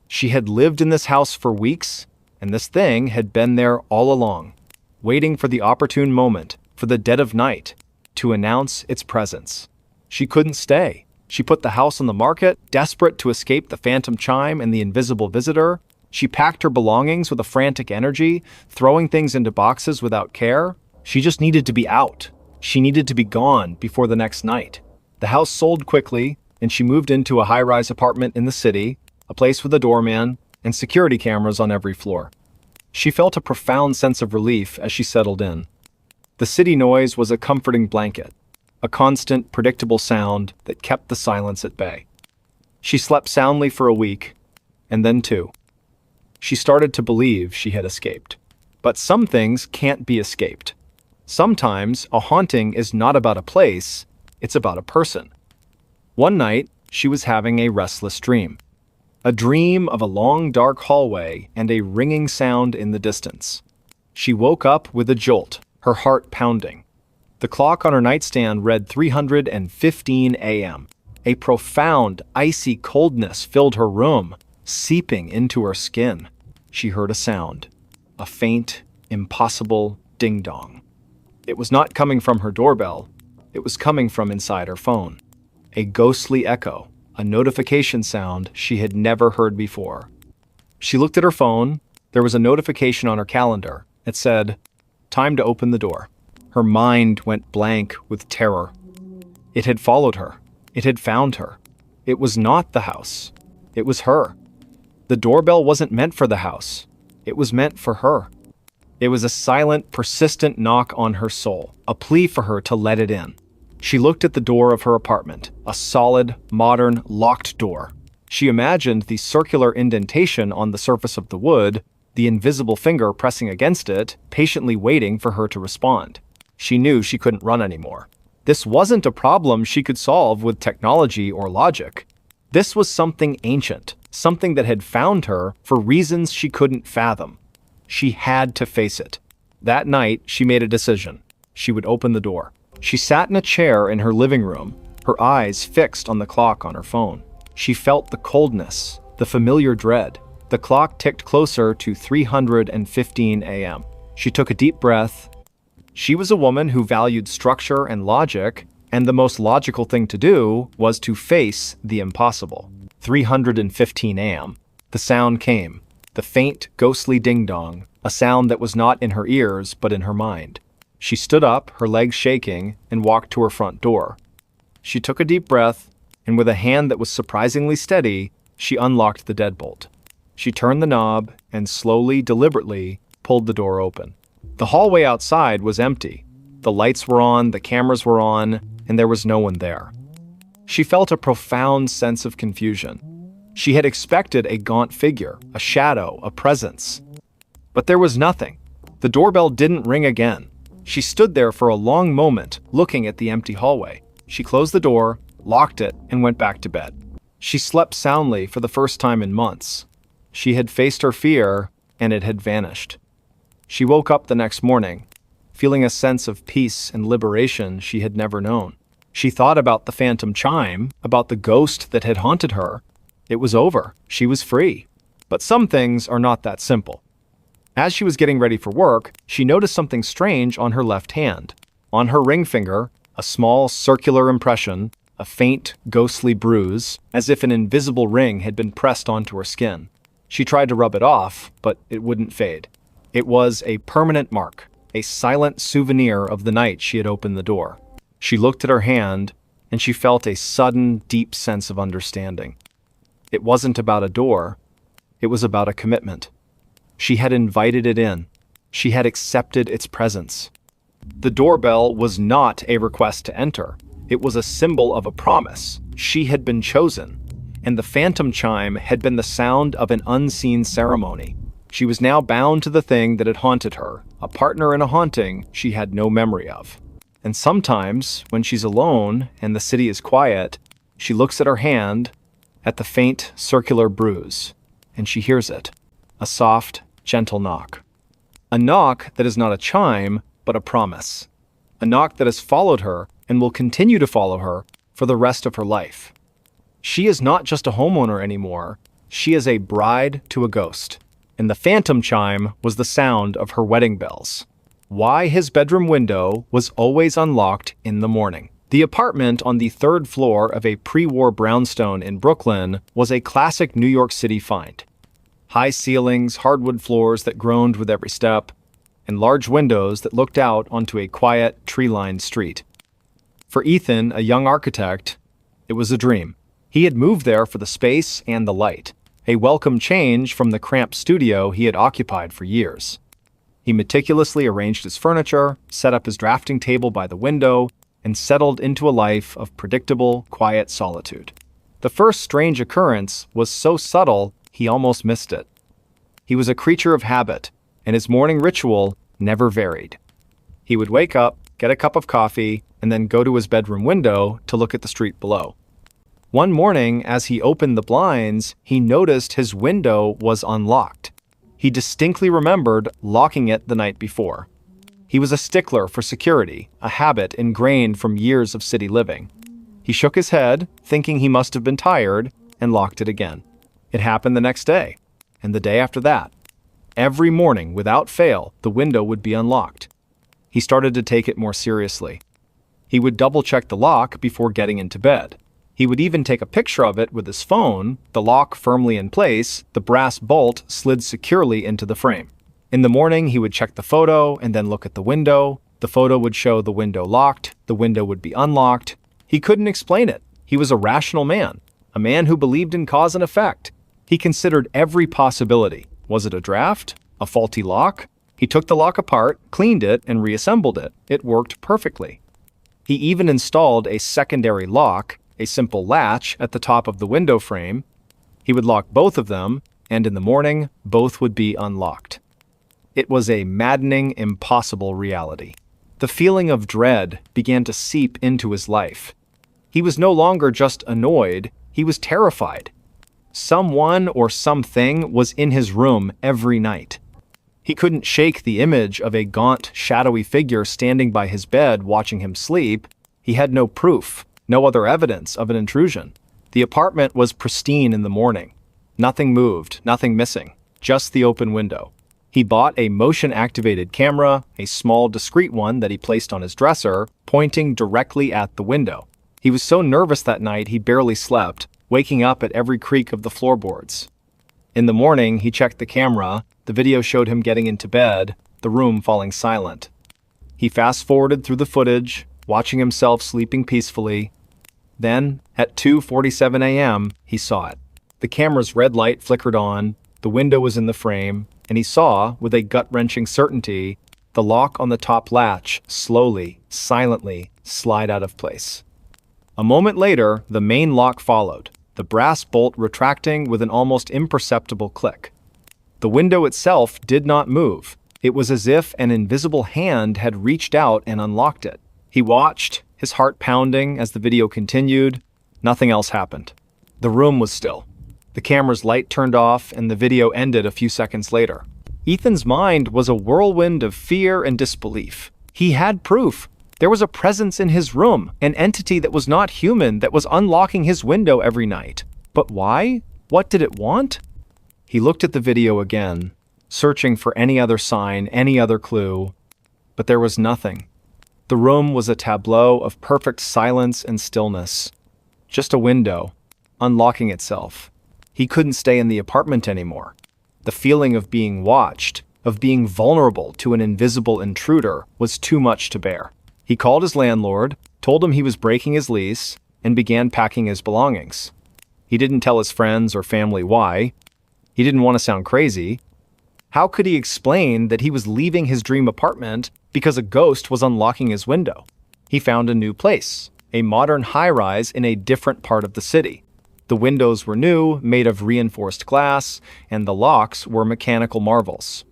She had lived in this house for weeks, and this thing had been there all along, waiting for the opportune moment, for the dead of night, to announce its presence. She couldn't stay. She put the house on the market, desperate to escape the phantom chime and the invisible visitor. She packed her belongings with a frantic energy, throwing things into boxes without care. She just needed to be out. She needed to be gone before the next night. The house sold quickly, and she moved into a high-rise apartment in the city, a place with a doorman and security cameras on every floor. She felt a profound sense of relief as she settled in. The city noise was a comforting blanket, a constant, predictable sound that kept the silence at bay. She slept soundly for a week, and then two. She started to believe she had escaped. But some things can't be escaped. Sometimes a haunting is not about a place, it's about a person. One night, she was having a restless dream. A dream of a long, dark hallway and a ringing sound in the distance. She woke up with a jolt, her heart pounding. The clock on her nightstand read 3:15 a.m. A profound, icy coldness filled her room, seeping into her skin. She heard a sound, a faint, impossible ding-dong. It was not coming from her doorbell. It was coming from inside her phone. A ghostly echo, a notification sound she had never heard before. She looked at her phone. There was a notification on her calendar. It said, "Time to open the door." Her mind went blank with terror. It had followed her. It had found her. It was not the house. It was her. The doorbell wasn't meant for the house. It was meant for her. It was a silent, persistent knock on her soul, a plea for her to let it in. She looked at the door of her apartment, a solid, modern, locked door. She imagined the circular indentation on the surface of the wood, the invisible finger pressing against it, patiently waiting for her to respond. She knew she couldn't run anymore. This wasn't a problem she could solve with technology or logic. This was something ancient, something that had found her for reasons she couldn't fathom. She had to face it. That night, she made a decision. She would open the door. She sat in a chair in her living room, her eyes fixed on the clock on her phone. She felt the coldness, the familiar dread. The clock ticked closer to 3:15 a.m. She took a deep breath. She was a woman who valued structure and logic, and the most logical thing to do was to face the impossible. 3:15 a.m. The sound came, the faint, ghostly ding-dong, a sound that was not in her ears but in her mind. She stood up, her legs shaking, and walked to her front door. She took a deep breath, and with a hand that was surprisingly steady, she unlocked the deadbolt. She turned the knob and slowly, deliberately, pulled the door open. The hallway outside was empty. The lights were on, the cameras were on, and there was no one there. She felt a profound sense of confusion. She had expected a gaunt figure, a shadow, a presence. But there was nothing. The doorbell didn't ring again. She stood there for a long moment, looking at the empty hallway. She closed the door, locked it, and went back to bed. She slept soundly for the first time in months. She had faced her fear, and it had vanished. She woke up the next morning, feeling a sense of peace and liberation she had never known. She thought about the phantom chime, about the ghost that had haunted her. It was over. She was free. But some things are not that simple. As she was getting ready for work, she noticed something strange on her left hand. On her ring finger, a small circular impression, a faint, ghostly bruise, as if an invisible ring had been pressed onto her skin. She tried to rub it off, but it wouldn't fade. It was a permanent mark, a silent souvenir of the night she had opened the door. She looked at her hand, and she felt a sudden, deep sense of understanding. It wasn't about a door. It was about a commitment. She had invited it in. She had accepted its presence. The doorbell was not a request to enter. It was a symbol of a promise. She had been chosen, and the phantom chime had been the sound of an unseen ceremony. She was now bound to the thing that had haunted her, a partner in a haunting she had no memory of. And sometimes, when she's alone and the city is quiet, she looks at her hand, at the faint, circular bruise, and she hears it, a soft, gentle knock. A knock that is not a chime, but a promise. A knock that has followed her and will continue to follow her for the rest of her life. She is not just a homeowner anymore. She is a bride to a ghost. And the phantom chime was the sound of her wedding bells. Why his bedroom window was always unlocked in the morning. The apartment on the third floor of a pre-war brownstone in Brooklyn was a classic New York City find. High ceilings, hardwood floors that groaned with every step, and large windows that looked out onto a quiet, tree-lined street. For Ethan, a young architect, it was a dream. He had moved there for the space and the light, a welcome change from the cramped studio he had occupied for years. He meticulously arranged his furniture, set up his drafting table by the window, and settled into a life of predictable, quiet solitude. The first strange occurrence was so subtle he almost missed it. He was a creature of habit, and his morning ritual never varied. He would wake up, get a cup of coffee, and then go to his bedroom window to look at the street below. One morning, as he opened the blinds, he noticed his window was unlocked. He distinctly remembered locking it the night before. He was a stickler for security, a habit ingrained from years of city living. He shook his head, thinking he must have been tired, and locked it again. It happened the next day, and the day after that. Every morning, without fail, the window would be unlocked. He started to take it more seriously. He would double-check the lock before getting into bed. He would even take a picture of it with his phone, the lock firmly in place, the brass bolt slid securely into the frame. In the morning, he would check the photo and then look at the window. The photo would show the window locked, the window would be unlocked. He couldn't explain it. He was a rational man, a man who believed in cause and effect. He considered every possibility. Was it a draft? A faulty lock? He took the lock apart, cleaned it, and reassembled it. It worked perfectly. He even installed a secondary lock, a simple latch, at the top of the window frame. He would lock both of them, and in the morning, both would be unlocked. It was a maddening, impossible reality. The feeling of dread began to seep into his life. He was no longer just annoyed, he was terrified. Someone or something was in his room every night. He couldn't shake the image of a gaunt, shadowy figure standing by his bed watching him sleep. He had no proof, no other evidence of an intrusion. The apartment was pristine in the morning. Nothing moved, nothing missing, just the open window. He bought a motion-activated camera, a small, discreet one that he placed on his dresser, pointing directly at the window. He was so nervous that night he barely slept, waking up at every creak of the floorboards. In the morning, he checked the camera. The video showed him getting into bed, the room falling silent. He fast-forwarded through the footage, watching himself sleeping peacefully. Then, at 2:47 a.m., he saw it. The camera's red light flickered on, the window was in the frame, and he saw, with a gut-wrenching certainty, the lock on the top latch slowly, silently slide out of place. A moment later, the main lock followed, the brass bolt retracting with an almost imperceptible click. The window itself did not move. It was as if an invisible hand had reached out and unlocked it. He watched, his heart pounding as the video continued. Nothing else happened. The room was still. The camera's light turned off and the video ended a few seconds later. Ethan's mind was a whirlwind of fear and disbelief. He had proof. There was a presence in his room, an entity that was not human that was unlocking his window every night. But why? What did it want? He looked at the video again, searching for any other sign, any other clue, but there was nothing. The room was a tableau of perfect silence and stillness. Just a window, unlocking itself. He couldn't stay in the apartment anymore. The feeling of being watched, of being vulnerable to an invisible intruder, was too much to bear. He called his landlord, told him he was breaking his lease, and began packing his belongings. He didn't tell his friends or family why. He didn't want to sound crazy. How could he explain that he was leaving his dream apartment because a ghost was unlocking his window? He found a new place, a modern high-rise in a different part of the city. The windows were new, made of reinforced glass, and the locks were mechanical marvels.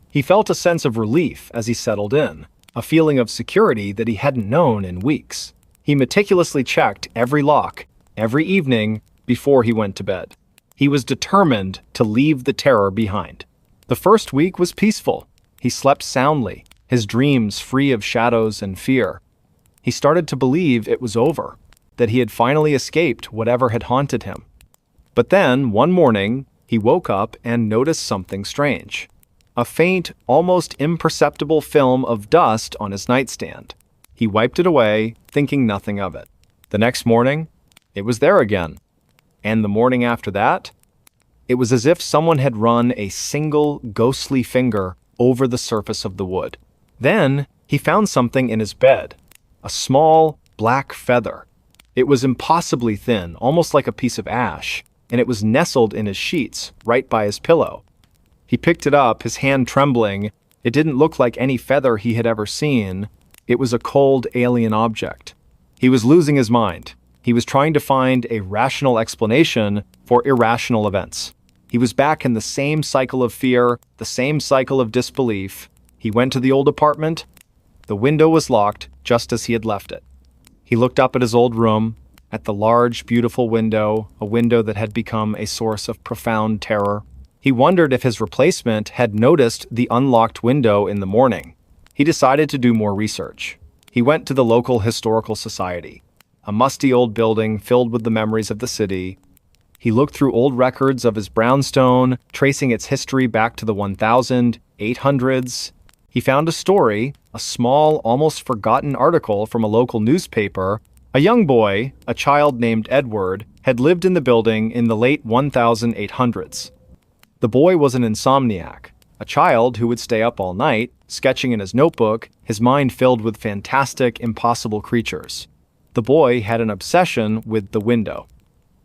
He felt a sense of relief as he settled in, a feeling of security that he hadn't known in weeks. He meticulously checked every lock, every evening, before he went to bed. He was determined to leave the terror behind. The first week was peaceful. He slept soundly, his dreams free of shadows and fear. He started to believe it was over, that he had finally escaped whatever had haunted him. But then, one morning, he woke up and noticed something strange. A faint, almost imperceptible film of dust on his nightstand. He wiped it away, thinking nothing of it. The next morning, it was there again. And the morning after that, it was as if someone had run a single ghostly finger over the surface of the wood. Then, he found something in his bed. A small, black feather. It was impossibly thin, almost like a piece of ash, and it was nestled in his sheets, right by his pillow. He picked it up, his hand trembling. It didn't look like any feather he had ever seen. It was a cold, alien object. He was losing his mind. He was trying to find a rational explanation for irrational events. He was back in the same cycle of fear, the same cycle of disbelief. He went to the old apartment. The window was locked, just as he had left it. He looked up at his old room, at the large, beautiful window, a window that had become a source of profound terror. He wondered if his replacement had noticed the unlocked window in the morning. He decided to do more research. He went to the local historical society, a musty old building filled with the memories of the city. He looked through old records of his brownstone, tracing its history back to the 1800s. He found a story, a small, almost forgotten article from a local newspaper. A young boy, a child named Edward, had lived in the building in the late 1800s. The boy was an insomniac, a child who would stay up all night, sketching in his notebook, his mind filled with fantastic, impossible creatures. The boy had an obsession with the window.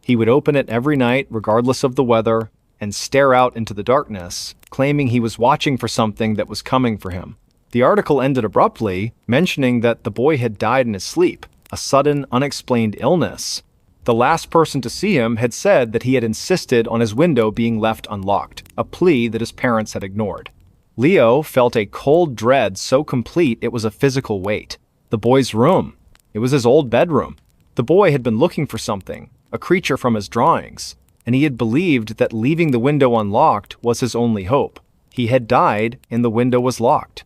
He would open it every night, regardless of the weather, and stare out into the darkness, claiming he was watching for something that was coming for him. The article ended abruptly, mentioning that the boy had died in his sleep, a sudden, unexplained illness. The last person to see him had said that he had insisted on his window being left unlocked, a plea that his parents had ignored. Leo felt a cold dread so complete it was a physical weight. The boy's room. It was his old bedroom. The boy had been looking for something, a creature from his drawings, and he had believed that leaving the window unlocked was his only hope. He had died and the window was locked.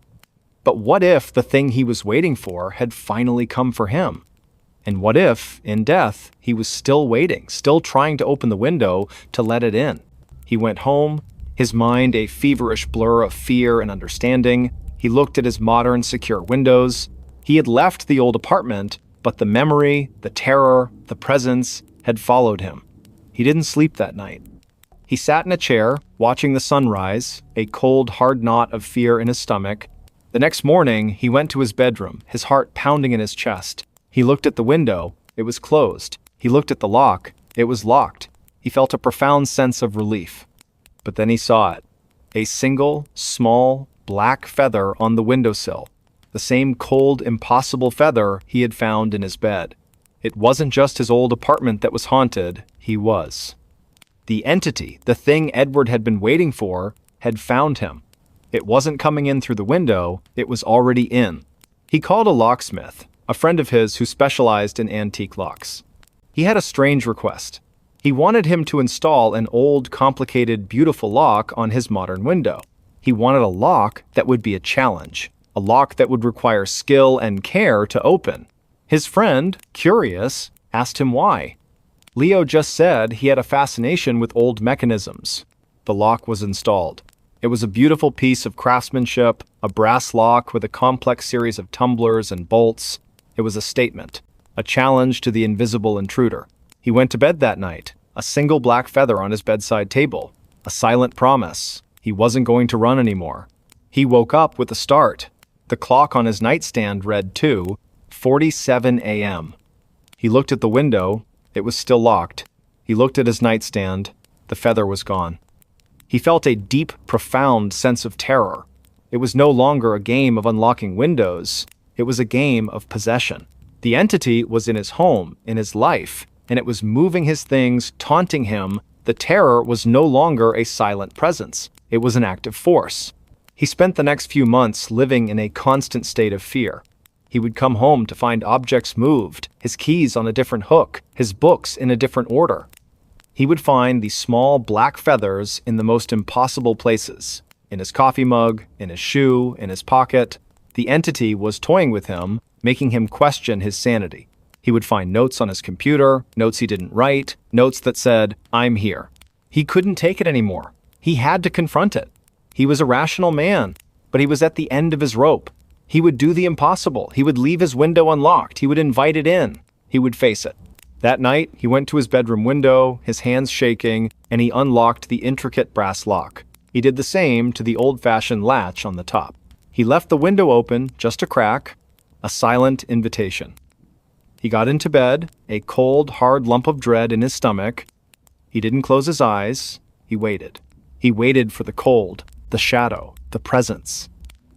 But what if the thing he was waiting for had finally come for him? And what if, in death, he was still waiting, still trying to open the window to let it in? He went home, his mind a feverish blur of fear and understanding. He looked at his modern, secure windows. He had left the old apartment, but the memory, the terror, the presence had followed him. He didn't sleep that night. He sat in a chair, watching the sunrise, a cold, hard knot of fear in his stomach. The next morning, he went to his bedroom, his heart pounding in his chest. He looked at the window, It was closed. He looked at the lock. It was locked. He felt a profound sense of relief. But then he saw it. A single, small, black feather on the windowsill. The same cold, impossible feather he had found in his bed. It wasn't just his old apartment that was haunted. He was. The entity, the thing Edward had been waiting for, had found him. It wasn't coming in through the window. It was already in. He called a locksmith, a friend of his who specialized in antique locks. He had a strange request. He wanted him to install an old, complicated, beautiful lock on his modern window. He wanted a lock that would be a challenge, a lock that would require skill and care to open. His friend, curious, asked him why. Leo just said he had a fascination with old mechanisms. The lock was installed. It was a beautiful piece of craftsmanship, a brass lock with a complex series of tumblers and bolts. It was a statement, a challenge to the invisible intruder. He went to bed that night, a single black feather on his bedside table, a silent promise. He wasn't going to run anymore. He woke up with a start. The clock on his nightstand read 2:47 a.m. He looked at the window. It was still locked. He looked at his nightstand. The feather was gone. He felt a deep, profound sense of terror. It was no longer a game of unlocking windows. It was a game of possession. The entity was in his home, in his life, and it was moving his things, taunting him. The terror was no longer a silent presence. It was an active force. He spent the next few months living in a constant state of fear. He would come home to find objects moved, his keys on a different hook, his books in a different order. He would find these small black feathers in the most impossible places, in his coffee mug, in his shoe, in his pocket. The entity was toying with him, making him question his sanity. He would find notes on his computer, notes he didn't write, notes that said, "I'm here." He couldn't take it anymore. He had to confront it. He was a rational man, but he was at the end of his rope. He would do the impossible. He would leave his window unlocked. He would invite it in. He would face it. That night, he went to his bedroom window, his hands shaking, and he unlocked the intricate brass lock. He did the same to the old-fashioned latch on the top. He left the window open, just a crack, a silent invitation. He got into bed, a cold, hard lump of dread in his stomach. He didn't close his eyes. He waited. He waited for the cold, the shadow, the presence.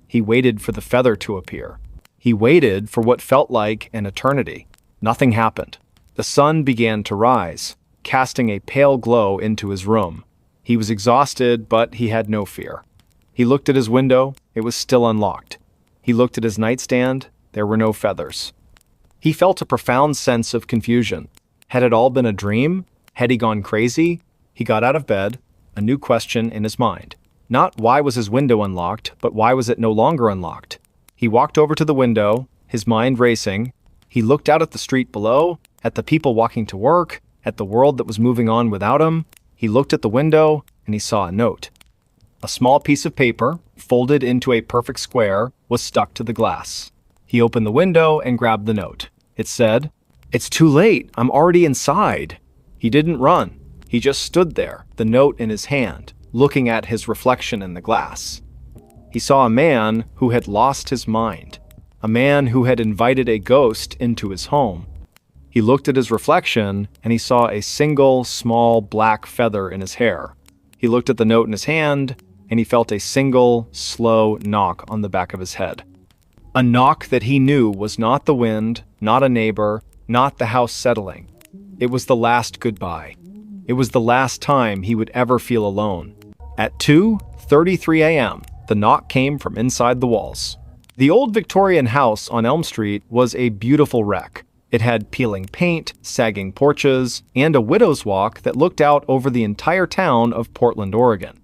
He waited for the feather to appear. He waited for what felt like an eternity. Nothing happened. The sun began to rise, casting a pale glow into his room. He was exhausted, but he had no fear. He looked at his window. It was still unlocked. He looked at his nightstand. There were no feathers. He felt a profound sense of confusion. Had it all been a dream? Had he gone crazy? He got out of bed, a new question in his mind. Not why was his window unlocked, but why was it no longer unlocked? He walked over to the window, his mind racing. He looked out at the street below, at the people walking to work, at the world that was moving on without him. He looked at the window, and he saw a note. A small piece of paper, folded into a perfect square, was stuck to the glass. He opened the window and grabbed the note. It said, "It's too late. I'm already inside." He didn't run. He just stood there, the note in his hand, looking at his reflection in the glass. He saw a man who had lost his mind, a man who had invited a ghost into his home. He looked at his reflection, and he saw a single, small, black feather in his hair. He looked at the note in his hand, and he felt a single, slow knock on the back of his head. A knock that he knew was not the wind, not a neighbor, not the house settling. It was the last goodbye. It was the last time he would ever feel alone. At 2:33 a.m., the knock came from inside the walls. The old Victorian house on Elm Street was a beautiful wreck. It had peeling paint, sagging porches, and a widow's walk that looked out over the entire town of Portland, Oregon.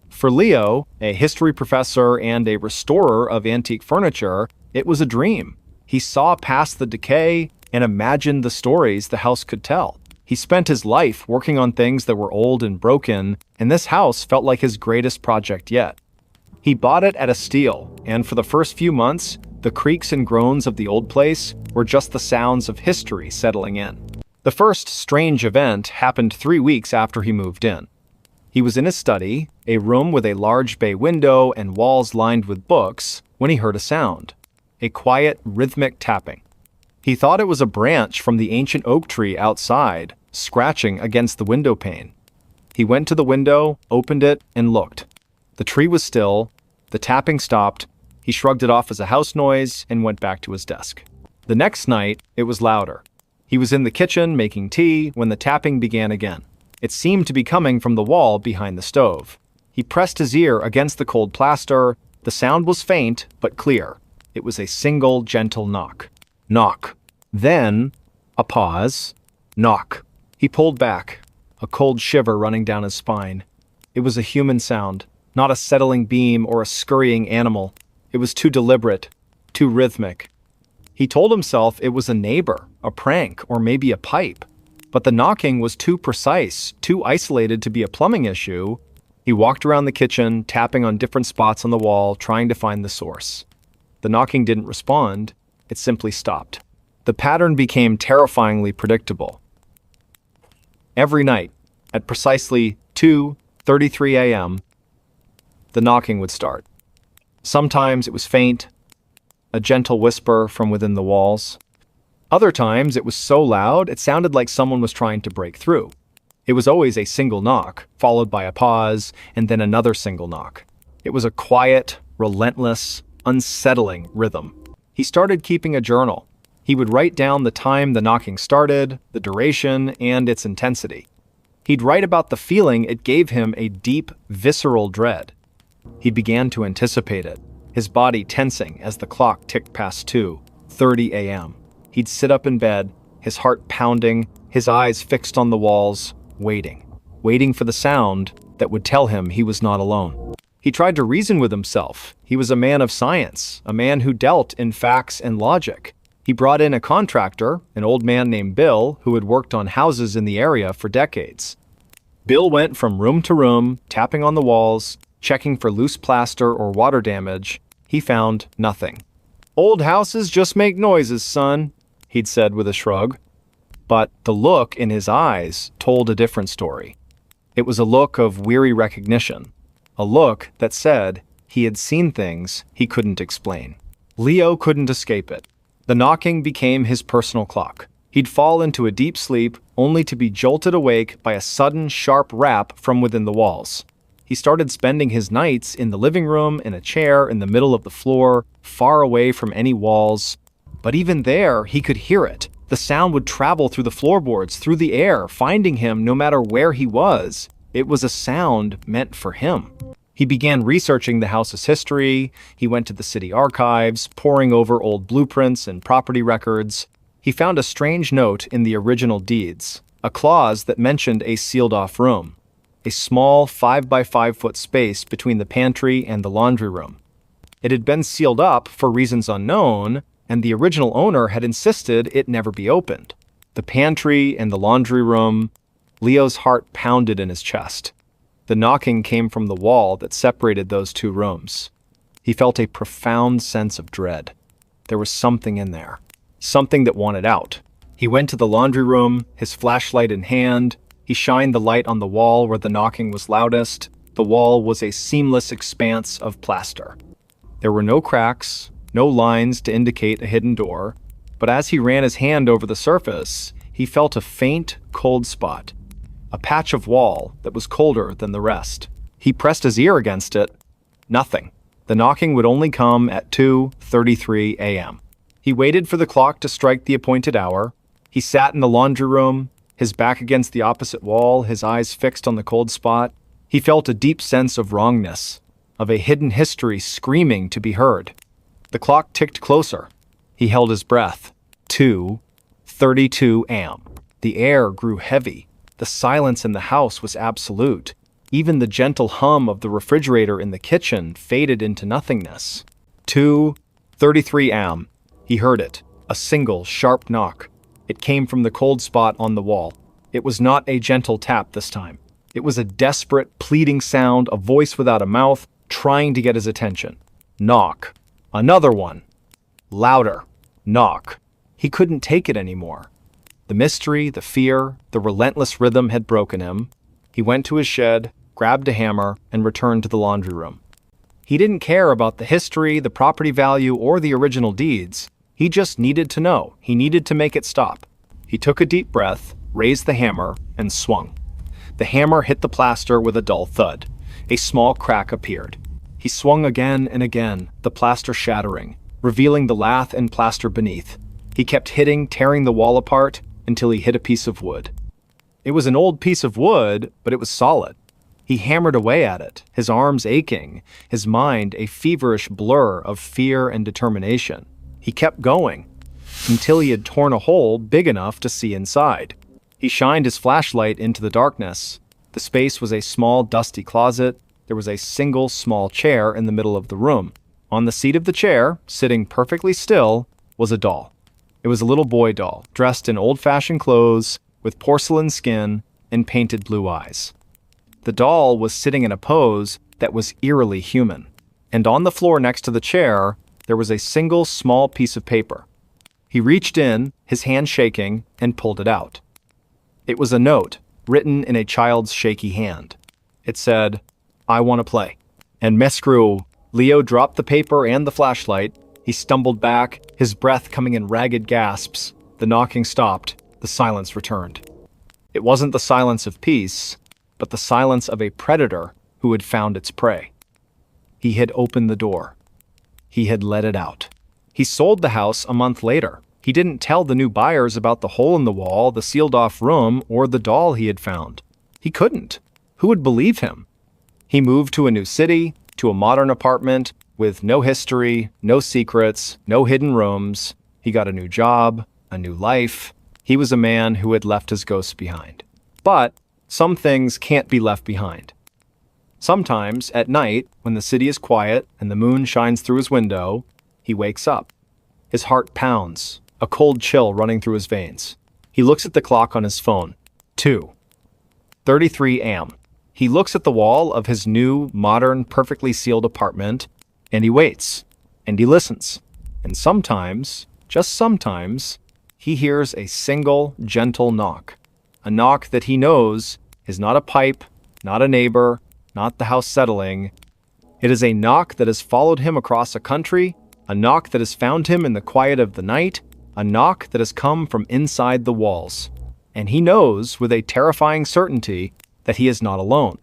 For Leo, a history professor and a restorer of antique furniture, it was a dream. He saw past the decay and imagined the stories the house could tell. He spent his life working on things that were old and broken, and this house felt like his greatest project yet. He bought it at a steal, and for the first few months, the creaks and groans of the old place were just the sounds of history settling in. The first strange event happened 3 weeks after he moved in. He was in his study, a room with a large bay window and walls lined with books, when he heard a sound. A quiet, rhythmic tapping. He thought it was a branch from the ancient oak tree outside, scratching against the window pane. He went to the window, opened it, and looked. The tree was still. The tapping stopped. He shrugged it off as a house noise and went back to his desk. The next night, it was louder. He was in the kitchen making tea when the tapping began again. It seemed to be coming from the wall behind the stove. He pressed his ear against the cold plaster. The sound was faint, but clear. It was a single, gentle knock. Knock. Then, a pause. Knock. He pulled back, a cold shiver running down his spine. It was a human sound, not a settling beam or a scurrying animal. It was too deliberate, too rhythmic. He told himself it was a neighbor, a prank, or maybe a pipe. But the knocking was too precise, too isolated to be a plumbing issue. He walked around the kitchen, tapping on different spots on the wall, trying to find the source. The knocking didn't respond. It simply stopped. The pattern became terrifyingly predictable. Every night, at precisely 2:33 a.m., the knocking would start. Sometimes it was faint, a gentle whisper from within the walls. Other times it was so loud it sounded like someone was trying to break through. It was always a single knock, followed by a pause, and then another single knock. It was a quiet, relentless, unsettling rhythm. He started keeping a journal. He would write down the time the knocking started, the duration, and its intensity. He'd write about the feeling it gave him, a deep, visceral dread. He began to anticipate it, his body tensing as the clock ticked past 2:30 a.m. He'd sit up in bed, his heart pounding, his eyes fixed on the walls, waiting for the sound that would tell him he was not alone. He tried to reason with himself. He was a man of science, a man who dealt in facts and logic. He brought in a contractor, an old man named Bill, who had worked on houses in the area for decades. Bill went from room to room, tapping on the walls, checking for loose plaster or water damage. He found nothing. "Old houses just make noises, son," he'd said with a shrug. But the look in his eyes told a different story. It was a look of weary recognition, a look that said he had seen things he couldn't explain. Leo couldn't escape it. The knocking became his personal clock. He'd fall into a deep sleep, only to be jolted awake by a sudden, sharp rap from within the walls. He started spending his nights in the living room, in a chair in the middle of the floor, far away from any walls. But even there, he could hear it. The sound would travel through the floorboards, through the air, finding him no matter where he was. It was a sound meant for him. He began researching the house's history. He went to the city archives, poring over old blueprints and property records. He found a strange note in the original deeds, a clause that mentioned a sealed-off room, a small 5-by-5-foot space between the pantry and the laundry room. It had been sealed up for reasons unknown, and the original owner had insisted it never be opened. The pantry and the laundry room, Leo's heart pounded in his chest. The knocking came from the wall that separated those two rooms. He felt a profound sense of dread. There was something in there, something that wanted out. He went to the laundry room, his flashlight in hand. He shined the light on the wall where the knocking was loudest. The wall was a seamless expanse of plaster. There were no cracks, no lines to indicate a hidden door, but as he ran his hand over the surface, he felt a faint, cold spot, a patch of wall that was colder than the rest. He pressed his ear against it. Nothing. The knocking would only come at 2:33 a.m. He waited for the clock to strike the appointed hour. He sat in the laundry room, his back against the opposite wall, his eyes fixed on the cold spot. He felt a deep sense of wrongness, of a hidden history screaming to be heard. The clock ticked closer. He held his breath. 2:32 a.m. The air grew heavy. The silence in the house was absolute. Even the gentle hum of the refrigerator in the kitchen faded into nothingness. 2:33 a.m. He heard it, a single, sharp knock. It came from the cold spot on the wall. It was not a gentle tap this time. It was a desperate, pleading sound, a voice without a mouth, trying to get his attention. Knock. Another one. Louder. Knock. He couldn't take it anymore. The mystery, the fear, the relentless rhythm had broken him. He went to his shed, grabbed a hammer, and returned to the laundry room. He didn't care about the history, the property value, or the original deeds. He just needed to know. He needed to make it stop. He took a deep breath, raised the hammer, and swung. The hammer hit the plaster with a dull thud. A small crack appeared. He swung again and again, the plaster shattering, revealing the lath and plaster beneath. He kept hitting, tearing the wall apart, until he hit a piece of wood. It was an old piece of wood, but it was solid. He hammered away at it, his arms aching, his mind a feverish blur of fear and determination. He kept going, until he had torn a hole big enough to see inside. He shined his flashlight into the darkness. The space was a small, dusty closet. There was a single small chair in the middle of the room. On the seat of the chair, sitting perfectly still, was a doll. It was a little boy doll, dressed in old-fashioned clothes, with porcelain skin and painted blue eyes. The doll was sitting in a pose that was eerily human, and on the floor next to the chair, there was a single small piece of paper. He reached in, his hand shaking, and pulled it out. It was a note, written in a child's shaky hand. It said, "I want to play." And Mescrew, Leo dropped the paper and the flashlight. He stumbled back, his breath coming in ragged gasps. The knocking stopped. The silence returned. It wasn't the silence of peace, but the silence of a predator who had found its prey. He had opened the door. He had let it out. He sold the house a month later. He didn't tell the new buyers about the hole in the wall, the sealed-off room, or the doll he had found. He couldn't. Who would believe him? He moved to a new city, to a modern apartment, with no history, no secrets, no hidden rooms. He got a new job, a new life. He was a man who had left his ghosts behind. But some things can't be left behind. Sometimes, at night, when the city is quiet and the moon shines through his window, he wakes up. His heart pounds, a cold chill running through his veins. He looks at the clock on his phone. 2:33 a.m. He looks at the wall of his new, modern, perfectly sealed apartment, and he waits, and he listens. And sometimes, just sometimes, he hears a single, gentle knock. A knock that he knows is not a pipe, not a neighbor, not the house settling. It is a knock that has followed him across a country, a knock that has found him in the quiet of the night, a knock that has come from inside the walls. And he knows with a terrifying certainty that he is not alone,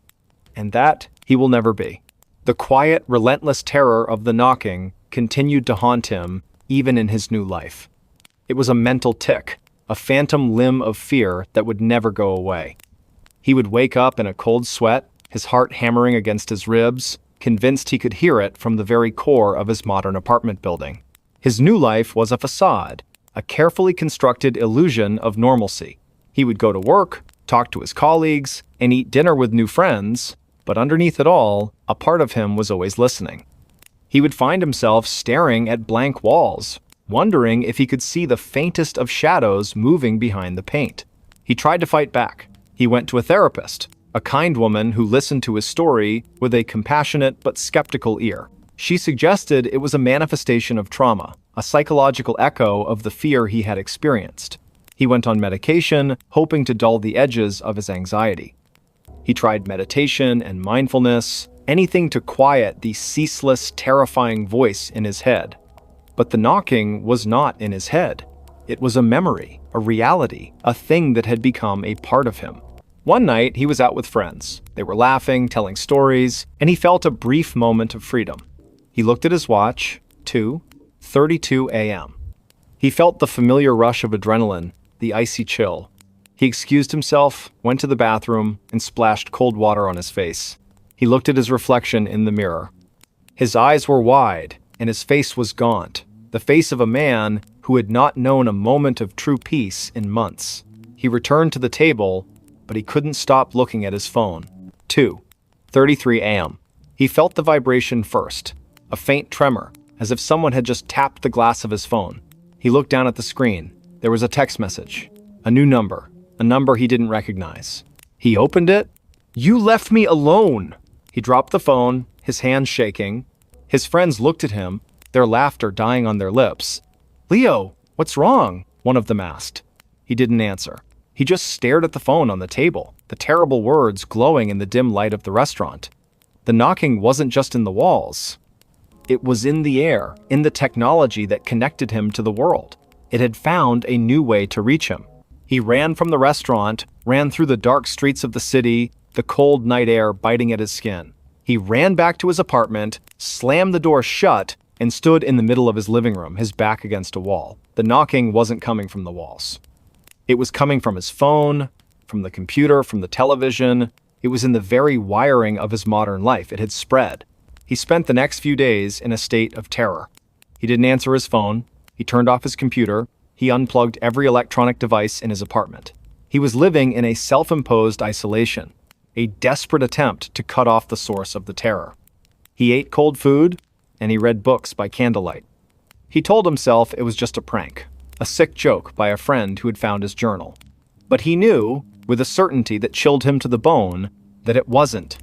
and that he will never be. The quiet, relentless terror of the knocking continued to haunt him even in his new life. It was a mental tick, a phantom limb of fear that would never go away. He would wake up in a cold sweat, his heart hammering against his ribs, convinced he could hear it from the very core of his modern apartment building. His new life was a facade, a carefully constructed illusion of normalcy. He would go to work, talk to his colleagues, and eat dinner with new friends, but underneath it all, a part of him was always listening. He would find himself staring at blank walls, wondering if he could see the faintest of shadows moving behind the paint. He tried to fight back. He went to a therapist, a kind woman who listened to his story with a compassionate but skeptical ear. She suggested it was a manifestation of trauma, a psychological echo of the fear he had experienced. He went on medication, hoping to dull the edges of his anxiety. He tried meditation and mindfulness, anything to quiet the ceaseless, terrifying voice in his head. But the knocking was not in his head. It was a memory, a reality, a thing that had become a part of him. One night, he was out with friends. They were laughing, telling stories, and he felt a brief moment of freedom. He looked at his watch, 2:32 a.m. He felt the familiar rush of adrenaline, the icy chill. He excused himself, went to the bathroom, and splashed cold water on his face. He looked at his reflection in the mirror. His eyes were wide, and his face was gaunt, the face of a man who had not known a moment of true peace in months. He returned to the table, but he couldn't stop looking at his phone. 2:33 a.m. He felt the vibration first, a faint tremor, as if someone had just tapped the glass of his phone. He looked down at the screen. There was a text message, a new number, a number he didn't recognize. He opened it. "You left me alone!" He dropped the phone, his hands shaking. His friends looked at him, their laughter dying on their lips. "Leo, what's wrong?" one of them asked. He didn't answer. He just stared at the phone on the table, the terrible words glowing in the dim light of the restaurant. The knocking wasn't just in the walls. It was in the air, in the technology that connected him to the world. It had found a new way to reach him. He ran from the restaurant, ran through the dark streets of the city, the cold night air biting at his skin. He ran back to his apartment, slammed the door shut, and stood in the middle of his living room, his back against a wall. The knocking wasn't coming from the walls. It was coming from his phone, from the computer, from the television. It was in the very wiring of his modern life. It had spread. He spent the next few days in a state of terror. He didn't answer his phone. He turned off his computer. He unplugged every electronic device in his apartment. He was living in a self-imposed isolation, a desperate attempt to cut off the source of the terror. He ate cold food, and he read books by candlelight. He told himself it was just a prank, a sick joke by a friend who had found his journal. But he knew, with a certainty that chilled him to the bone, that it wasn't.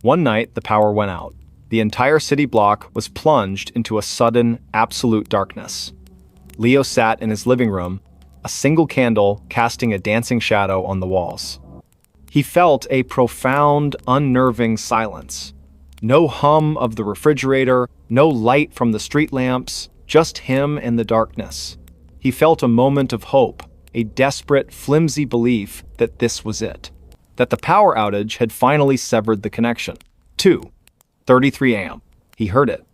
One night, the power went out. The entire city block was plunged into a sudden, absolute darkness. Leo sat in his living room, a single candle casting a dancing shadow on the walls. He felt a profound, unnerving silence. No hum of the refrigerator, no light from the street lamps, just him and the darkness. He felt a moment of hope, a desperate, flimsy belief that this was it, that the power outage had finally severed the connection. 2:33 a.m. He heard it.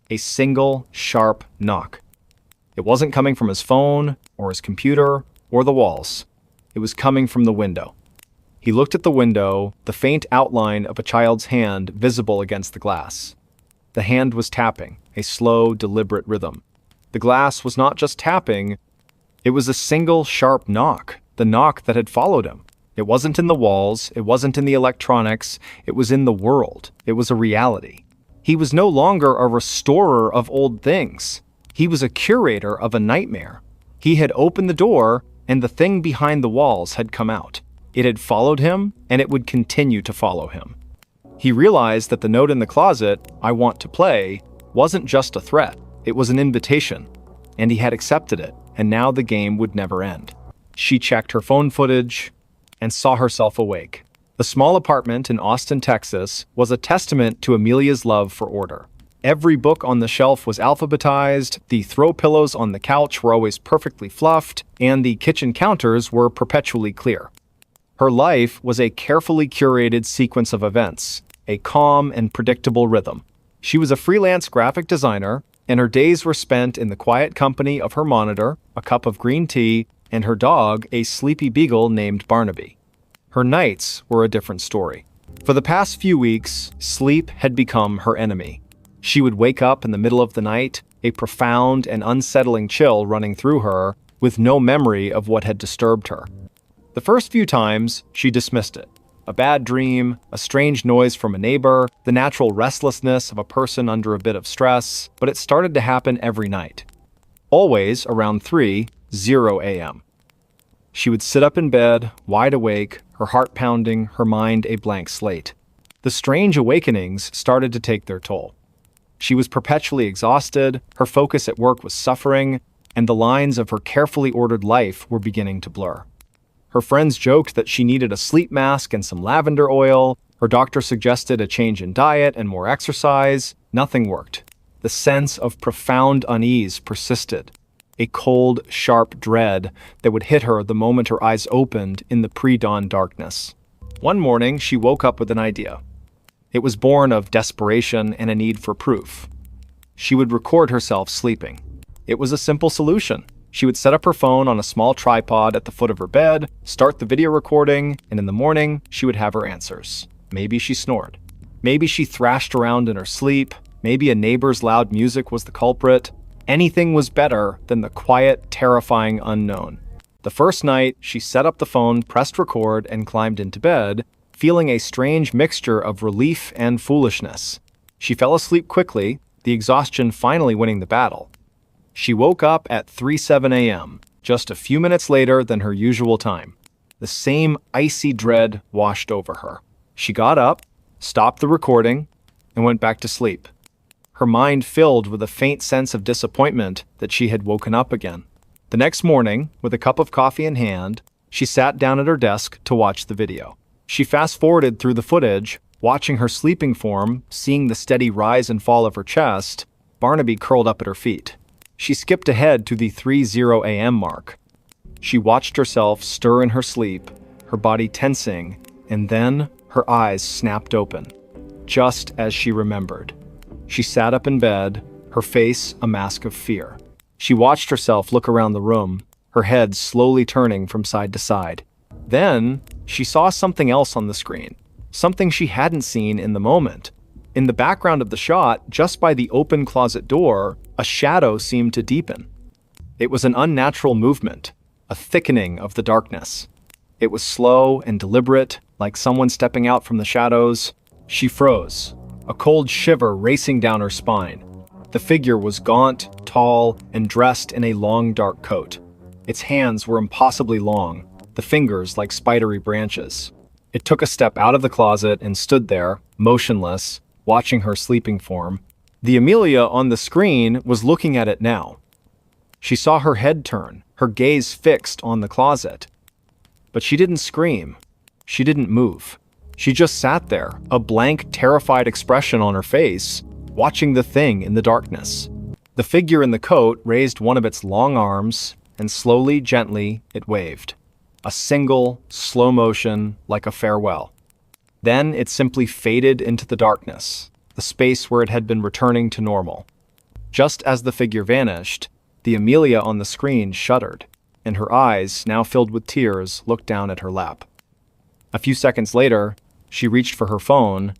A single, sharp knock. It wasn't coming from his phone, or his computer, or the walls. It was coming from the window. He looked at the window, the faint outline of a child's hand visible against the glass. The hand was tapping, a slow, deliberate rhythm. The glass was not just tapping, it was a single, sharp knock, the knock that had followed him. It wasn't in the walls, it wasn't in the electronics, it was in the world. It was a reality. He was no longer a restorer of old things. He was a curator of a nightmare. He had opened the door, and the thing behind the walls had come out. It had followed him, and it would continue to follow him. He realized that the note in the closet, "I want to play," wasn't just a threat. It was an invitation, and he had accepted it, and now the game would never end. She checked her phone footage and saw herself awake. The small apartment in Austin, Texas, was a testament to Amelia's love for order. Every book on the shelf was alphabetized, the throw pillows on the couch were always perfectly fluffed, and the kitchen counters were perpetually clear. Her life was a carefully curated sequence of events, a calm and predictable rhythm. She was a freelance graphic designer, and her days were spent in the quiet company of her monitor, a cup of green tea, and her dog, a sleepy beagle named Barnaby. Her nights were a different story. For the past few weeks, sleep had become her enemy. She would wake up in the middle of the night, a profound and unsettling chill running through her, with no memory of what had disturbed her. The first few times, she dismissed it. A bad dream, a strange noise from a neighbor, the natural restlessness of a person under a bit of stress, but it started to happen every night. Always around 3:00 a.m. She would sit up in bed, wide awake, her heart pounding, her mind a blank slate. The strange awakenings started to take their toll. She was perpetually exhausted, her focus at work was suffering, and the lines of her carefully ordered life were beginning to blur. Her friends joked that she needed a sleep mask and some lavender oil. Her doctor suggested a change in diet and more exercise. Nothing worked. The sense of profound unease persisted. A cold, sharp dread that would hit her the moment her eyes opened in the pre-dawn darkness. One morning, she woke up with an idea. It was born of desperation and a need for proof. She would record herself sleeping. It was a simple solution. She would set up her phone on a small tripod at the foot of her bed, start the video recording, and in the morning, she would have her answers. Maybe she snored. Maybe she thrashed around in her sleep. Maybe a neighbor's loud music was the culprit. Anything was better than the quiet, terrifying unknown. The first night, she set up the phone, pressed record, and climbed into bed, feeling a strange mixture of relief and foolishness. She fell asleep quickly, the exhaustion finally winning the battle. She woke up at 3:07 a.m., just a few minutes later than her usual time. The same icy dread washed over her. She got up, stopped the recording, and went back to sleep. Her mind filled with a faint sense of disappointment that she had woken up again. The next morning, with a cup of coffee in hand, she sat down at her desk to watch the video. She fast-forwarded through the footage, watching her sleeping form, seeing the steady rise and fall of her chest, Barnaby curled up at her feet. She skipped ahead to the 3:00 a.m. mark. She watched herself stir in her sleep, her body tensing, and then her eyes snapped open, just as she remembered. She sat up in bed, her face a mask of fear. She watched herself look around the room, her head slowly turning from side to side. Then, she saw something else on the screen, something she hadn't seen in the moment. In the background of the shot, just by the open closet door, a shadow seemed to deepen. It was an unnatural movement, a thickening of the darkness. It was slow and deliberate, like someone stepping out from the shadows. She froze, a cold shiver racing down her spine. The figure was gaunt, tall, and dressed in a long dark coat. Its hands were impossibly long, the fingers like spidery branches. It took a step out of the closet and stood there, motionless, watching her sleeping form. The Amelia on the screen was looking at it now. She saw her head turn, her gaze fixed on the closet. But she didn't scream. She didn't move. She just sat there, a blank, terrified expression on her face, watching the thing in the darkness. The figure in the coat raised one of its long arms, and slowly, gently, it waved. A single, slow motion, like a farewell. Then it simply faded into the darkness, the space where it had been returning to normal. Just as the figure vanished, the Amelia on the screen shuddered, and her eyes, now filled with tears, looked down at her lap. A few seconds later, she reached for her phone,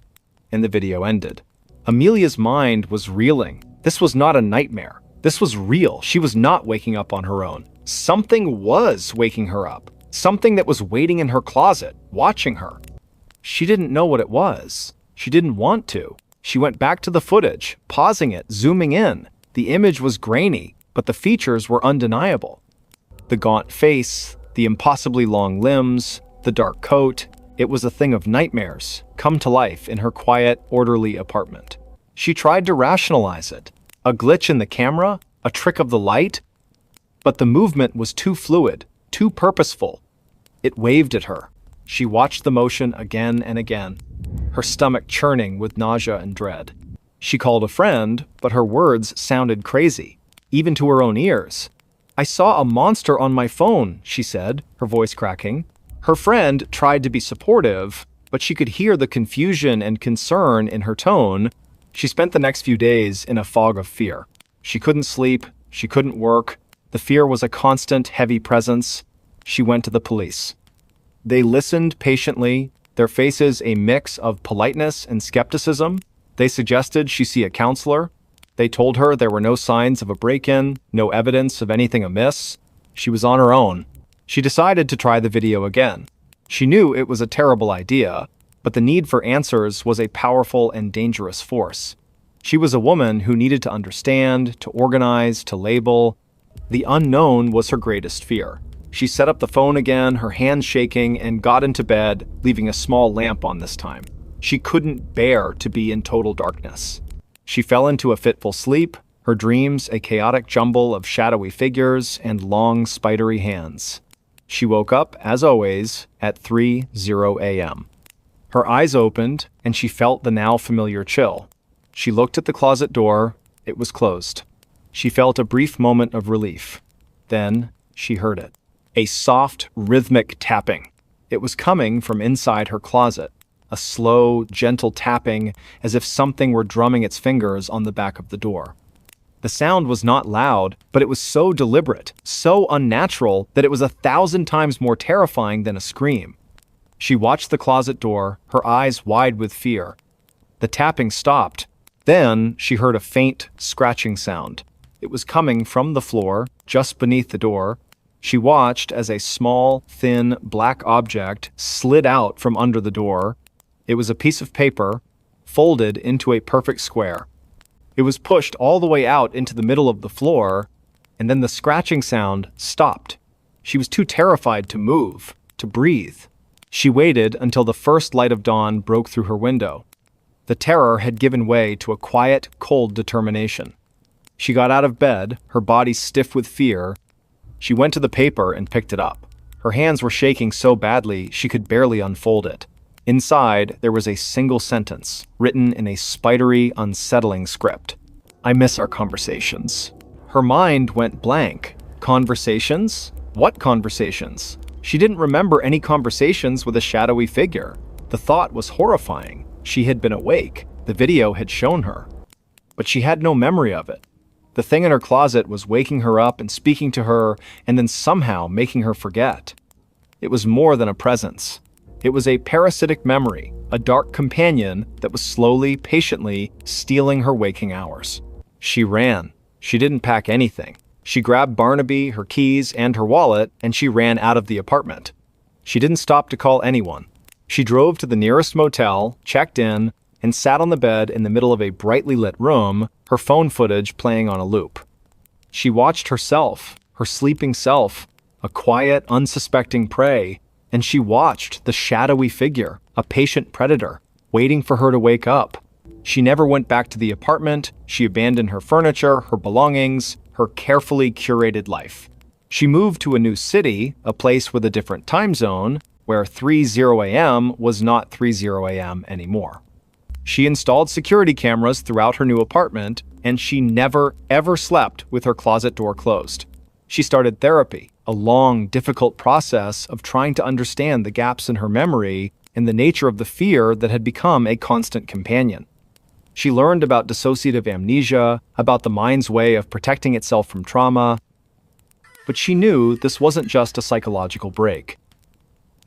and the video ended. Amelia's mind was reeling. This was not a nightmare. This was real. She was not waking up on her own. Something was waking her up. Something that was waiting in her closet, watching her. She didn't know what it was. She didn't want to. She went back to the footage, pausing it, zooming in. The image was grainy, but the features were undeniable. The gaunt face, the impossibly long limbs, the dark coat. It was a thing of nightmares, come to life in her quiet, orderly apartment. She tried to rationalize it. A glitch in the camera? A trick of the light? But the movement was too fluid, too purposeful. It waved at her. She watched the motion again and again, her stomach churning with nausea and dread. She called a friend, but her words sounded crazy, even to her own ears. "I saw a monster on my phone," she said, her voice cracking. Her friend tried to be supportive, but she could hear the confusion and concern in her tone. She spent the next few days in a fog of fear. She couldn't sleep, she couldn't work. The fear was a constant, heavy presence. She went to the police. They listened patiently, their faces a mix of politeness and skepticism. They suggested she see a counselor. They told her there were no signs of a break-in, no evidence of anything amiss. She was on her own. She decided to try the video again. She knew it was a terrible idea, but the need for answers was a powerful and dangerous force. She was a woman who needed to understand, to organize, to label. The unknown was her greatest fear. She set up the phone again, her hands shaking, and got into bed, leaving a small lamp on this time. She couldn't bear to be in total darkness. She fell into a fitful sleep, her dreams a chaotic jumble of shadowy figures and long, spidery hands. She woke up, as always, at 3:00 a.m. Her eyes opened, and she felt the now familiar chill. She looked at the closet door. It was closed. She felt a brief moment of relief. Then she heard it. A soft, rhythmic tapping. It was coming from inside her closet. A slow, gentle tapping, as if something were drumming its fingers on the back of the door. The sound was not loud, but it was so deliberate, so unnatural, that it was 1,000 times more terrifying than a scream. She watched the closet door, her eyes wide with fear. The tapping stopped. Then she heard a faint, scratching sound. It was coming from the floor, just beneath the door. She watched as a small, thin, black object slid out from under the door. It was a piece of paper, folded into a perfect square. It was pushed all the way out into the middle of the floor, and then the scratching sound stopped. She was too terrified to move, to breathe. She waited until the first light of dawn broke through her window. The terror had given way to a quiet, cold determination. She got out of bed, her body stiff with fear. She went to the paper and picked it up. Her hands were shaking so badly she could barely unfold it. Inside, there was a single sentence, written in a spidery, unsettling script. I miss our conversations. Her mind went blank. Conversations? What conversations? She didn't remember any conversations with a shadowy figure. The thought was horrifying. She had been awake. The video had shown her. But she had no memory of it. The thing in her closet was waking her up and speaking to her, and then somehow making her forget. It was more than a presence. It was a parasitic memory, a dark companion that was slowly, patiently stealing her waking hours. She ran. She didn't pack anything. She grabbed Barnaby, her keys, and her wallet, and she ran out of the apartment. She didn't stop to call anyone. She drove to the nearest motel, checked in, and sat on the bed in the middle of a brightly lit room, her phone footage playing on a loop. She watched herself, her sleeping self, a quiet, unsuspecting prey, and she watched the shadowy figure, a patient predator, waiting for her to wake up. She never went back to the apartment. She abandoned her furniture, her belongings, her carefully curated life. She moved to a new city, a place with a different time zone, where 3:00 a.m. was not 3:00 a.m. anymore. She installed security cameras throughout her new apartment, and she never, ever slept with her closet door closed. She started therapy, a long, difficult process of trying to understand the gaps in her memory and the nature of the fear that had become a constant companion. She learned about dissociative amnesia, about the mind's way of protecting itself from trauma, but she knew this wasn't just a psychological break.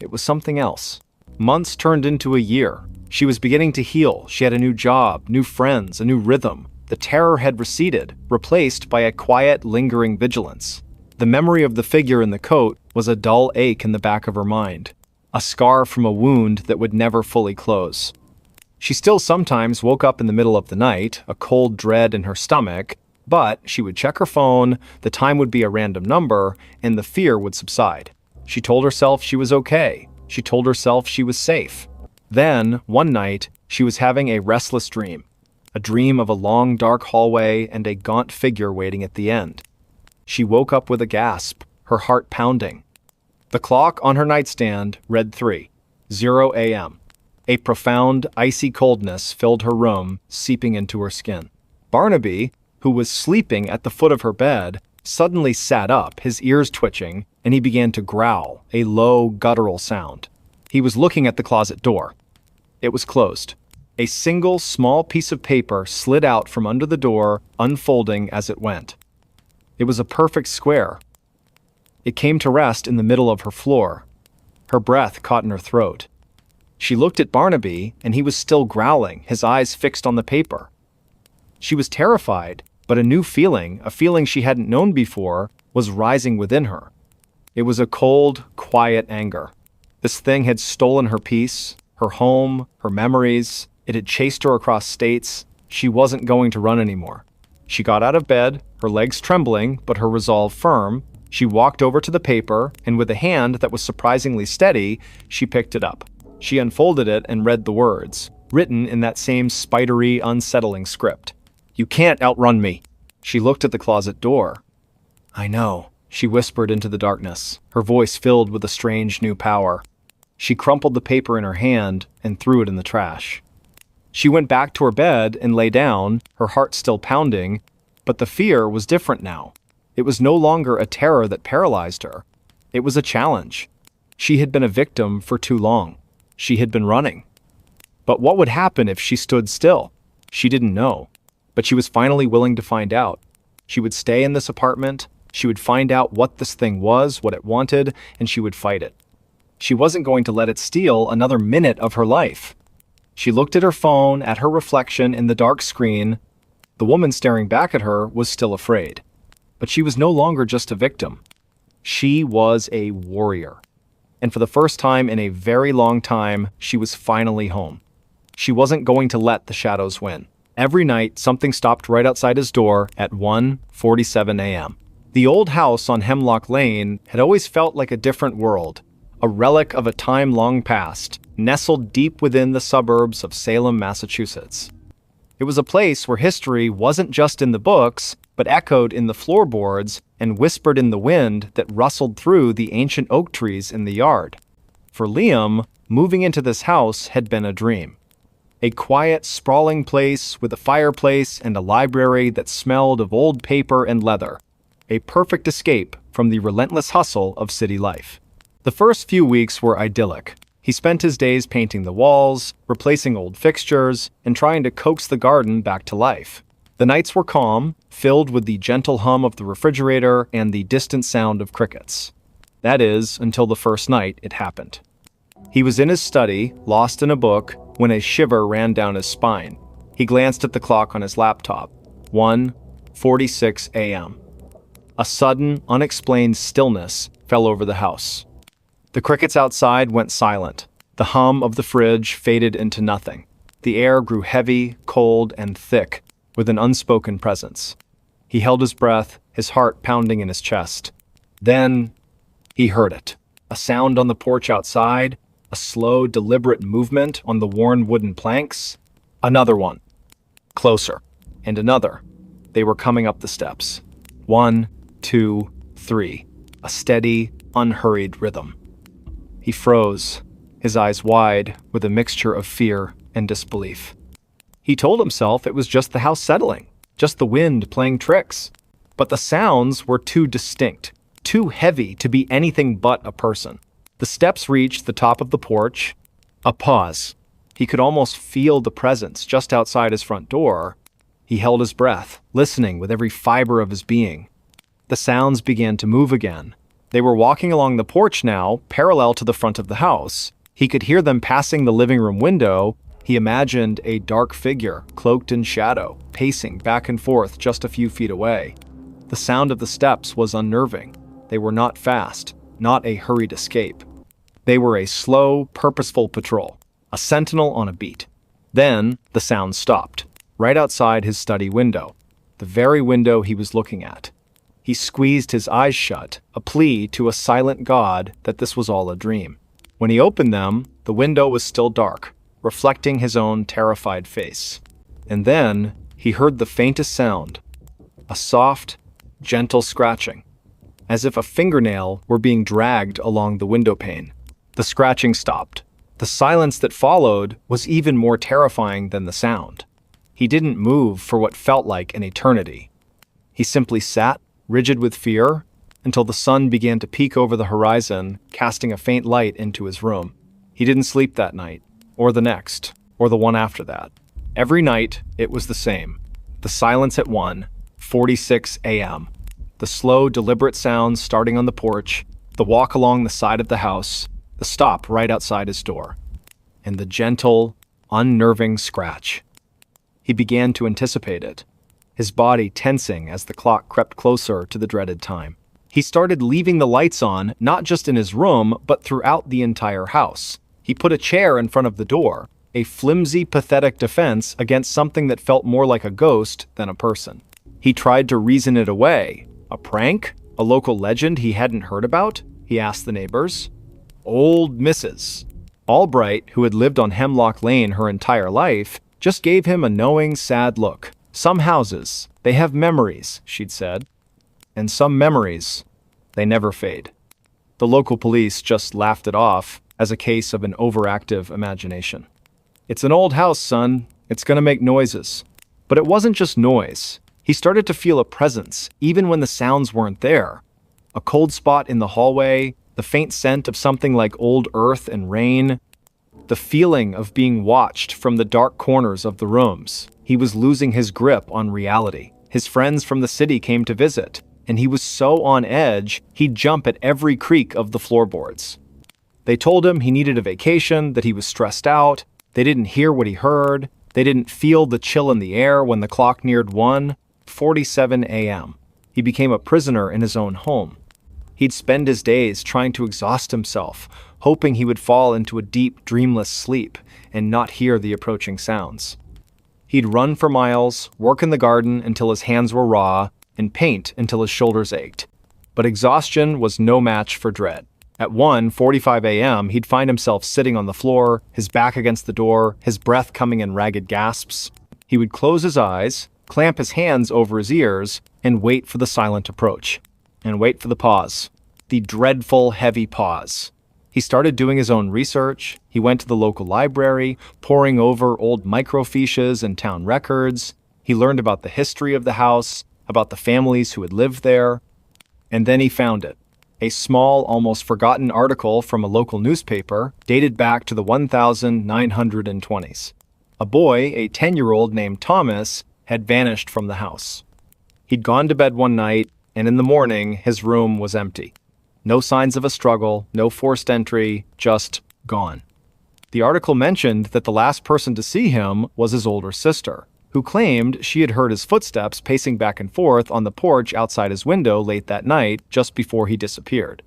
It was something else. Months turned into a year. She was beginning to heal. She had a new job, new friends, a new rhythm. The terror had receded, replaced by a quiet, lingering vigilance. The memory of the figure in the coat was a dull ache in the back of her mind, a scar from a wound that would never fully close. She still sometimes woke up in the middle of the night, a cold dread in her stomach, but she would check her phone, the time would be a random number, and the fear would subside. She told herself she was okay. She told herself she was safe. Then, one night, she was having a restless dream. A dream of a long, dark hallway and a gaunt figure waiting at the end. She woke up with a gasp, her heart pounding. The clock on her nightstand read 3:00 a.m. A profound, icy coldness filled her room, seeping into her skin. Barnaby, who was sleeping at the foot of her bed, suddenly sat up, his ears twitching, and he began to growl, a low, guttural sound. He was looking at the closet door. It was closed. A single, small piece of paper slid out from under the door, unfolding as it went. It was a perfect square. It came to rest in the middle of her floor. Her breath caught in her throat. She looked at Barnaby, and he was still growling, his eyes fixed on the paper. She was terrified, but a new feeling, a feeling she hadn't known before, was rising within her. It was a cold, quiet anger. This thing had stolen her peace, her home, her memories. It had chased her across states. She wasn't going to run anymore. She got out of bed, her legs trembling, but her resolve firm. She walked over to the paper, and with a hand that was surprisingly steady, she picked it up. She unfolded it and read the words, written in that same spidery, unsettling script. "You can't outrun me." She looked at the closet door. "I know," she whispered into the darkness, her voice filled with a strange new power. She crumpled the paper in her hand and threw it in the trash. She went back to her bed and lay down, her heart still pounding, but the fear was different now. It was no longer a terror that paralyzed her. It was a challenge. She had been a victim for too long. She had been running. But what would happen if she stood still? She didn't know. But she was finally willing to find out. She would stay in this apartment, she would find out what this thing was, what it wanted, and she would fight it. She wasn't going to let it steal another minute of her life. She looked at her phone, at her reflection in the dark screen. The woman staring back at her was still afraid. But she was no longer just a victim. She was a warrior. And for the first time in a very long time, she was finally home. She wasn't going to let the shadows win. Every night, something stopped right outside his door at 1:47 a.m. The old house on Hemlock Lane had always felt like a different world, a relic of a time long past, nestled deep within the suburbs of Salem, Massachusetts. It was a place where history wasn't just in the books, but echoed in the floorboards and whispered in the wind that rustled through the ancient oak trees in the yard. For Liam, moving into this house had been a dream. A quiet, sprawling place with a fireplace and a library that smelled of old paper and leather. A perfect escape from the relentless hustle of city life. The first few weeks were idyllic. He spent his days painting the walls, replacing old fixtures, and trying to coax the garden back to life. The nights were calm, filled with the gentle hum of the refrigerator and the distant sound of crickets. That is, until the first night it happened. He was in his study, lost in a book, when a shiver ran down his spine. He glanced at the clock on his laptop. 1:46 a.m. A sudden, unexplained stillness fell over the house. The crickets outside went silent. The hum of the fridge faded into nothing. The air grew heavy, cold, and thick, with an unspoken presence. He held his breath, his heart pounding in his chest. Then, he heard it. A sound on the porch outside, a slow, deliberate movement on the worn wooden planks. Another one. Closer. And another. They were coming up the steps. 1, 2, 3. A steady, unhurried rhythm. He froze, his eyes wide with a mixture of fear and disbelief. He told himself it was just the house settling, just the wind playing tricks. But the sounds were too distinct, too heavy to be anything but a person. The steps reached the top of the porch. A pause. He could almost feel the presence just outside his front door. He held his breath, listening with every fiber of his being. The sounds began to move again. They were walking along the porch now, parallel to the front of the house. He could hear them passing the living room window. He imagined a dark figure, cloaked in shadow, pacing back and forth just a few feet away. The sound of the steps was unnerving. They were not fast, not a hurried escape. They were a slow, purposeful patrol, a sentinel on a beat. Then, the sound stopped, right outside his study window, the very window he was looking at. He squeezed his eyes shut, a plea to a silent God that this was all a dream. When he opened them, the window was still dark, reflecting his own terrified face. And then, he heard the faintest sound, a soft, gentle scratching, as if a fingernail were being dragged along the window pane. The scratching stopped. The silence that followed was even more terrifying than the sound. He didn't move for what felt like an eternity. He simply sat, rigid with fear, until the sun began to peek over the horizon, casting a faint light into his room. He didn't sleep that night, or the next, or the one after that. Every night, it was the same. The silence at 1:46 a.m. The slow, deliberate sounds starting on the porch, the walk along the side of the house, the stop right outside his door, and the gentle, unnerving scratch. He began to anticipate it, his body tensing as the clock crept closer to the dreaded time. He started leaving the lights on, not just in his room, but throughout the entire house. He put a chair in front of the door, a flimsy, pathetic defense against something that felt more like a ghost than a person. He tried to reason it away. A prank? A local legend he hadn't heard about? He asked the neighbors. Old Mrs. Albright, who had lived on Hemlock Lane her entire life, just gave him a knowing, sad look. Some houses, they have memories, she'd said. And some memories, they never fade. The local police just laughed it off as a case of an overactive imagination. It's an old house, son. It's gonna make noises. But it wasn't just noise. He started to feel a presence, even when the sounds weren't there. A cold spot in the hallway, the faint scent of something like old earth and rain, the feeling of being watched from the dark corners of the rooms. He was losing his grip on reality. His friends from the city came to visit, and he was so on edge, he'd jump at every creak of the floorboards. They told him he needed a vacation, that he was stressed out. They didn't hear what he heard. They didn't feel the chill in the air when the clock neared 1:47 a.m. He became a prisoner in his own home. He'd spend his days trying to exhaust himself, hoping he would fall into a deep, dreamless sleep and not hear the approaching sounds. He'd run for miles, work in the garden until his hands were raw, and paint until his shoulders ached. But exhaustion was no match for dread. At 1:45 a.m., he'd find himself sitting on the floor, his back against the door, his breath coming in ragged gasps. He would close his eyes, clamp his hands over his ears, and wait for the silent approach. And wait for the pause. The dreadful, heavy pause. He started doing his own research. He went to the local library, poring over old microfiches and town records. He learned about the history of the house, about the families who had lived there. And then he found it. A small, almost forgotten article from a local newspaper dated back to the 1920s. A boy, a 10-year-old named Thomas, had vanished from the house. He'd gone to bed one night, and in the morning, his room was empty. No signs of a struggle, no forced entry, just gone. The article mentioned that the last person to see him was his older sister, who claimed she had heard his footsteps pacing back and forth on the porch outside his window late that night just before he disappeared.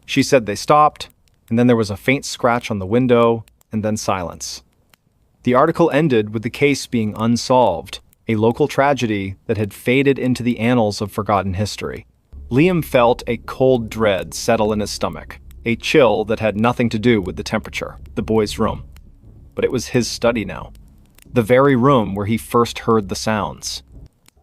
She said they stopped, and then there was a faint scratch on the window, and then silence. The article ended with the case being unsolved, a local tragedy that had faded into the annals of forgotten history. Liam felt a cold dread settle in his stomach, a chill that had nothing to do with the temperature, the boy's room. But it was his study now, the very room where he first heard the sounds.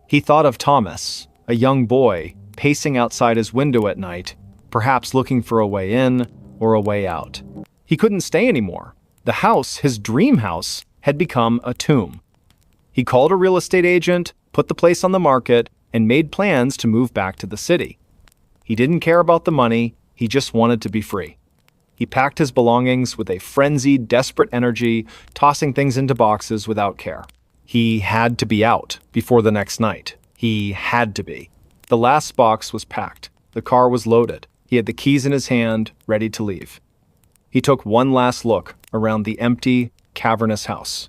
He thought of Thomas, a young boy, pacing outside his window at night, perhaps looking for a way in or a way out. He couldn't stay anymore. The house, his dream house, had become a tomb. He called a real estate agent, put the place on the market, and made plans to move back to the city. He didn't care about the money, he just wanted to be free. He packed his belongings with a frenzied, desperate energy, tossing things into boxes without care. He had to be out before the next night. He had to be. The last box was packed. The car was loaded. He had the keys in his hand, ready to leave. He took one last look around the empty, cavernous house.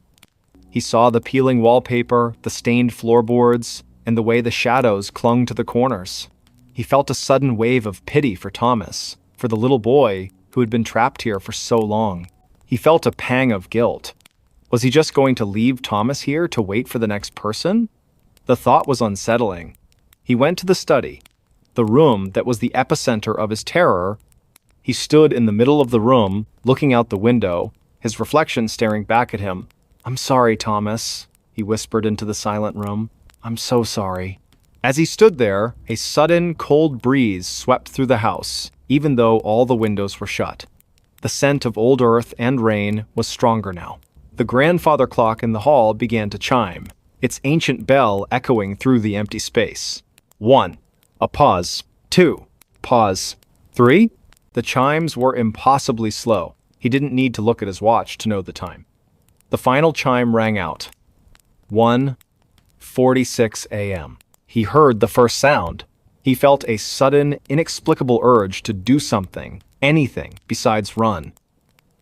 He saw the peeling wallpaper, the stained floorboards, and the way the shadows clung to the corners. He felt a sudden wave of pity for Thomas, for the little boy who had been trapped here for so long. He felt a pang of guilt. Was he just going to leave Thomas here to wait for the next person? The thought was unsettling. He went to the study, the room that was the epicenter of his terror. He stood in the middle of the room, looking out the window, his reflection staring back at him. "I'm sorry, Thomas," he whispered into the silent room. "I'm so sorry." As he stood there, a sudden, cold breeze swept through the house, even though all the windows were shut. The scent of old earth and rain was stronger now. The grandfather clock in the hall began to chime, its ancient bell echoing through the empty space. 1. A pause. 2. Pause. 3. The chimes were impossibly slow. He didn't need to look at his watch to know the time. The final chime rang out. 1:46 a.m. He heard the first sound. He felt a sudden, inexplicable urge to do something, anything, besides run.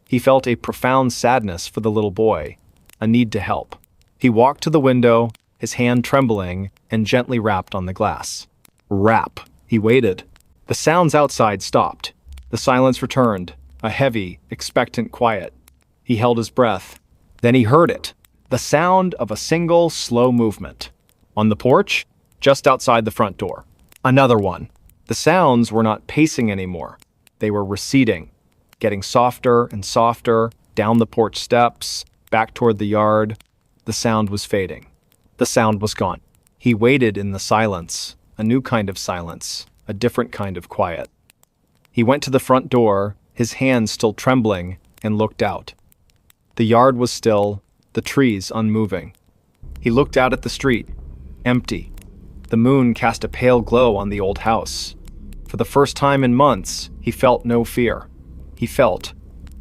He felt a profound sadness for the little boy, a need to help. He walked to the window, his hand trembling, and gently rapped on the glass. Rap. He waited. The sounds outside stopped. The silence returned, a heavy, expectant quiet. He held his breath. Then he heard it, the sound of a single, slow movement. On the porch, just outside the front door. Another one. The sounds were not pacing anymore. They were receding, getting softer and softer, down the porch steps, back toward the yard. The sound was fading. The sound was gone. He waited in the silence, a new kind of silence, a different kind of quiet. He went to the front door, his hands still trembling, and looked out. The yard was still, the trees unmoving. He looked out at the street, empty. The moon cast a pale glow on the old house. For the first time in months, he felt no fear. He felt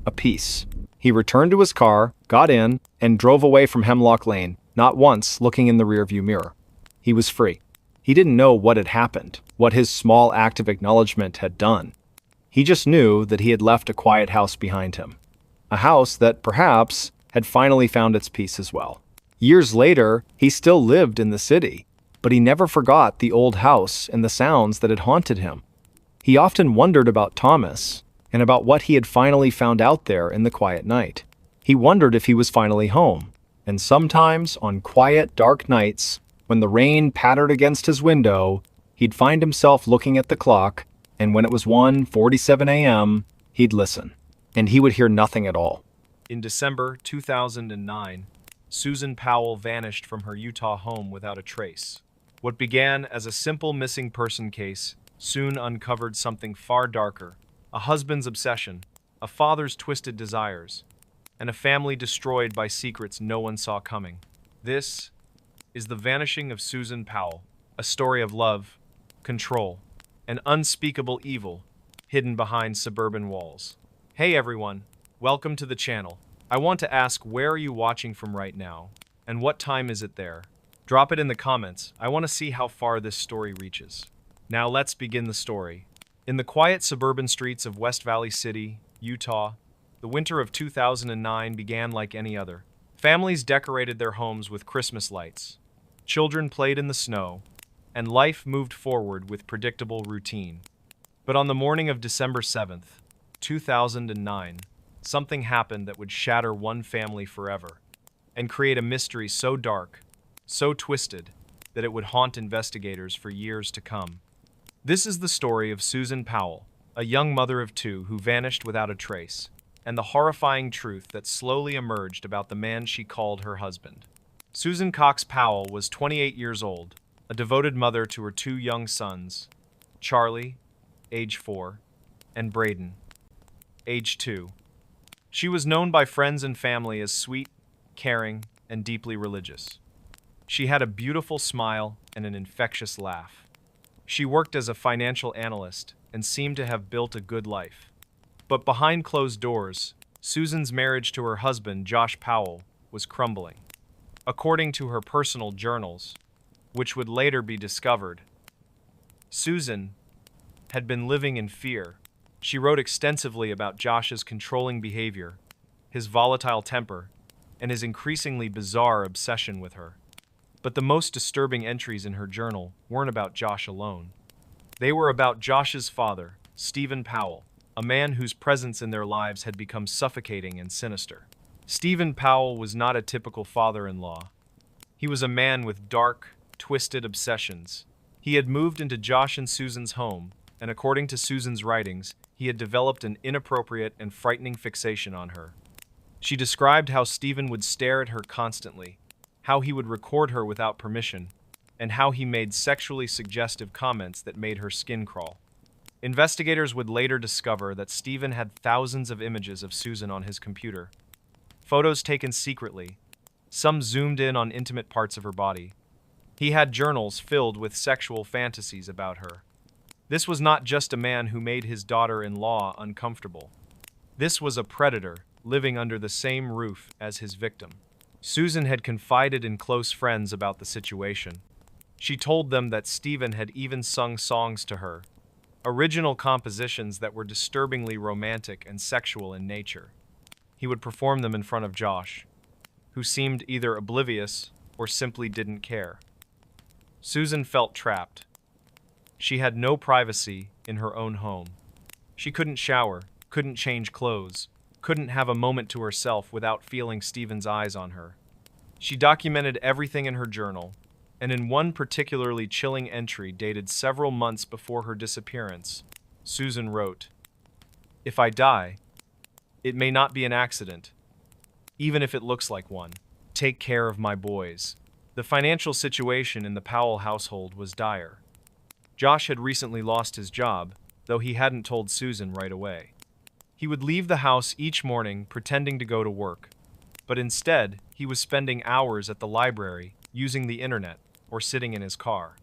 a peace. He returned to his car, got in, and drove away from Hemlock Lane, not once looking in the rearview mirror. He was free. He didn't know what had happened, what his small act of acknowledgement had done. He just knew that he had left a quiet house behind him. A house that, perhaps, had finally found its peace as well. Years later, he still lived in the city, but he never forgot the old house and the sounds that had haunted him. He often wondered about Thomas, and about what he had finally found out there in the quiet night. He wondered if he was finally home, and sometimes, on quiet, dark nights, when the rain pattered against his window, he'd find himself looking at the clock, and when it was 1:47 a.m., he'd listen, and he would hear nothing at all. In December 2009, Susan Powell vanished from her Utah home without a trace. What began as a simple missing person case soon uncovered something far darker, a husband's obsession, a father's twisted desires, and a family destroyed by secrets no one saw coming. This is The Vanishing of Susan Powell, a story of love, control, and unspeakable evil hidden behind suburban walls. Hey everyone, welcome to the channel. I want to ask, where are you watching from right now? And what time is it there? Drop it in the comments. I want to see how far this story reaches. Now let's begin the story. In the quiet suburban streets of West Valley City, Utah, the winter of 2009 began like any other. Families decorated their homes with Christmas lights. Children played in the snow, and life moved forward with predictable routine. But on the morning of December 7th, 2009, something happened that would shatter one family forever and create a mystery so dark, so twisted, that it would haunt investigators for years to come. This is the story of Susan Powell, a young mother of two who vanished without a trace, and the horrifying truth that slowly emerged about the man she called her husband. Susan Cox Powell was 28 years old, a devoted mother to her two young sons, Charlie, age 4, and Braden, age 2. She was known by friends and family as sweet, caring, and deeply religious. She had a beautiful smile and an infectious laugh. She worked as a financial analyst and seemed to have built a good life. But behind closed doors, Susan's marriage to her husband, Josh Powell, was crumbling. According to her personal journals, which would later be discovered, Susan had been living in fear. She wrote extensively about Josh's controlling behavior, his volatile temper, and his increasingly bizarre obsession with her. But the most disturbing entries in her journal weren't about Josh alone. They were about Josh's father, Stephen Powell, a man whose presence in their lives had become suffocating and sinister. Stephen Powell was not a typical father-in-law. He was a man with dark, twisted obsessions. He had moved into Josh and Susan's home, and according to Susan's writings, he had developed an inappropriate and frightening fixation on her. She described how Stephen would stare at her constantly, how he would record her without permission, and how he made sexually suggestive comments that made her skin crawl. Investigators would later discover that Stephen had thousands of images of Susan on his computer. Photos taken secretly, some zoomed in on intimate parts of her body. He had journals filled with sexual fantasies about her. This was not just a man who made his daughter-in-law uncomfortable. This was a predator living under the same roof as his victim. Susan had confided in close friends about the situation. She told them that Stephen had even sung songs to her, original compositions that were disturbingly romantic and sexual in nature. He would perform them in front of Josh, who seemed either oblivious or simply didn't care. Susan felt trapped. She had no privacy in her own home. She couldn't shower, couldn't change clothes, couldn't have a moment to herself without feeling Stephen's eyes on her. She documented everything in her journal, and in one particularly chilling entry dated several months before her disappearance, Susan wrote, "If I die, it may not be an accident, even if it looks like one. Take care of my boys." The financial situation in the Powell household was dire. Josh had recently lost his job, though he hadn't told Susan right away. He would leave the house each morning pretending to go to work, but instead, he was spending hours at the library, using the internet, or sitting in his car.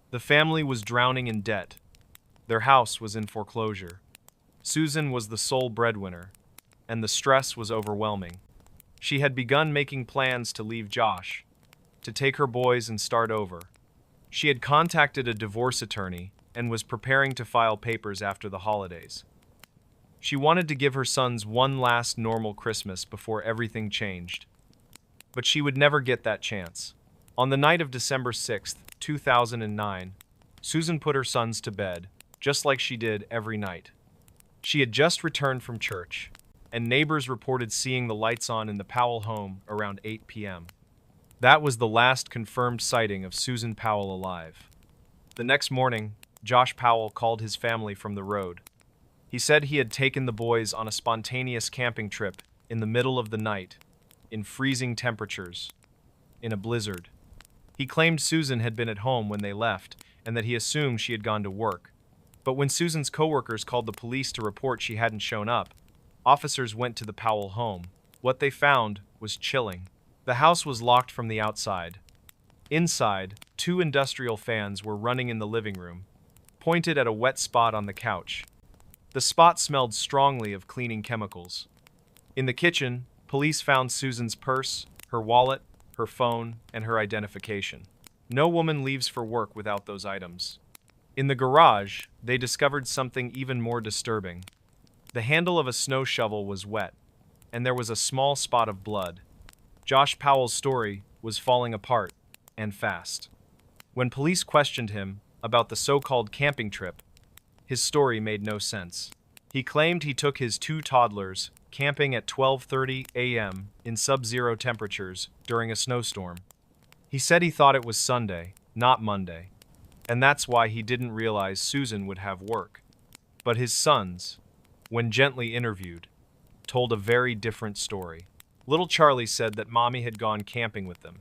The family was drowning in debt. Their house was in foreclosure. Susan was the sole breadwinner, and the stress was overwhelming. She had begun making plans to leave Josh, to take her boys and start over. She had contacted a divorce attorney and was preparing to file papers after the holidays. She wanted to give her sons one last normal Christmas before everything changed. But she would never get that chance. On the night of December 6th, 2009, Susan put her sons to bed, just like she did every night. She had just returned from church, and neighbors reported seeing the lights on in the Powell home around 8 p.m. That was the last confirmed sighting of Susan Powell alive. The next morning, Josh Powell called his family from the road. He said he had taken the boys on a spontaneous camping trip in the middle of the night, in freezing temperatures, in a blizzard. He claimed Susan had been at home when they left and that he assumed she had gone to work. But when Susan's coworkers called the police to report she hadn't shown up, officers went to the Powell home. What they found was chilling. The house was locked from the outside. Inside, 2 industrial fans were running in the living room, pointed at a wet spot on the couch. The spot smelled strongly of cleaning chemicals. In the kitchen, police found Susan's purse, her wallet, her phone, and her identification. No woman leaves for work without those items. In the garage, they discovered something even more disturbing. The handle of a snow shovel was wet, and there was a small spot of blood. Josh Powell's story was falling apart, and fast. When police questioned him about the so-called camping trip, his story made no sense. He claimed he took his 2 toddlers camping at 12:30 a.m. in sub-zero temperatures during a snowstorm. He said he thought it was Sunday, not Monday, and that's why he didn't realize Susan would have work. But his sons, when gently interviewed, told a very different story. Little Charlie said that Mommy had gone camping with them.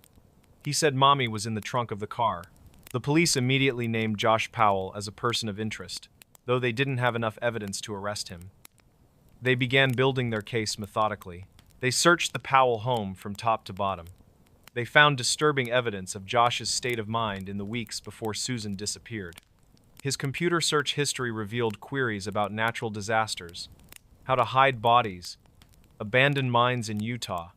He said Mommy was in the trunk of the car. The police immediately named Josh Powell as a person of interest, though they didn't have enough evidence to arrest him. They began building their case methodically. They searched the Powell home from top to bottom. They found disturbing evidence of Josh's state of mind in the weeks before Susan disappeared. His computer search history revealed queries about natural disasters, how to hide bodies, abandoned mines in Utah,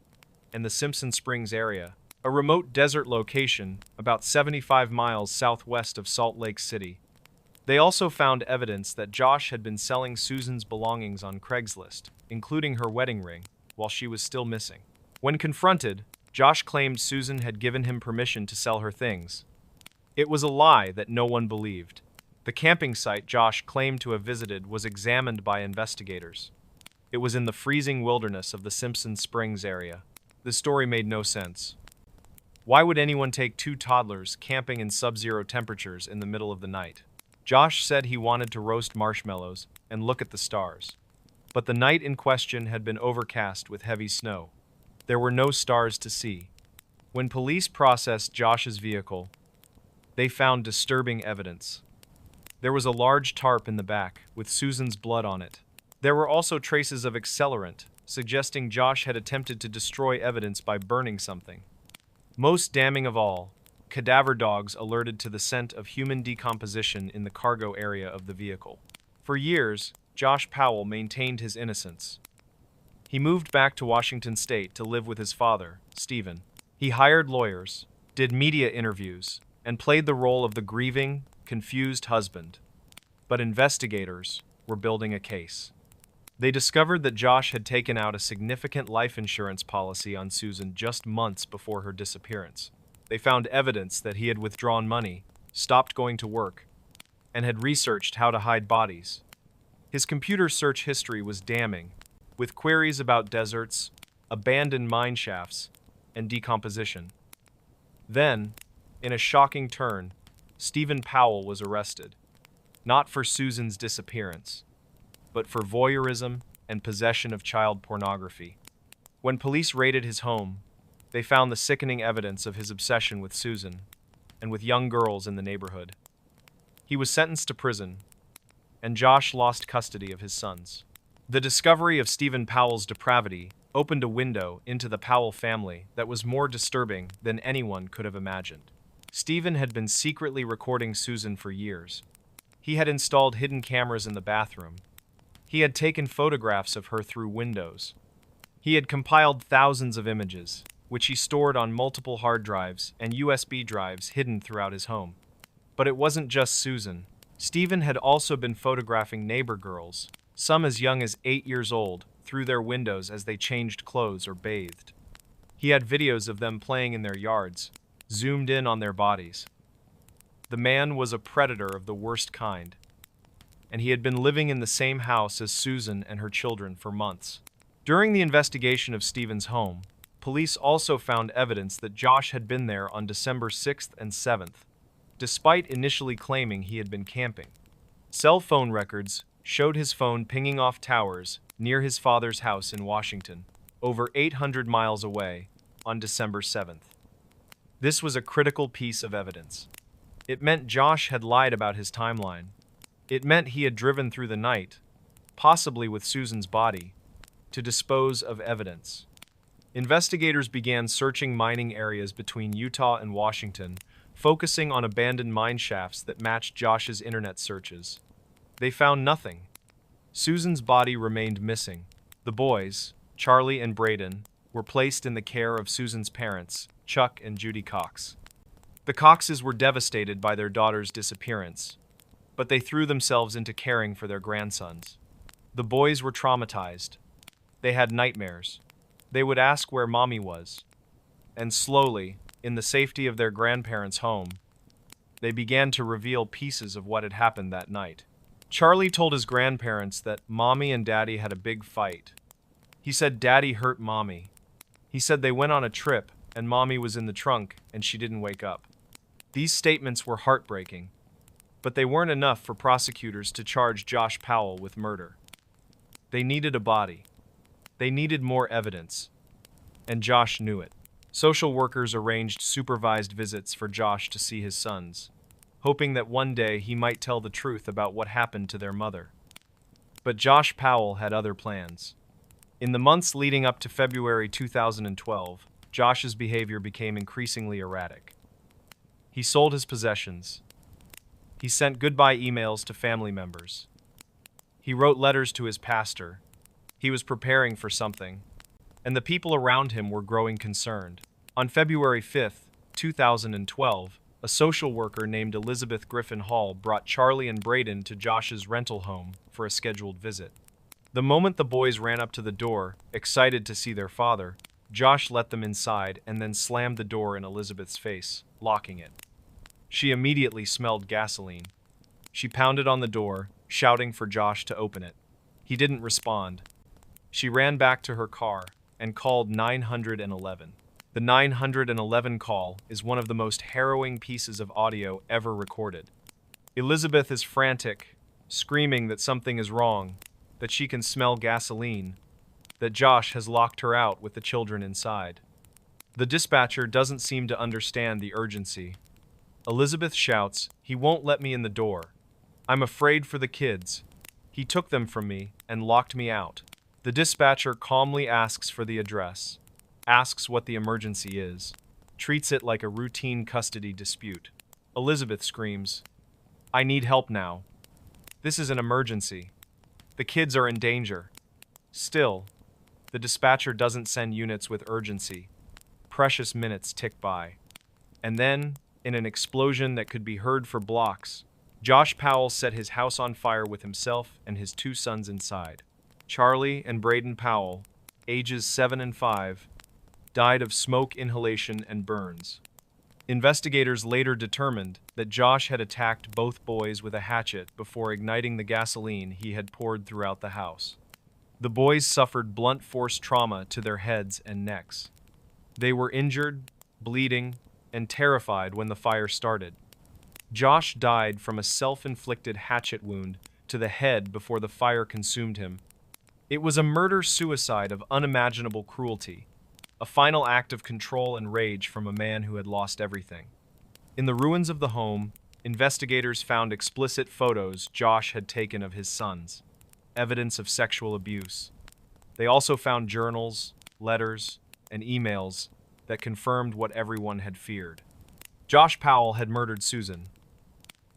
and the Simpson Springs area, a remote desert location about 75 miles southwest of Salt Lake City. They also found evidence that Josh had been selling Susan's belongings on Craigslist, including her wedding ring, while she was still missing. When confronted, Josh claimed Susan had given him permission to sell her things. It was a lie that no one believed. The camping site Josh claimed to have visited was examined by investigators. It was in the freezing wilderness of the Simpson Springs area. The story made no sense. Why would anyone take 2 toddlers camping in sub-zero temperatures in the middle of the night? Josh said he wanted to roast marshmallows and look at the stars. But the night in question had been overcast with heavy snow. There were no stars to see. When police processed Josh's vehicle, they found disturbing evidence. There was a large tarp in the back with Susan's blood on it. There were also traces of accelerant, suggesting Josh had attempted to destroy evidence by burning something. Most damning of all, cadaver dogs alerted to the scent of human decomposition in the cargo area of the vehicle. For years, Josh Powell maintained his innocence. He moved back to Washington State to live with his father, Stephen. He hired lawyers, did media interviews, and played the role of the grieving, confused husband. But investigators were building a case. They discovered that Josh had taken out a significant life insurance policy on Susan just months before her disappearance. They found evidence that he had withdrawn money, stopped going to work, and had researched how to hide bodies. His computer search history was damning, with queries about deserts, abandoned mine shafts, and decomposition. Then, in a shocking turn, Stephen Powell was arrested, not for Susan's disappearance, but for voyeurism and possession of child pornography. When police raided his home, they found the sickening evidence of his obsession with Susan and with young girls in the neighborhood. He was sentenced to prison, and Josh lost custody of his sons. The discovery of Stephen Powell's depravity opened a window into the Powell family that was more disturbing than anyone could have imagined. Stephen had been secretly recording Susan for years. He had installed hidden cameras in the bathroom. He had taken photographs of her through windows. He had compiled thousands of images, which he stored on multiple hard drives and USB drives hidden throughout his home. But it wasn't just Susan. Stephen had also been photographing neighbor girls, some as young as 8 years old, through their windows as they changed clothes or bathed. He had videos of them playing in their yards, zoomed in on their bodies. The man was a predator of the worst kind, and he had been living in the same house as Susan and her children for months. During the investigation of Stephen's home, police also found evidence that Josh had been there on December 6th and 7th, despite initially claiming he had been camping. Cell phone records showed his phone pinging off towers near his father's house in Washington, over 800 miles away, on December 7th. This was a critical piece of evidence. It meant Josh had lied about his timeline. It meant he had driven through the night, possibly with Susan's body, to dispose of evidence. Investigators began searching mining areas between Utah and Washington, focusing on abandoned mine shafts that matched Josh's internet searches. They found nothing. Susan's body remained missing. The boys, Charlie and Braden, were placed in the care of Susan's parents, Chuck and Judy Cox. The Coxes were devastated by their daughter's disappearance, but they threw themselves into caring for their grandsons. The boys were traumatized. They had nightmares. They would ask where Mommy was. And slowly, in the safety of their grandparents' home, they began to reveal pieces of what had happened that night. Charlie told his grandparents that Mommy and Daddy had a big fight. He said Daddy hurt Mommy. He said they went on a trip and Mommy was in the trunk and she didn't wake up. These statements were heartbreaking, but they weren't enough for prosecutors to charge Josh Powell with murder. They needed a body. They needed more evidence, and Josh knew it. Social workers arranged supervised visits for Josh to see his sons, hoping that one day he might tell the truth about what happened to their mother. But Josh Powell had other plans. In the months leading up to February 2012, Josh's behavior became increasingly erratic. He sold his possessions. He sent goodbye emails to family members. He wrote letters to his pastor. He was preparing for something, and the people around him were growing concerned. On February 5, 2012, a social worker named Elizabeth Griffin Hall brought Charlie and Braden to Josh's rental home for a scheduled visit. The moment the boys ran up to the door, excited to see their father, Josh let them inside and then slammed the door in Elizabeth's face, locking it. She immediately smelled gasoline. She pounded on the door, shouting for Josh to open it. He didn't respond. She ran back to her car and called 911. The 911 call is one of the most harrowing pieces of audio ever recorded. Elizabeth is frantic, screaming that something is wrong, that she can smell gasoline, that Josh has locked her out with the children inside. The dispatcher doesn't seem to understand the urgency. Elizabeth shouts, "He won't let me in the door. I'm afraid for the kids. He took them from me and locked me out." The dispatcher calmly asks for the address, asks what the emergency is, treats it like a routine custody dispute. Elizabeth screams, "I need help now. This is an emergency. The kids are in danger." Still, the dispatcher doesn't send units with urgency. Precious minutes tick by. And then, in an explosion that could be heard for blocks, Josh Powell set his house on fire with himself and his two sons inside. Charlie and Braden Powell, ages 7 and 5, died of smoke inhalation and burns. Investigators later determined that Josh had attacked both boys with a hatchet before igniting the gasoline he had poured throughout the house. The boys suffered blunt force trauma to their heads and necks. They were injured, bleeding, and terrified when the fire started. Josh died from a self-inflicted hatchet wound to the head before the fire consumed him. It was a murder-suicide of unimaginable cruelty, a final act of control and rage from a man who had lost everything. In the ruins of the home, investigators found explicit photos Josh had taken of his sons, evidence of sexual abuse. They also found journals, letters, and emails that confirmed what everyone had feared. Josh Powell had murdered Susan.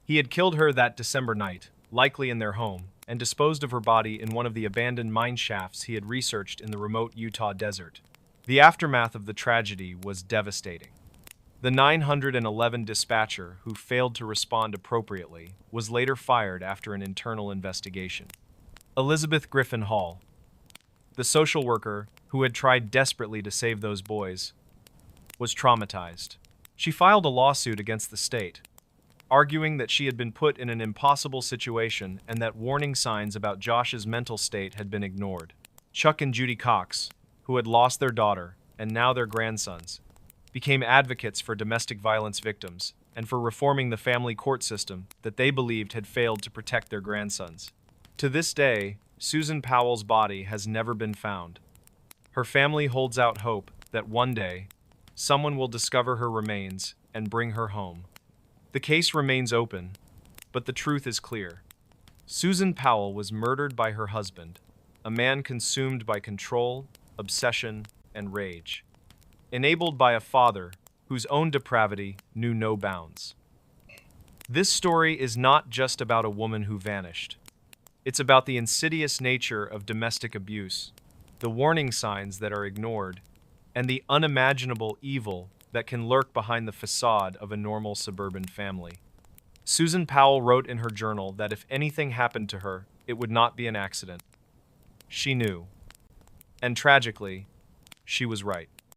He had killed her that December night, likely in their home, and disposed of her body in one of the abandoned mine shafts he had researched in the remote Utah desert. The aftermath of the tragedy was devastating. The 911 dispatcher, who failed to respond appropriately, was later fired after an internal investigation. Elizabeth Griffin Hall, the social worker who had tried desperately to save those boys, was traumatized. She filed a lawsuit against the state, arguing that she had been put in an impossible situation and that warning signs about Josh's mental state had been ignored. Chuck and Judy Cox, who had lost their daughter and now their grandsons, became advocates for domestic violence victims and for reforming the family court system that they believed had failed to protect their grandsons. To this day, Susan Powell's body has never been found. Her family holds out hope that one day, someone will discover her remains and bring her home. The case remains open, but the truth is clear. Susan Powell was murdered by her husband, a man consumed by control, obsession, and rage, enabled by a father whose own depravity knew no bounds. This story is not just about a woman who vanished. It's about the insidious nature of domestic abuse, the warning signs that are ignored, and the unimaginable evil that can lurk behind the facade of a normal suburban family. Susan Powell wrote in her journal that if anything happened to her, it would not be an accident. She knew. And tragically, she was right.